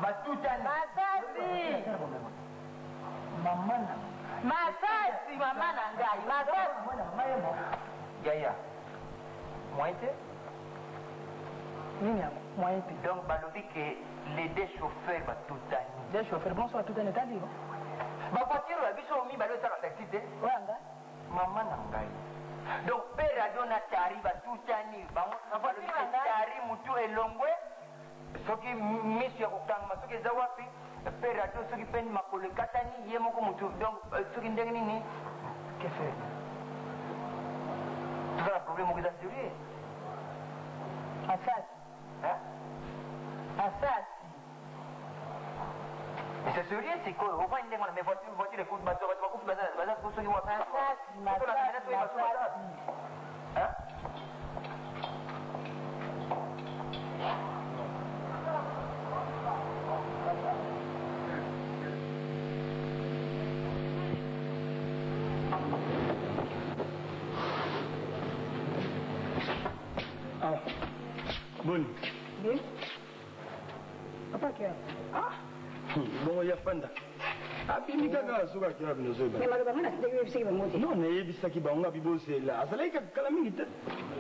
batutani masasi mama na masasi mama na ngai masasi yaya moyen te nini yango moyen te donc balobi ke les deux chauffeurs batutani deux chauffeurs bonso batutani etali yo bavoitire ya biso mibale osala taxi te oya ngai mama na ngai donc mpe radio na tari batutani bango tari mutu elongwe soki miso ya kokangama soki eza wapi mpe radio soki mpe makolo ekatani ye moko mutu donc soki ndenge nini kefe tozala problème moko eza sérieux asasi asasi mais c'est sérieux c'est quoi on va une ndenge wana mais voiture écoute bato bakufi baza soki wapi Boni. Bien. Papa qui a? Bon, il y a Fanda. Abimi kaka soka kira bino zoba. Mais malobanga na tete yebisaki bango te. Non, na yebisaki bango abibosela. Azalaki kala mingi te.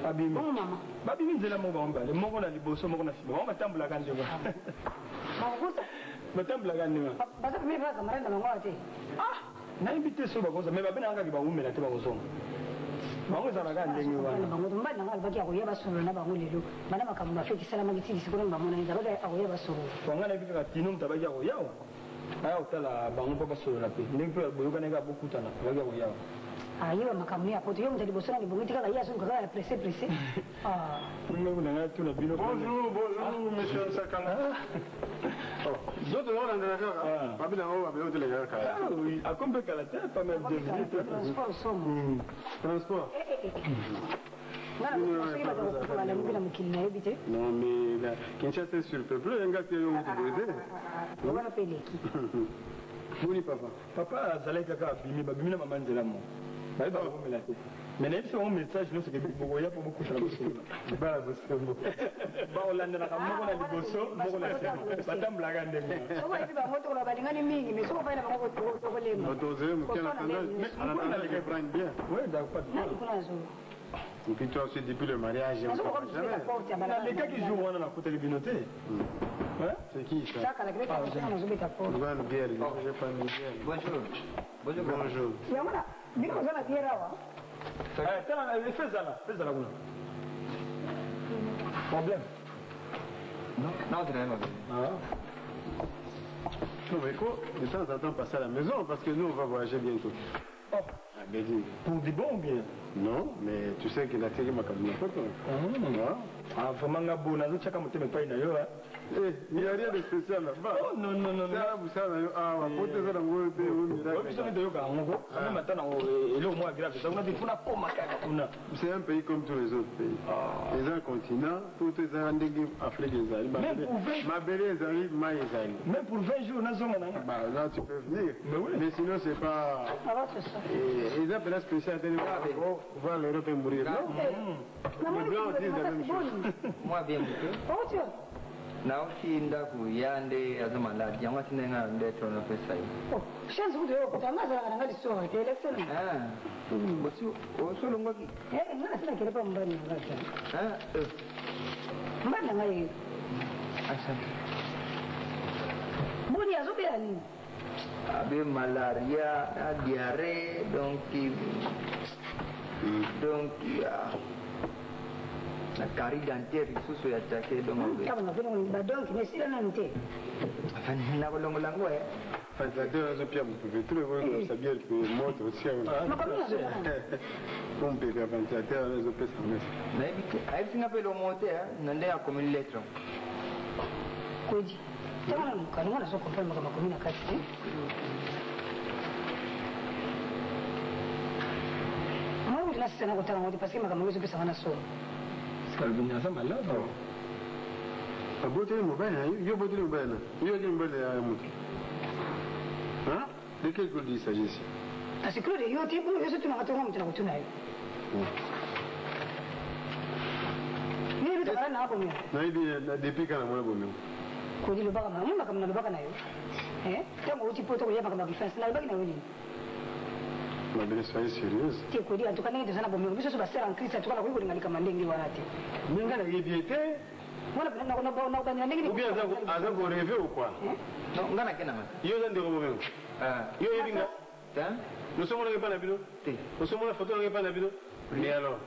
Abimi. Bon mama. Babimi nzela mo bambale. Moko na liboso moko na sima. Bango batambola ka ndeko. Bango batambola ka ndeko. Basa kumbe ba kamaranda bango ate. Ah, na invité so bakoza mais babena kaka ba umela te bango zonga. Bango zalaka ndenge wana. Bango mbanda ngal baki akoyeba solo na bango lelo. Bana makambo afeki sala magiti sikolo mbamona nzaba akoyeba solo. Banga na bika tino mtabaki akoyawa. Aya utala bango papa solo la pe. Ndenge pe boyoka nega bokutana. Baki akoyawa. Ayiwa makambo ya poto yo mtali bosona ni bongo tikala yaso kaka la pressé. Ah. Bonjour, monsieur Sakanga. Zote wana ndana kaka. Babila ngo babila utele kaka. Ah oui, à combien kala tête pas même de transport somme. Transport. Non mais la Kinshasa est surpeuplé, un gars qui est au Tibédé. On va l'appeler qui? Oui papa. Papa azalaki kaka bimi babimi na mama nzela mo. Ba ba ko mela te. Mais na biso message no seke boko ya po beaucoup na boso. Ba la boso. Ba olanda na kamoko na liboso, moko na sema. Batambla ka ndenge. So ba ibi ba moto ko ba lingani mingi, mais so ba ina ba ko ko lema. Autorisé mo kena tendance, mais on attend les gars prennent bien. Oui, d'accord. Et puis toi aussi depuis le mariage, jamais. Les gars qui jouent on a la côté de binoté. C'est qui ça? Bonjour. Bonjour. Fais ça là. Problème? Non, c'est rien. Non, mais quoi? De temps en temps, passer à la maison parce que nous, on va voyager bientôt. Oh, pour du bon ou bien? Non, mais tu sais qu'il a tiré ma cabine photo. Ah, vraiment, bon, on a dit que tu pas une ailleurs. Il n'y a rien de spécial là-bas. Oh, non. C'est ça, ah, on va porter ça dans le c'est un pays comme tous les autres pays. Les un continent, tout est un dégueu Afrique et Zali. Ma belle est Zali, ma est Zali. Même pour 20 jours, là, tu peux venir. Mais sinon, c'est pas. Ils appellent la spéciale voir l'Europe mourir. Les blancs disent la même chose. Moi, bien beaucoup. Naoshi ndaku yande azumaladi yangu tinenga ndeto na pesa hiyo. Shanzi kuti yo kutangaza kana ngali so ke election. Bosi osolo ngoki. Ngana sina kile pa mbani ngaka. Mbani ngai. Asante. Buni azobera nini? Abe malaria, diarrhée donc la carie dentaire isusu ya chake dongo. Kama napenda badonki nesira nante. Afanye na bolongo langu Fantateur de Pierre, vous pouvez trouver ça bien que monte aussi. On peut faire ventilateur les opés sans messe. Na hivi ngapelo monte nande ya comme lettre. Koji. Tama kanuna soko kama kama 10 na kati. Mimi nasi sana kutana moja parce que kama hizo pesa wana soko. Salvinia sama la. Abote mobile, yo bote mobile. Yo je mobile ya mtu. Hein? De quel code il s'agit ici? Ah, c'est Claude, yo tipo, yo sono una catena mutana kutuna hiyo. Mimi bitaka na hapo mimi. Na hivi depuis kana mwana bomi. Koji lubaka mama kama lubaka nayo. Tangu uchipoto kuyapa kama kifasi na lubaka na wewe. Ma belle soyez sérieuse. Ti kodi atukana ngi sana bomi. Biso so basera en Christ atukana ko ngoli ngalika mandenge wanati. Minga na yebiete. Mwana na ubanya ndenge ni. Ou bien aza ko rêver ou quoi? Non, ngana kena ma. Yo zande ko bomi. Yo yebinga. Nous sommes là pas na bino. Nous sommes là photo pas na bino. Mais alors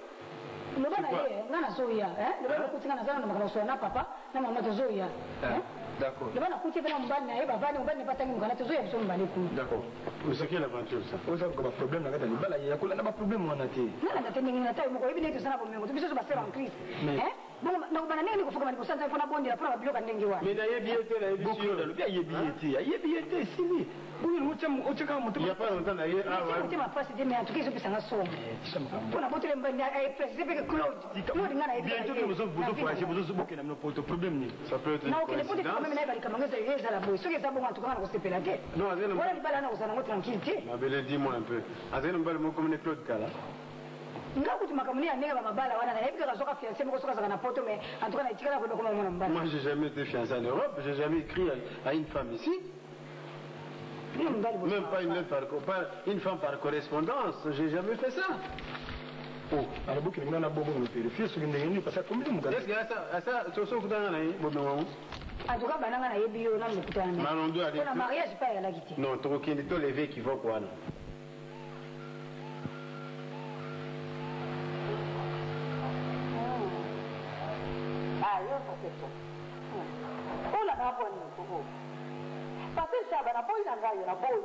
Lubana ye, ngana soya, lubana kutingana sana na makana soya na papa na mama tozoya. D'accord. Lubana kuti pena mbani na baba ni mbani patangi mukana tozoya biso mbani ku. D'accord. Mais c'est quelle aventure ça? On a un problème na kata libala ya kula na ba problème wana te. Ngana tatengi ngina tayo mko hivi ndio sana bomengo. Biso so basera en Christ. Na ubana nini kufuka mali kusanza fona bondi la fona biloka ndenge wa. Mais na yebiete na yebishi yo na lubia yebiete. Yebiete sini. Uyu ucha mutu. Il y a pas longtemps na ye Kuti mafasi de mais atukizo pesa ngaso. Pona botele mbani ay president que Claude. Claude ngana hivi. Bientôt que vous voyagez, vous boquez na mno problème ni. Ça peut être. Na ukile kuti kama mimi na bali kama ngeza yeza la boy. Soki sababu watu kama kusepela ke. Non, azena. Wala libala na usana ngoto tranquille. Ma belle dis-moi un peu. Azena mbali mo comme Claude Kala. Ngakuti makamuni ya nega mabala wana na hivi kazoka fiancé mko soka zaka na poto mais en tout cas na itikala kwa kama mwana mbala. Moi j'ai jamais été fiancé en Europe, j'ai jamais écrit à une femme ici. Même pas une lettre pas une femme par correspondance. J'ai jamais fait ça. Oh, alors beaucoup de gens ont beaucoup de vérifier ce que nous parce que combien de est-ce que ça tu sais que dans les bon en tout cas bananga na yebi yo na mekutana manondo ali na mariage pas ya lakiti non to kindi to lever qui va quoi ah yo ça c'est ça oh la na poni ko parce que ça bana boy na ngayo na boy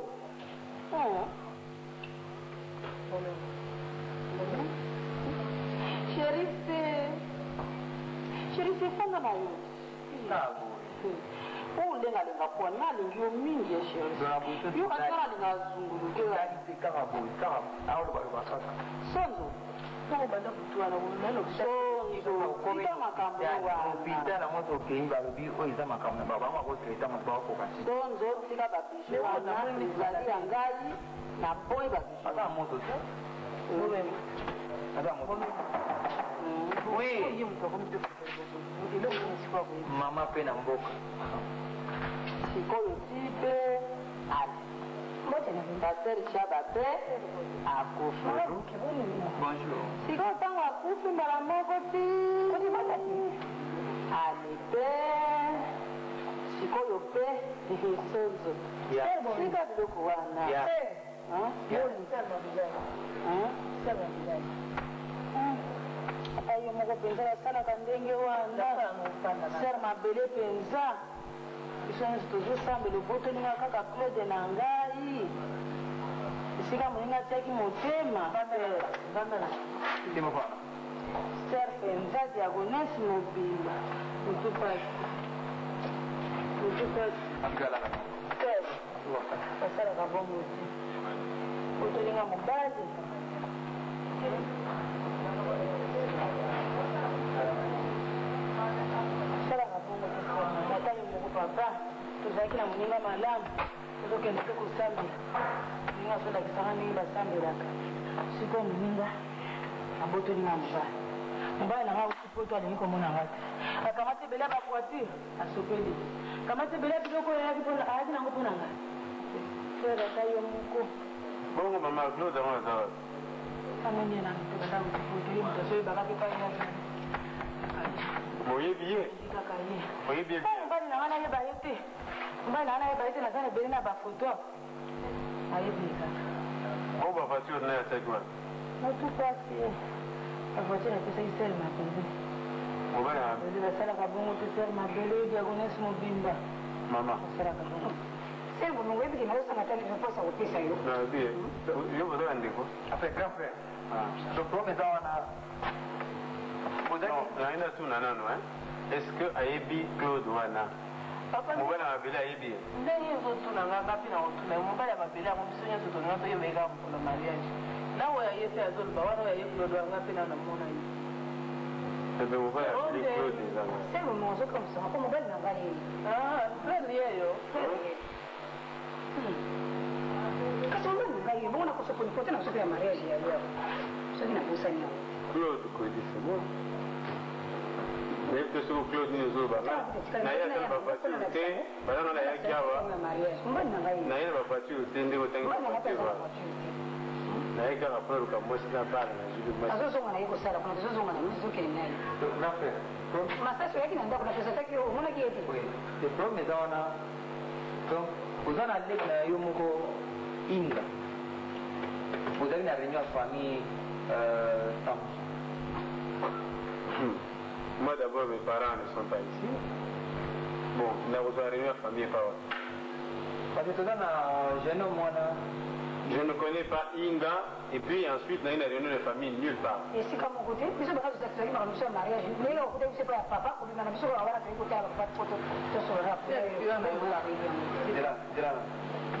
Sheriff fanga na yo ulengalenga khona alingi yo mingi yesheriff yo katara lingazungulukela sonzo banda kutwana pitala moto okei balobi oyo eza makambo na baba makotreta moto bakokasi sonzo tika babisho wana ezali ya ngai na boyi babisho ata moto te ata moto oui mama mpe na mboka sikoyo tipe paster shaba pe akufa sikoyo ntango akufi mbala moko ti ali pe sikoyo pe sonzo sika biloko wana ayo moko mpenza basalaka ndenge wana ser mabele mpenza biso nyonso tozosambela obotoninga kaka claude na ngai esika moninga atiaki motema ser mpenza diagonese mobimba mutu pasi basalaka bongo ti botoninga mobali salaka bongo natali moko papa tozalaki na moninga malamu tozokende mpe kosambela moninga azolakisanga ndenge basambelaka sikoyo moninga abotoninga mobali mobali nanga uti poto alingi komonanga te akamati ebele ya bavoiture asopeli kamati ebele ya biloko ayaki nango mpo na ngai frere ata yo moko bongo mama claude aza amoni na mtokanda mtipoto yo moto azoyebaka mpe pai nyonso moyebi ye kaka ye oyebi ye mobali na nga nayeba ye te mobali na nga nayeba ye te naza na ebele na bafoto ayebi ye kaka o bavoiture na yataki wana motu pasi bavoiture apesaki sere mabele mobali basalaka bongo te sere mabele diagonese mobimba mama basalaka bongo sere bongo oyebiki nazosanga tali mposa kopesa yo nabi yo bozala ndeko après grand frère problème eza wana naina tuna nano est ce que ayebi claude wana mobali ya mabele ayebi ye ndenge ezotuna nganga mpe na kotuna ye mobali ya mabele yango biso nyonso tolinga toyebeka mokolo mariage nawe yaye te azoloba wana oyaye claude wanga mpe na namona ye ebe mobali apeli claude ezanga sere bongo ozokamwisanga mpo mobali na ngai ye frere yeyo kasi mobali na ngai ye bongo nakosoponipo te na sope ya mariage ya yo soki nabosani yango Claude Cody, c'est bon. Mais que ce que Claude nous a dit, na ya ta voiture te, bana na ya kiawa. Na ya voiture te ndi otangi voiture. Na ya ka pour ka mosi na bana na julu mosi. azozonga na ye kosala kuna tozozonga na mizokende naye masaso yaki na ndako na pesa taki omonaki ye te le problème eza wana donc oza na leki na yo moko inga ozali na réunion ya famille Moi d'abord mes parents ne sont pas ici. Bon, nous avons réuni la famille pas. Parce que dans un jeune homme, je ne connais pas Inga et puis ensuite nous avons réuni la famille nulle part. Et si comme côté, puis ça va nous faire une réunion de mariage. Mais là, côté c'est pas papa, on a besoin d'avoir un côté à la photo. Ça sera après.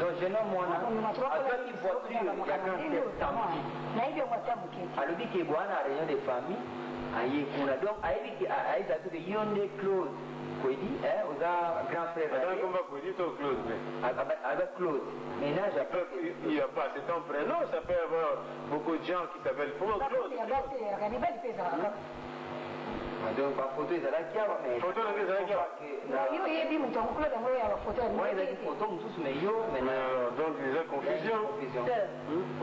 donc jeune homme azwaki voiture ya alobi ke bwana a réunion de famille aye kuna donc ayebiki ayeza soki yo nde claude kwedi oza grand frère avec claude maintenant il n'y a pas c'est ton prénom ça peut y avoir beaucoup de gens qui s'appellent Claude. donc bafoto ezalaki awa Photo na ezalaki awa. Yo yebi moto akokula yango ya bafoto ya moi ezalaki foto mosusu mais yo Donc eza confusion.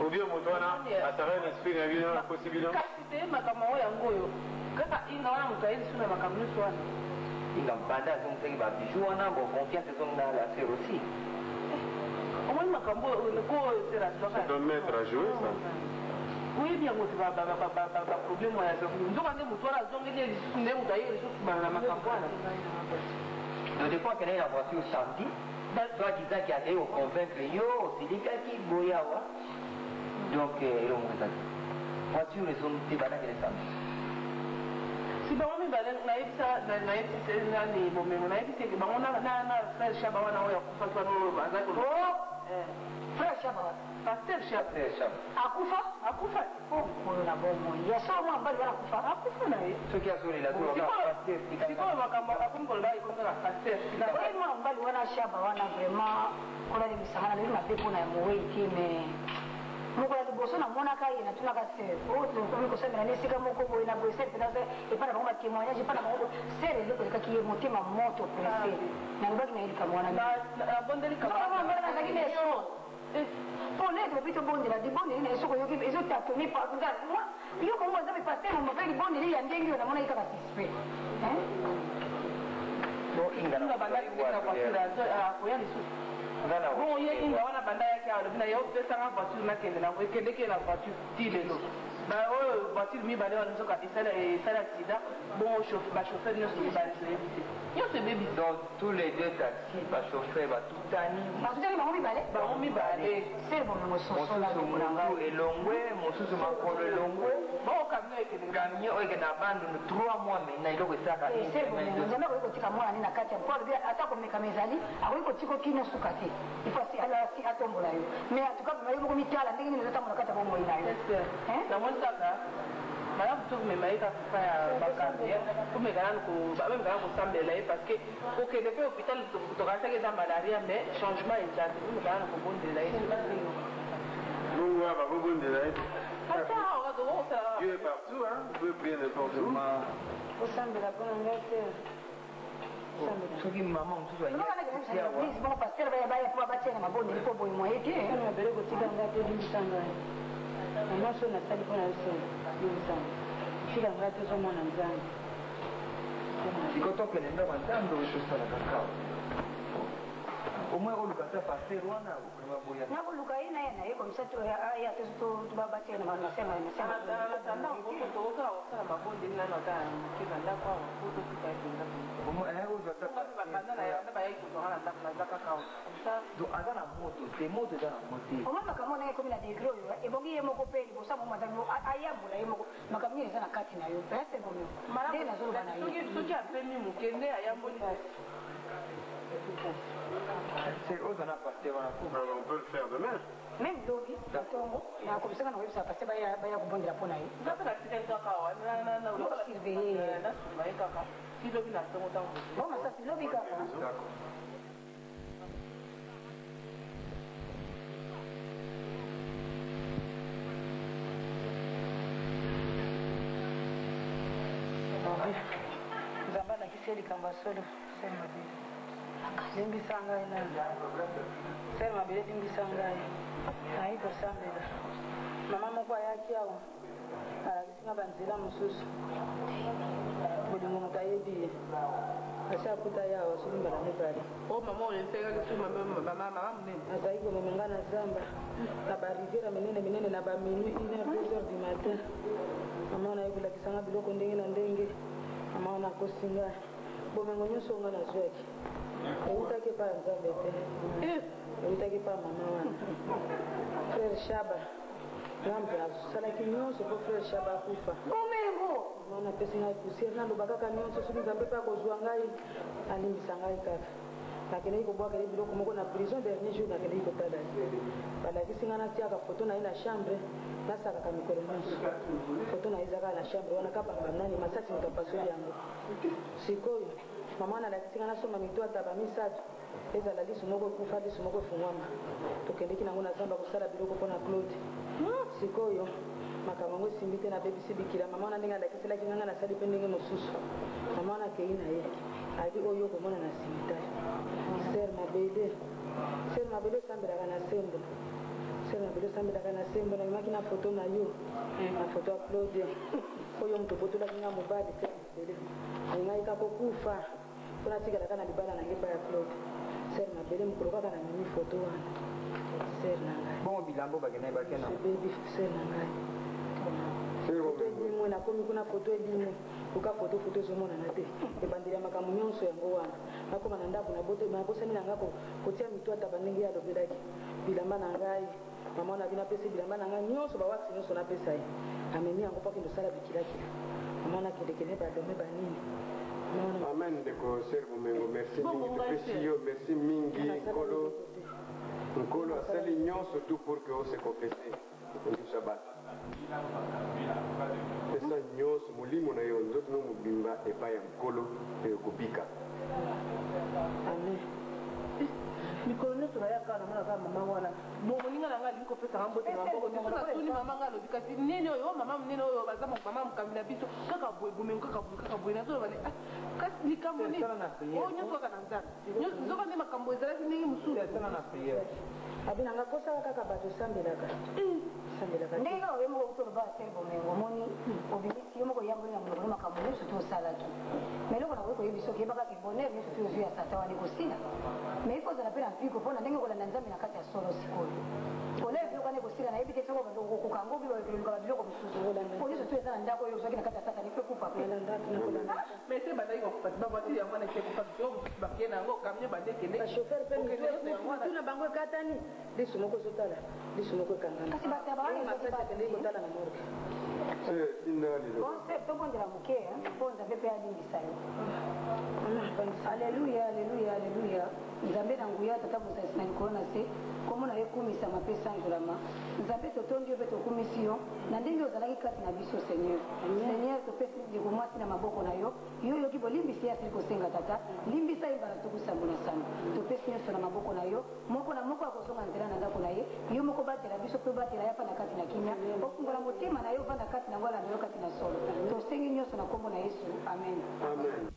Ou bien moto wana asara na esprit na bino na possibilité. kasi te makambo oyo yango oyo kaka inga wana moto ayebi so na makambo nyonso wana inga mbanda azongisaki babiju wana bo confiance ezongi na la sere aussi omoni makambo oyo ko esera C'est de mettre à jouer ça. oyebi yango te baproblème wana nzoka nde moto wana azongeli lisusu nde moto aye lisusu bana na makambo wana donc des fois akendaki na voiture samedi so akizaki akei koconvaincre yo osilikaki boya awa donc elongo ezaki voiture ezongi te banakele samedi si bango mibale nayebisi nani bomengo nayebisi eke bango na frère shaba wana oyo akufaki wana oyo azaki frère shaba paster shaba akufa oyo na bomoi yaso mwa mbali wana akufa na ye soki azolela sikoyo makambo akomi koloba ekomaka paster oyo mwa mbali wana shaba wana vraiment kolalemisanga na leli mabe mpona ya mowei te mais mokola liboso namonaka ye natunaka ser oyo tokomi kosambela na esika moko boye na boye ser mpenza epa na bango batémoignage epa na bango ser elekolekaki ye motema moto prese nalobaki na ye likambo wana nazalaki na eso mpo nete bobi tobondela libondeli na ye soko yoki ezotatoni yo kongo aza mepaster mope libondeli ya ndenge oyo namona ye kaka suspect akoya lisusu bon ye inga wana banda yaki alobi na ye opesanga voiture nakende nango ekendeki ye na voiture ti lelo oyo voiture mibale wana nzoka esali aksida bon bachauffeur nyonso mibale toyebi te nyonso ebebi donc tous les deux taxi bachauffeur batutani bango mibale mosusu motu elongwe mosusu makolo elongwe camion oyo ekende na bandundu 3 mois mai na eloko esaka nzambe akoki kotika mwana nini na kati ya mpo alobi ata komekama ezali akoki kotika okino suka te ifo atombola yo mais atuka vema yo moko mitala ndenge nini ezotambola kati ya bomoi na yo namoni kaka malamu to komema ye kaka fa ya bakambi komekana kosambela ye parce que kokende mpe hôpital tokasaki eza malaria mais changement eza te komekana na kobondela ye Nous, on va rebondir là. Dieu est partout, hein. Vous pouvez prier n'importe où. soki mama mosusu bongo paster baya po batiana mabondeli mpo boye moye te mabele kotika nga te limbisanga mama so nasali mpona yose limbisanga tika nga te ozomona nzambe siko tokende ndako nzambe oyo tosalaka kawa omwe oluka ta paster wana boya nakoluka ye naye naye komisa ya tobabatiana nasenga aza na moto te moto eza na mote oma makambo naye ekomi na degre oyo ebongi ye moko mpe libosa mo matano ayambola ye moko makambo nini eza na kati na yo pese bomi nde nazoloba na ye soki apemi moke nde ayamboli c'est aux on a passé on peut le faire demain. Même lobi, tongo, na komisaka na websa passé baya kubondela pona ye. Ngapela sika kaka na surveiller. Na surveiller kaka. Si lobi na tongo tango. Bon, mais ça c'est lobi kaka. D'accord. nzambe alakisi ye likambo ya solo sere mabele limbisa ngai nani sere mabele limbisa ngai nayi kosambela mama moko ayaki awa alakisi nga banzela mosusu bolingo moto ayebi ye asi akuta ye awa solimbala mibale mama olefekaki mama monene azali komema nga na zamba na bariviere minene na baminui 1h 2h du matin mama wana aye kolakisanga biloko ndenge na ndenge mama wana akosi ngai bomengo nyonso nga nazwaki eutaki epa ya nzambe te eutaki epa mama wana frère shaba ngambe asalaki nyonso mpo frère shaba akufa bomengo wana apesi ngai poussière naloba kaka nyonso soki nzambe mpe akozwa ngai alimbisa ngai kaka nakendeki kobwakele biloko moko na prison dernier jour nakendeki kotala balakisi ngai natiaka foto na ye na chambre nasakaka mikolo nyonso foto na ye ezaka na chambre wana kapanga nani masasi moto apasoli yango sikoyo mama wana alakisi ngai nasomba mito ataba misato ezala lisu moko ekufa lisu moko efungwama tokendeki nango na zamba kosala biloko mpona claude sikoyo makambo yango esimbi te nabebisi bikila mama wana ndenge alakiselaki nganga nasali mpe ndenge mosusu mama wana akei na ye abi oyo okomona na cimitage ser mabele osambelaka na sembo ser mabele osambelaka na sembo namemaki na foto na yo na foto ya claude oyo moto botolaki nga mobali ser mabele alingai kaka kokufa mpo natikalaka na libala nange pa ya claude ser mabele mokolo kaka namemi foto wana ser na ngai bongo bilambo bakendai bakena bebi ser na ngai foto ebimwe nakomi kuna foto ebimwe luka foto ezomonana te ebandeli ya makambo nyonso yango wana nakoma na ndako nabosani na nga kotia mito ataba ndenge alobelaki bilamba na ngai mama wana bino apesi bilamba na ngai nyonso bawakisi nyonso napesa ye amemi yango mpo akende osala bikilakila mama wana akendekende badome banini amen ndeko ser bomengo merci mingi topesi yo merci mingi nkolo asali nyonso tu pour que ose confesse ondisa bato pesa nyonso molimo na yo nzoto no mobimba epai ya nkolo mpe okobika mikolo nyonso nayaka namona kaka mama wana moninga na ngai alingi kopesanga mbote na maboko biso natuni mama ngai alobi kasi nene oyo mama monene oyo baza mama mokambi na biso kaka boye bomengo kaka boye nazoloba kasi likambo nini oyo nyonso kaka na nzambe nzoka nde makambo ezalaki ndenge mosusu abinanga kosala kaka bato osambelaka ndenge kaka oyemoko kutoloba asere bomengo omoni obimisi yo moko yamboli na monoko makambo nyonso to osalaki ma eloko na koki koyebi soki yeba kaka bonheur nyonso to ozwi ya sata wana ekosila ma ifo ozala mpe na mpiko mpona ndenge kolanda nzambe na kati ya solo sikoyo olea biloko wana ekosila nayebi te soko kokango biluka babiloko mosusu po nyonso to eza na ndako oyo ozwaki na kati ya satani mpe kufa pe mais se bandaki bakufa bavoitire yango wana ete kufa biso mosusu bakee na yango kamio bandekende bashofer mpe mituna bango ekatani lisu moko ezotala lisu moko ekanganamasasi akendeki kotala na morgue tobondela moke mpo nzambe mpe alimbisa yo aleluya aleluya aleluya nzambe na nguya tata mosasi na likolo na se komona yo ekumisama mpe sanjolama nzambe totondi yo mpe tokumisi yo na ndenge ozalaki kati na biso seigneur seigneur topesi ndeko mwasi na maboko na yo yo oyoki bolimbisi ye asili kosenga tata limbisa ye mbala tokusambo na sango topesi nyonso na maboko na yo moko na moko akozonga nzela na ndako na ye yo moko batela biso mpe batela ya na kati na kimia ofungola motema na yo vanda kati na ngo alanda yo kati na solo tosengi nyonso na kombo na yesu amen amen